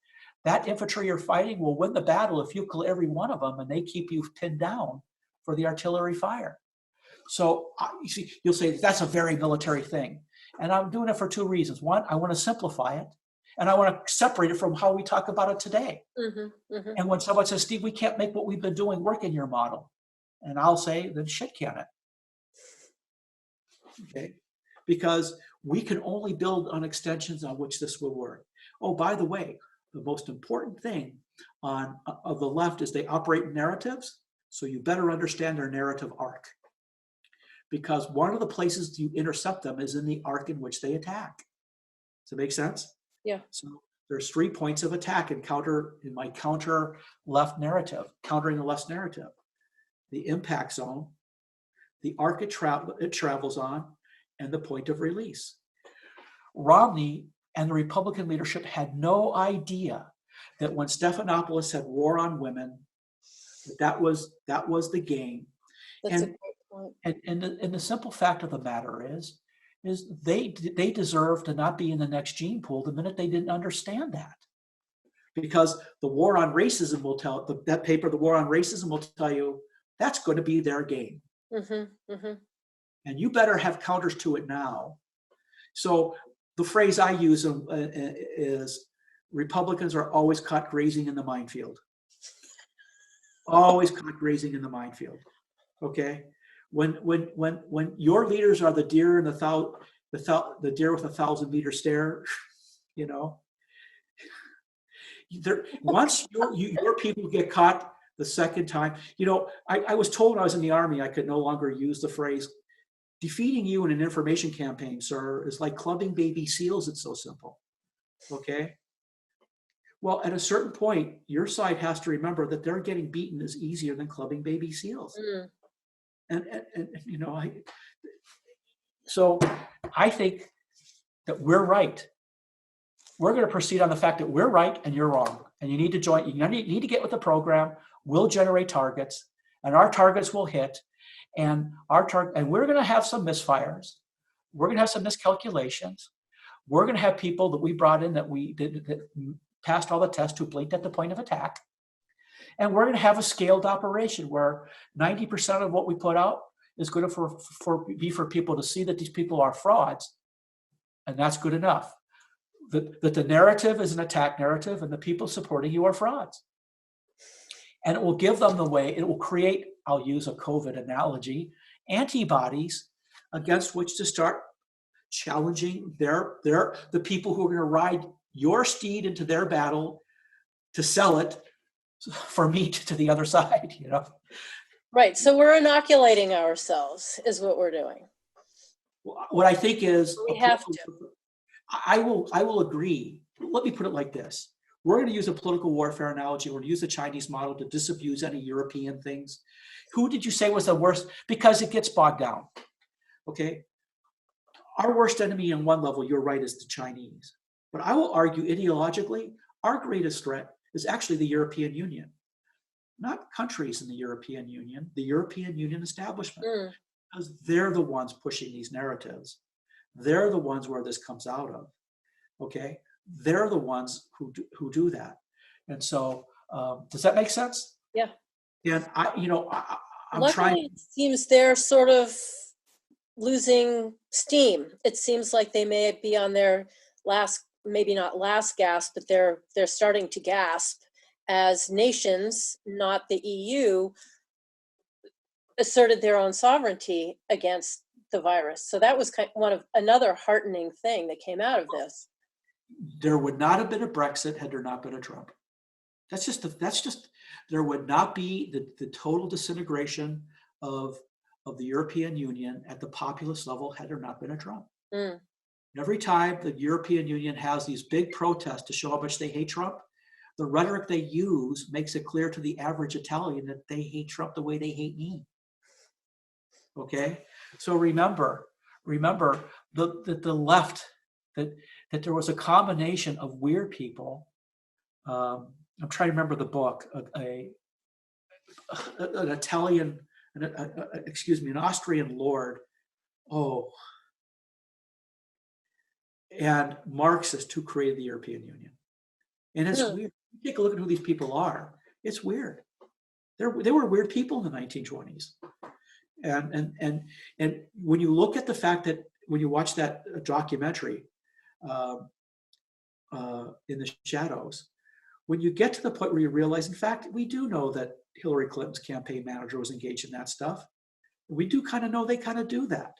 infantry you're fighting will win the battle if you kill every one of them and they keep you pinned down for the artillery fire. So you'll say that's a very military thing. And I'm doing it for two reasons. One, I want to simplify it. And I want to separate it from how we talk about it today. Mm-hmm, mm-hmm. And when someone says, Steve, we can't make what we've been doing work in your model. And I'll say, then shit can it. Okay. Because we can only build on extensions on which this will work. Oh, by the way, the most important thing of the left is they operate in narratives, so you better understand their narrative arc. Because one of the places you intercept them is in the arc in which they attack. Does it make sense? Yeah. So there's 3 points of attack in my counter left narrative, countering the left's narrative. The impact zone, the arc it travels on, and the point of release. Romney and the Republican leadership had no idea that when Stephanopoulos said war on women, that was the game. That's a great point. And the simple fact of the matter is they deserve to not be in the next gene pool the minute they didn't understand that. Because the war on racism that paper, The War on Racism, will tell you that's going to be their game. Mm-hmm, mm-hmm. And you better have counters to it now. So the phrase I use is Republicans are always caught grazing in the minefield. Always caught grazing in the minefield. Okay? When your leaders are the deer in the deer with 1,000-meter stare, once your people get caught the second time, I was told when I was in the Army I could no longer use the phrase, defeating you in an information campaign, sir, is like clubbing baby seals. It's so simple. Okay? Well, at a certain point, your side has to remember that they're getting beaten is easier than clubbing baby seals. Mm. And so I think that we're right. We're going to proceed on the fact that we're right and you're wrong. And you need to join, you need to get with the program. We'll generate targets and our targets will hit. And we're going to have some misfires. We're going to have some miscalculations. We're going to have people that we brought in that passed all the tests who blinked at the point of attack. And we're going to have a scaled operation where 90% of what we put out is going to be for people to see that these people are frauds. And that's good enough. that the narrative is an attack narrative and the people supporting you are frauds. And it will give them the way, it will create, I'll use a COVID analogy, antibodies against which to start challenging the people who are going to ride your steed into their battle to sell it for meat to the other side, you know? Right, so we're inoculating ourselves is what we're doing. What I think is, We have to. I will agree. Let me put it like this. We're going to use a political warfare analogy. We're going to use the Chinese model to disabuse any European things. Who did you say was the worst? Because it gets bogged down. Okay? Our worst enemy on one level, you're right, is the Chinese. But I will argue ideologically, our greatest threat is actually the European Union. Not countries in the European Union establishment. Because they're the ones pushing these narratives. They're the ones where this comes out of. Okay? They're the ones who do that. And so, does that make sense? Yeah. And I'm Luckily, trying. it seems they're sort of losing steam. It seems like they may be on their last, maybe not last gasp, but they're starting to gasp as nations, not the EU, asserted their own sovereignty against the virus. So that was another heartening thing that came out of this. There would not have been a Brexit had there not been a Trump. That's just there would not be the total disintegration of the European Union at the populist level had there not been a Trump. Every time the European Union has these big protests to show how much they hate Trump, the rhetoric they use makes it clear to the average Italian that they hate Trump the way they hate me. Okay, so remember the left, that there was a combination of weird people. I'm trying to remember the book, an Italian, an Austrian lord, and Marxist who created the European Union. And it's weird. Take a look at who these people are. It's weird. They were weird people in the 1920s. And when you look at the fact that when you watch that documentary, in the shadows, when you get to the point where you realize, in fact, we do know that Hillary Clinton's campaign manager was engaged in that stuff. We do kind of know they kind of do that.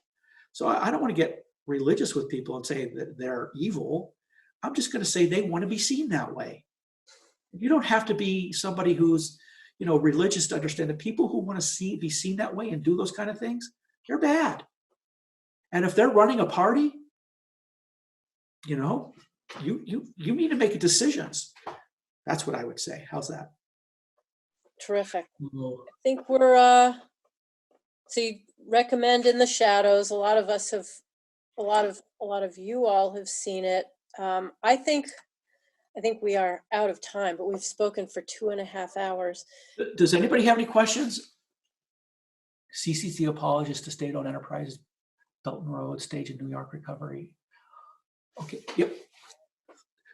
So I don't want to get religious with people and say that they're evil. I'm just going to say they want to be seen that way. You don't have to be somebody who's, religious to understand that people who want to be seen that way and do those kind of things, they're bad. And if they're running a party, you need to make decisions. That's what I would say. How's that? Terrific. I think we're so you recommend In the Shadows. A lot of us have, a lot of you all have seen it. I think we are out of time, but we've spoken for 2.5 hours. Does anybody have any questions? CCC apologist to state-owned enterprises, Belton Road, stage in New York recovery. Okay. Yep.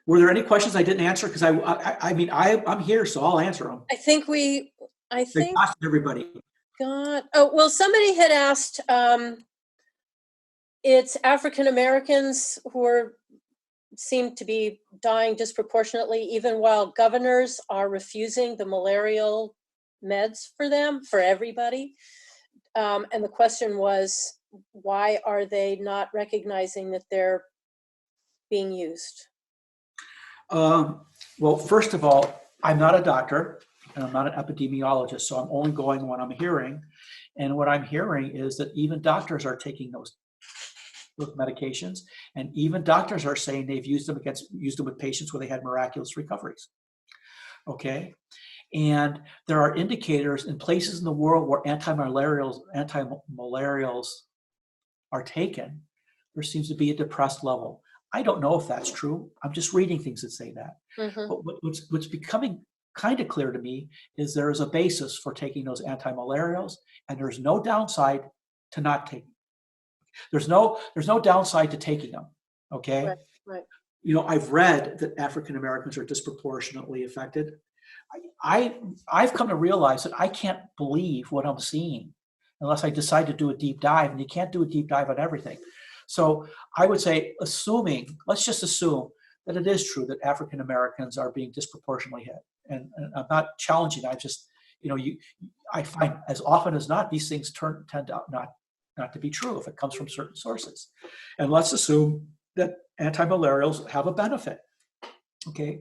Were there any questions I didn't answer? Because I'm here, so I'll answer them. I think everybody. God. Oh, well, somebody had asked. It's African Americans who seem to be dying disproportionately, even while governors are refusing the malarial meds for everybody. And the question was, why are they not recognizing that they're being used? Well, first of all, I'm not a doctor and I'm not an epidemiologist, so I'm only going on what I'm hearing. And what I'm hearing is that even doctors are taking those medications, and even doctors are saying they've used them with patients where they had miraculous recoveries. Okay, and there are indicators in places in the world where antimalarials are taken. There seems to be a depressed level. I don't know if that's true. I'm just reading things that say that. But what's becoming kind of clear to me is there is a basis for taking those antimalarials, and there's no downside to not taking. There's no downside to taking them. Okay. Right. I've read that African Americans are disproportionately affected. I've come to realize that I can't believe what I'm seeing unless I decide to do a deep dive, and you can't do a deep dive on everything. So I would say, let's just assume that it is true that African Americans are being disproportionately hit. And I'm not challenging. I just, I find as often as not, these things tend out not to be true if it comes from certain sources. And let's assume that antimalarials have a benefit. Okay.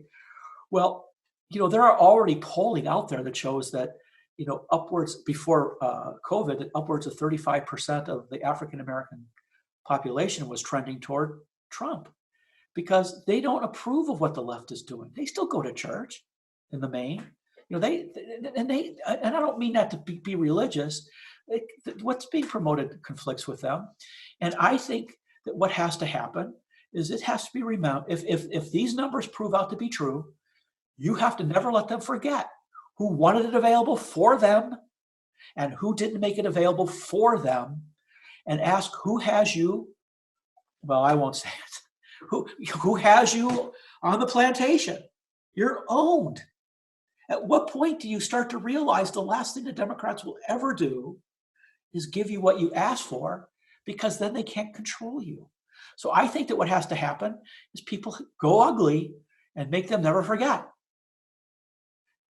Well, there are already polling out there that shows that, upwards before COVID, that upwards of 35% of the African American population was trending toward Trump because they don't approve of what the left is doing. They still go to church in the main. And I don't mean that to be religious. What's being promoted conflicts with them. And I think that what has to happen is it has to be remembered. If these numbers prove out to be true, you have to never let them forget who wanted it available for them and who didn't make it available for them, and ask who has you, well, I won't say it, who has you on the plantation? You're owned. At what point do you start to realize the last thing the Democrats will ever do is give you what you ask for, because then they can't control you. So I think that what has to happen is people go ugly and make them never forget.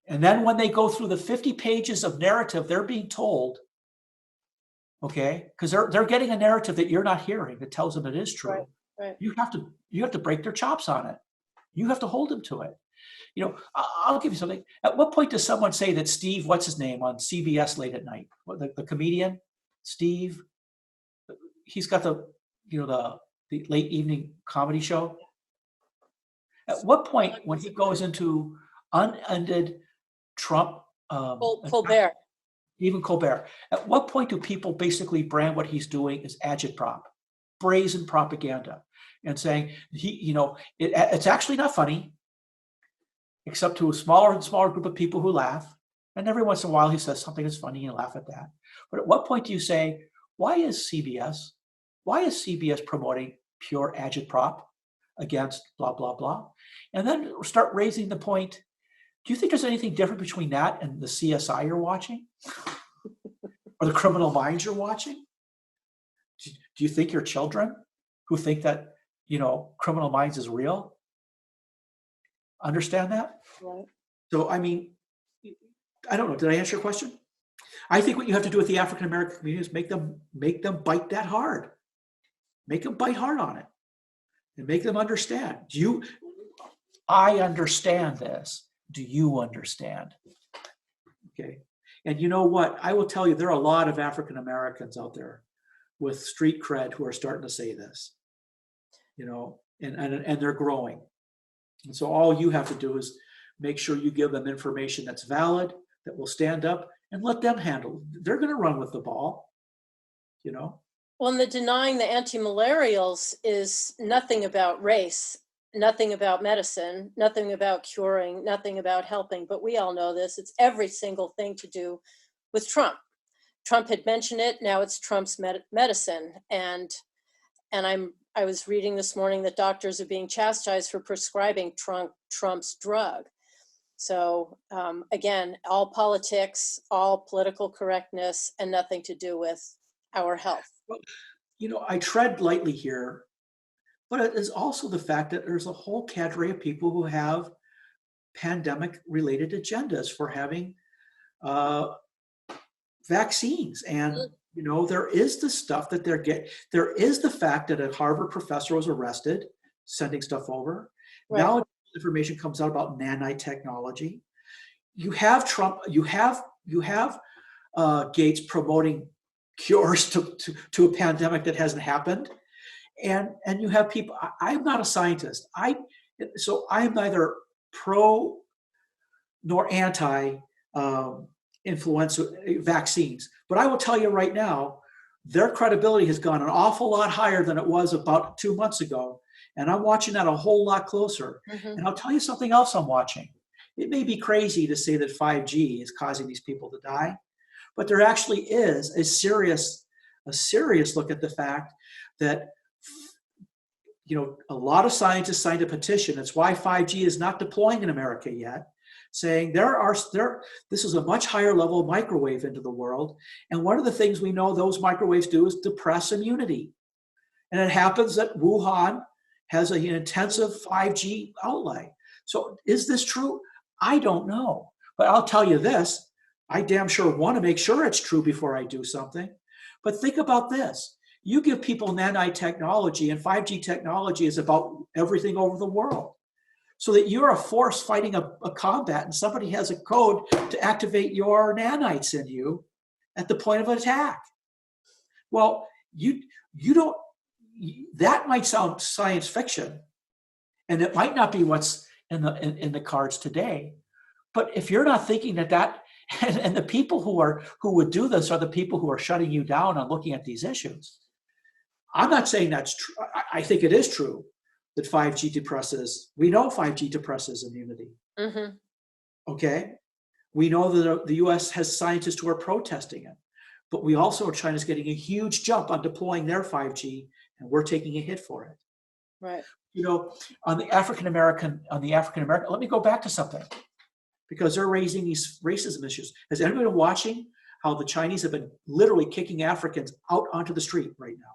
And then when they go through the 50 pages of narrative they're being told, okay, because they're getting a narrative that you're not hearing that tells them it is true. Right. You have to break their chops on it. You have to hold them to it. I'll give you something. At what point does someone say that Steve, what's his name, on CBS late at night, the comedian, Steve, he's got the late evening comedy show. At what point, when he goes into unended Trump, Colbert, even Colbert, at what point do people basically brand what he's doing as agitprop, brazen propaganda, and saying it's actually not funny, except to a smaller and smaller group of people who laugh, and every once in a while he says something that's funny and you laugh at that. But at what point do you say, why is CBS promoting pure agitprop against blah blah blah, and then start raising the point? Do you think there's anything different between that and the CSI you're watching, or the Criminal Minds you're watching? Do you think your children who think that Criminal Minds is real understand that? right. So I mean, I don't know. Did I answer your question? I think what you have to do with the African American community is make them bite that hard. Make them bite hard on it, and make them understand. I understand this. Do you understand? Okay. And you know what? I will tell you, there are a lot of African Americans out there with street cred who are starting to say this, and they're growing. And so all you have to do is make sure you give them information that's valid, that will stand up, and let them handle it. They're going to run with the ball, Well, and the denying the antimalarials is nothing about race, nothing about medicine, nothing about curing, nothing about helping. But we all know this. It's every single thing to do with Trump. Trump had mentioned it. Now it's Trump's medicine. And I was reading this morning that doctors are being chastised for prescribing Trump's drug. So again, all politics, all political correctness, and nothing to do with our health. Well, I tread lightly here, but it is also the fact that there's a whole cadre of people who have pandemic-related agendas for having vaccines. And, there is the stuff that there is the fact that a Harvard professor was arrested sending stuff over. Right. Now information comes out about nanotechnology. You have Trump, you have Gates promoting cures to a pandemic that hasn't happened. And you have people, I'm not a scientist. So I'm neither pro nor anti influenza vaccines. But I will tell you right now, their credibility has gone an awful lot higher than it was about 2 months ago. And I'm watching that a whole lot closer. Mm-hmm. And I'll tell you something else I'm watching. It may be crazy to say that 5G is causing these people to die, but there actually is a serious look at the fact that a lot of scientists signed a petition. That's why 5G is not deploying in America yet, saying this is a much higher level of microwave into the world. And one of the things we know those microwaves do is depress immunity. And it happens that Wuhan has an intensive 5G outlay. So is this true? I don't know. But I'll tell you this, I damn sure want to make sure it's true before I do something. But think about this. You give people nanite technology, and 5G technology is about everything over the world. So that you're a force fighting a combat, and somebody has a code to activate your nanites in you at the point of attack. Well, you don't, that might sound science fiction, and it might not be what's in the cards today. But if you're not thinking that and the people who would do this are the people who are shutting you down on looking at these issues. I'm not saying that's true. I think it is true that 5G depresses. We know 5G depresses immunity. Mm-hmm. Okay, we know that the U.S. has scientists who are protesting it, but we also, China's getting a huge jump on deploying their 5G, and we're taking a hit for it. Right. You know, on the African American, let me go back to something, because they're raising these racism issues. Has anybody been watching how the Chinese have been literally kicking Africans out onto the street right now?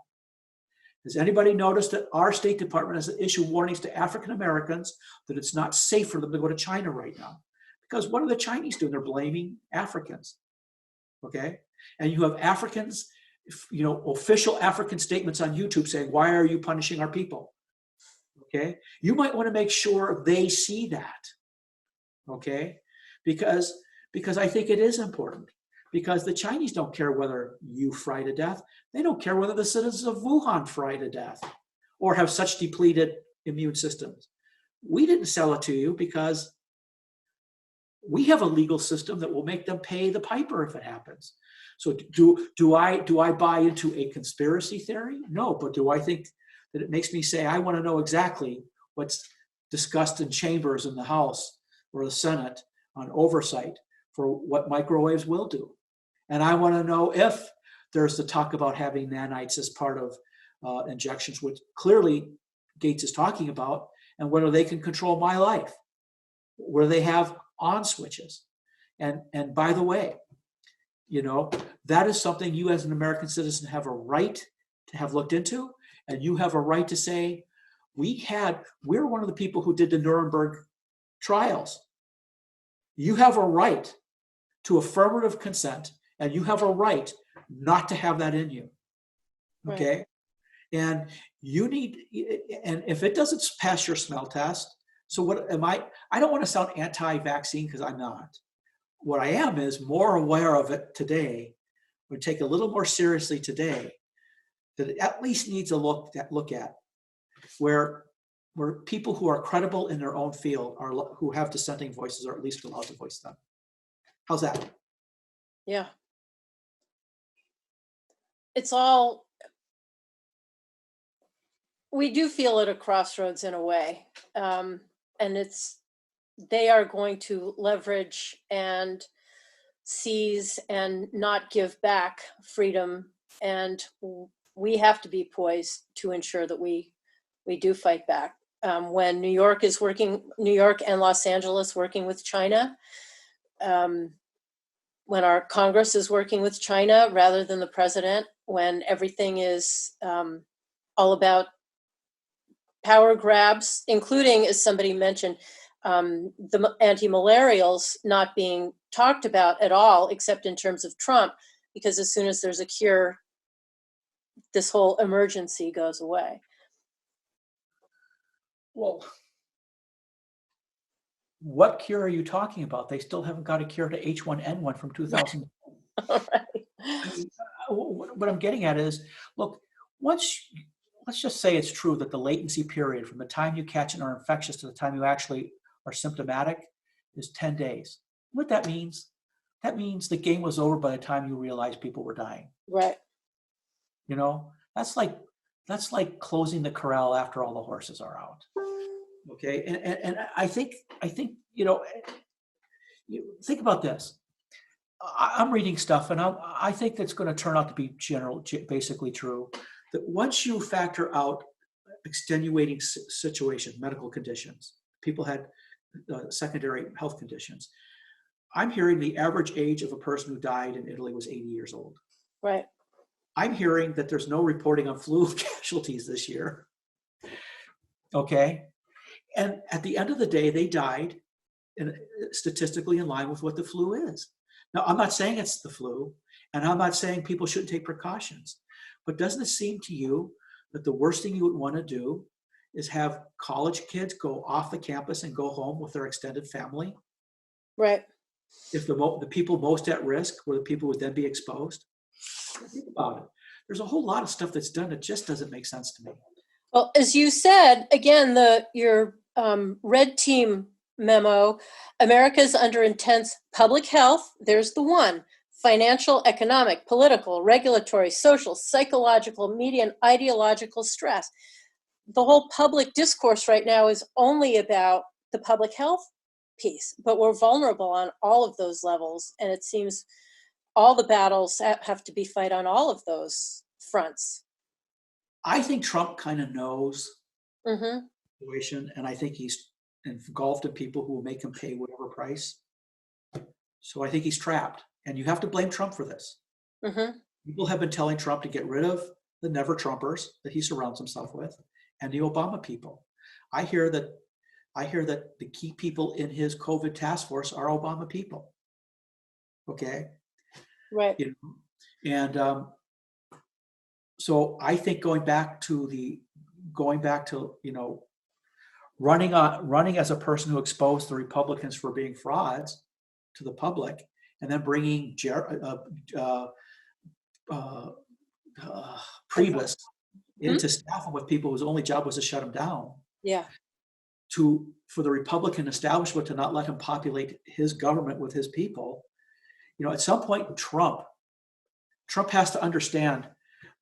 Has anybody noticed that our State Department has issued warnings to African Americans that it's not safe for them to go to China right now? Because what are the Chinese doing? They're blaming Africans, okay? And you have Africans, you know, official African statements on YouTube saying, why are you punishing our people? Okay? You might want to make sure they see that, okay? Because I think it is important. Because the Chinese don't care whether you fry to death. They don't care whether the citizens of Wuhan fry to death or have such depleted immune systems. We didn't sell it to you because we have a legal system that will make them pay the piper if it happens. So do I buy into a conspiracy theory? No, but do I think that it makes me say I want to know exactly what's discussed in chambers in the House or the Senate on oversight for what microwaves will do? And I want to know if there's the talk about having nanites as part of injections, which clearly Gates is talking about, and whether they can control my life, where they have on switches. And by the way, you know, that is something you as an American citizen have a right to have looked into, and you have a right to say, we're one of the people who did the Nuremberg trials. You have a right to affirmative consent, and you have a right not to have that in you. Okay? Right. And you need, and if it doesn't pass your smell test, so what am I don't want to sound anti-vaccine because I'm not. What I am is more aware of it today, would take a little more seriously today, that it at least needs a look at where people who are credible in their own field who have dissenting voices are at least allowed to voice them. How's that? Yeah. It's all, we do feel at a crossroads in a way. And they are going to leverage and seize and not give back freedom. And we have to be poised to ensure that we do fight back. When New York and Los Angeles working with China, when our Congress is working with China rather than the president, when everything is all about power grabs, including, as somebody mentioned, the antimalarials not being talked about at all, except in terms of Trump, because as soon as there's a cure, this whole emergency goes away. Well, what cure are you talking about? They still haven't got a cure to H1N1 from 2000. Right. I mean, what I'm getting at is, look, let's just say it's true that the latency period from the time you catch and are infectious to the time you actually are symptomatic is 10 days. What that means? That means the game was over by the time you realized people were dying. Right. You know, that's like closing the corral after all the horses are out. Okay, and I think you know, think about this. I'm reading stuff, and I think that's going to turn out to be basically true. That once you factor out extenuating situations, medical conditions, people had secondary health conditions. I'm hearing the average age of a person who died in Italy was 80 years old. Right. I'm hearing that there's no reporting on flu casualties this year. okay? And at the end of the day, they died statistically in line with what the flu is. Now, I'm not saying it's the flu, and I'm not saying people shouldn't take precautions, but doesn't it seem to you that the worst thing you would want to do is have college kids go off the campus and go home with their extended family? Right. If the people most at risk were the people who would then be exposed? Think about it. There's a whole lot of stuff that's done that just doesn't make sense to me. Well, as you said, again, your red team memo, America's under intense public health, there's the one, financial, economic, political, regulatory, social, psychological, media, and ideological stress. The whole public discourse right now is only about the public health piece, but we're vulnerable on all of those levels. And it seems all the battles have to be fought on all of those fronts. I think Trump kind of knows Mm-hmm. the situation, and I think he's engulfed in people who will make him pay whatever price. So I think he's trapped, and you have to blame Trump for this. Mm-hmm. People have been telling Trump to get rid of the never Trumpers that he surrounds himself with, and the Obama people. I hear that the key people in his COVID task force are Obama people. Okay, Right. you know, and so I think going back to running as a person who exposed the Republicans for being frauds to the public, and then bringing Priebus into staffing with people whose only job was to shut him down. Yeah. For the Republican establishment to not let him populate his government with his people. At some point, Trump has to understand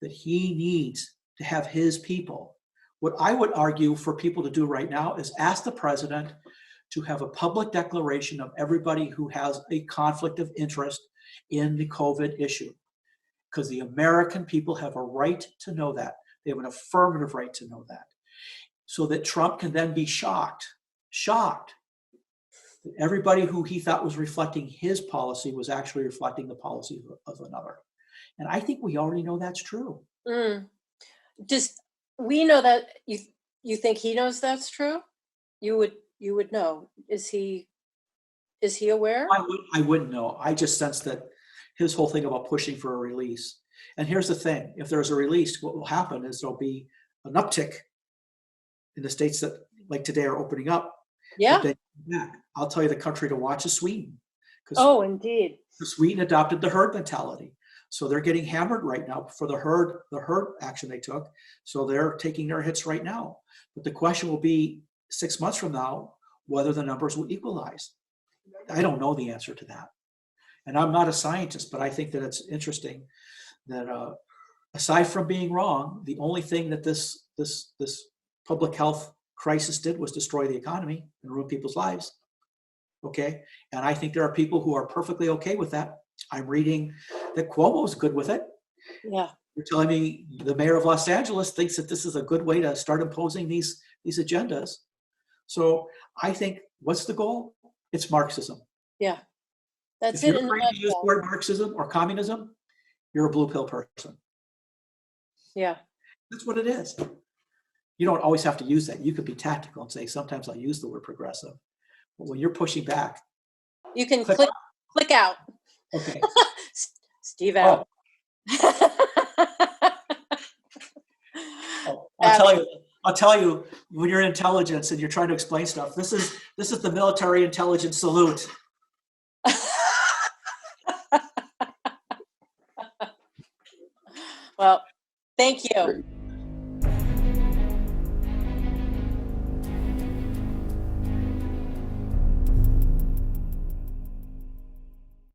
that he needs to have his people. What I would argue for people to do right now is ask the president to have a public declaration of everybody who has a conflict of interest in the COVID issue, because the American people have a right to know that. They have an affirmative right to know that, so that Trump can then be shocked that everybody who he thought was reflecting his policy was actually reflecting the policy of another. And I think we already know that's true. Does we know that you think he knows that's true? You would know. Is he aware? I wouldn't know. I just sense that his whole thing about pushing for a release. And here's the thing: if there's a release, what will happen is there'll be an uptick in the states that, like today, are opening up. Yeah. I'll tell you, the country to watch is Sweden. Oh, indeed. Sweden adopted the herd mentality. So they're getting hammered right now for the herd action they took. So they're taking their hits right now. But the question will be 6 months from now, whether the numbers will equalize. I don't know the answer to that. And I'm not a scientist, but I think that it's interesting that aside from being wrong, the only thing that this public health crisis did was destroy the economy and ruin people's lives. Okay. And I think there are people who are perfectly okay with that. I'm reading that Cuomo's good with it. Yeah. You're telling me the mayor of Los Angeles thinks that this is a good way to start imposing these agendas. So I think, what's the goal? It's Marxism. Yeah. That's If it. you're afraid to use the word Marxism or communism, you're a blue pill person. Yeah. That's what it is. You don't always have to use that. You could be tactical and say, sometimes I'll use the word progressive. But when you're pushing back, You can click out. Okay. Steve out. I'll tell you, when you're in intelligence and you're trying to explain stuff, this is the military intelligence salute. Well, thank you.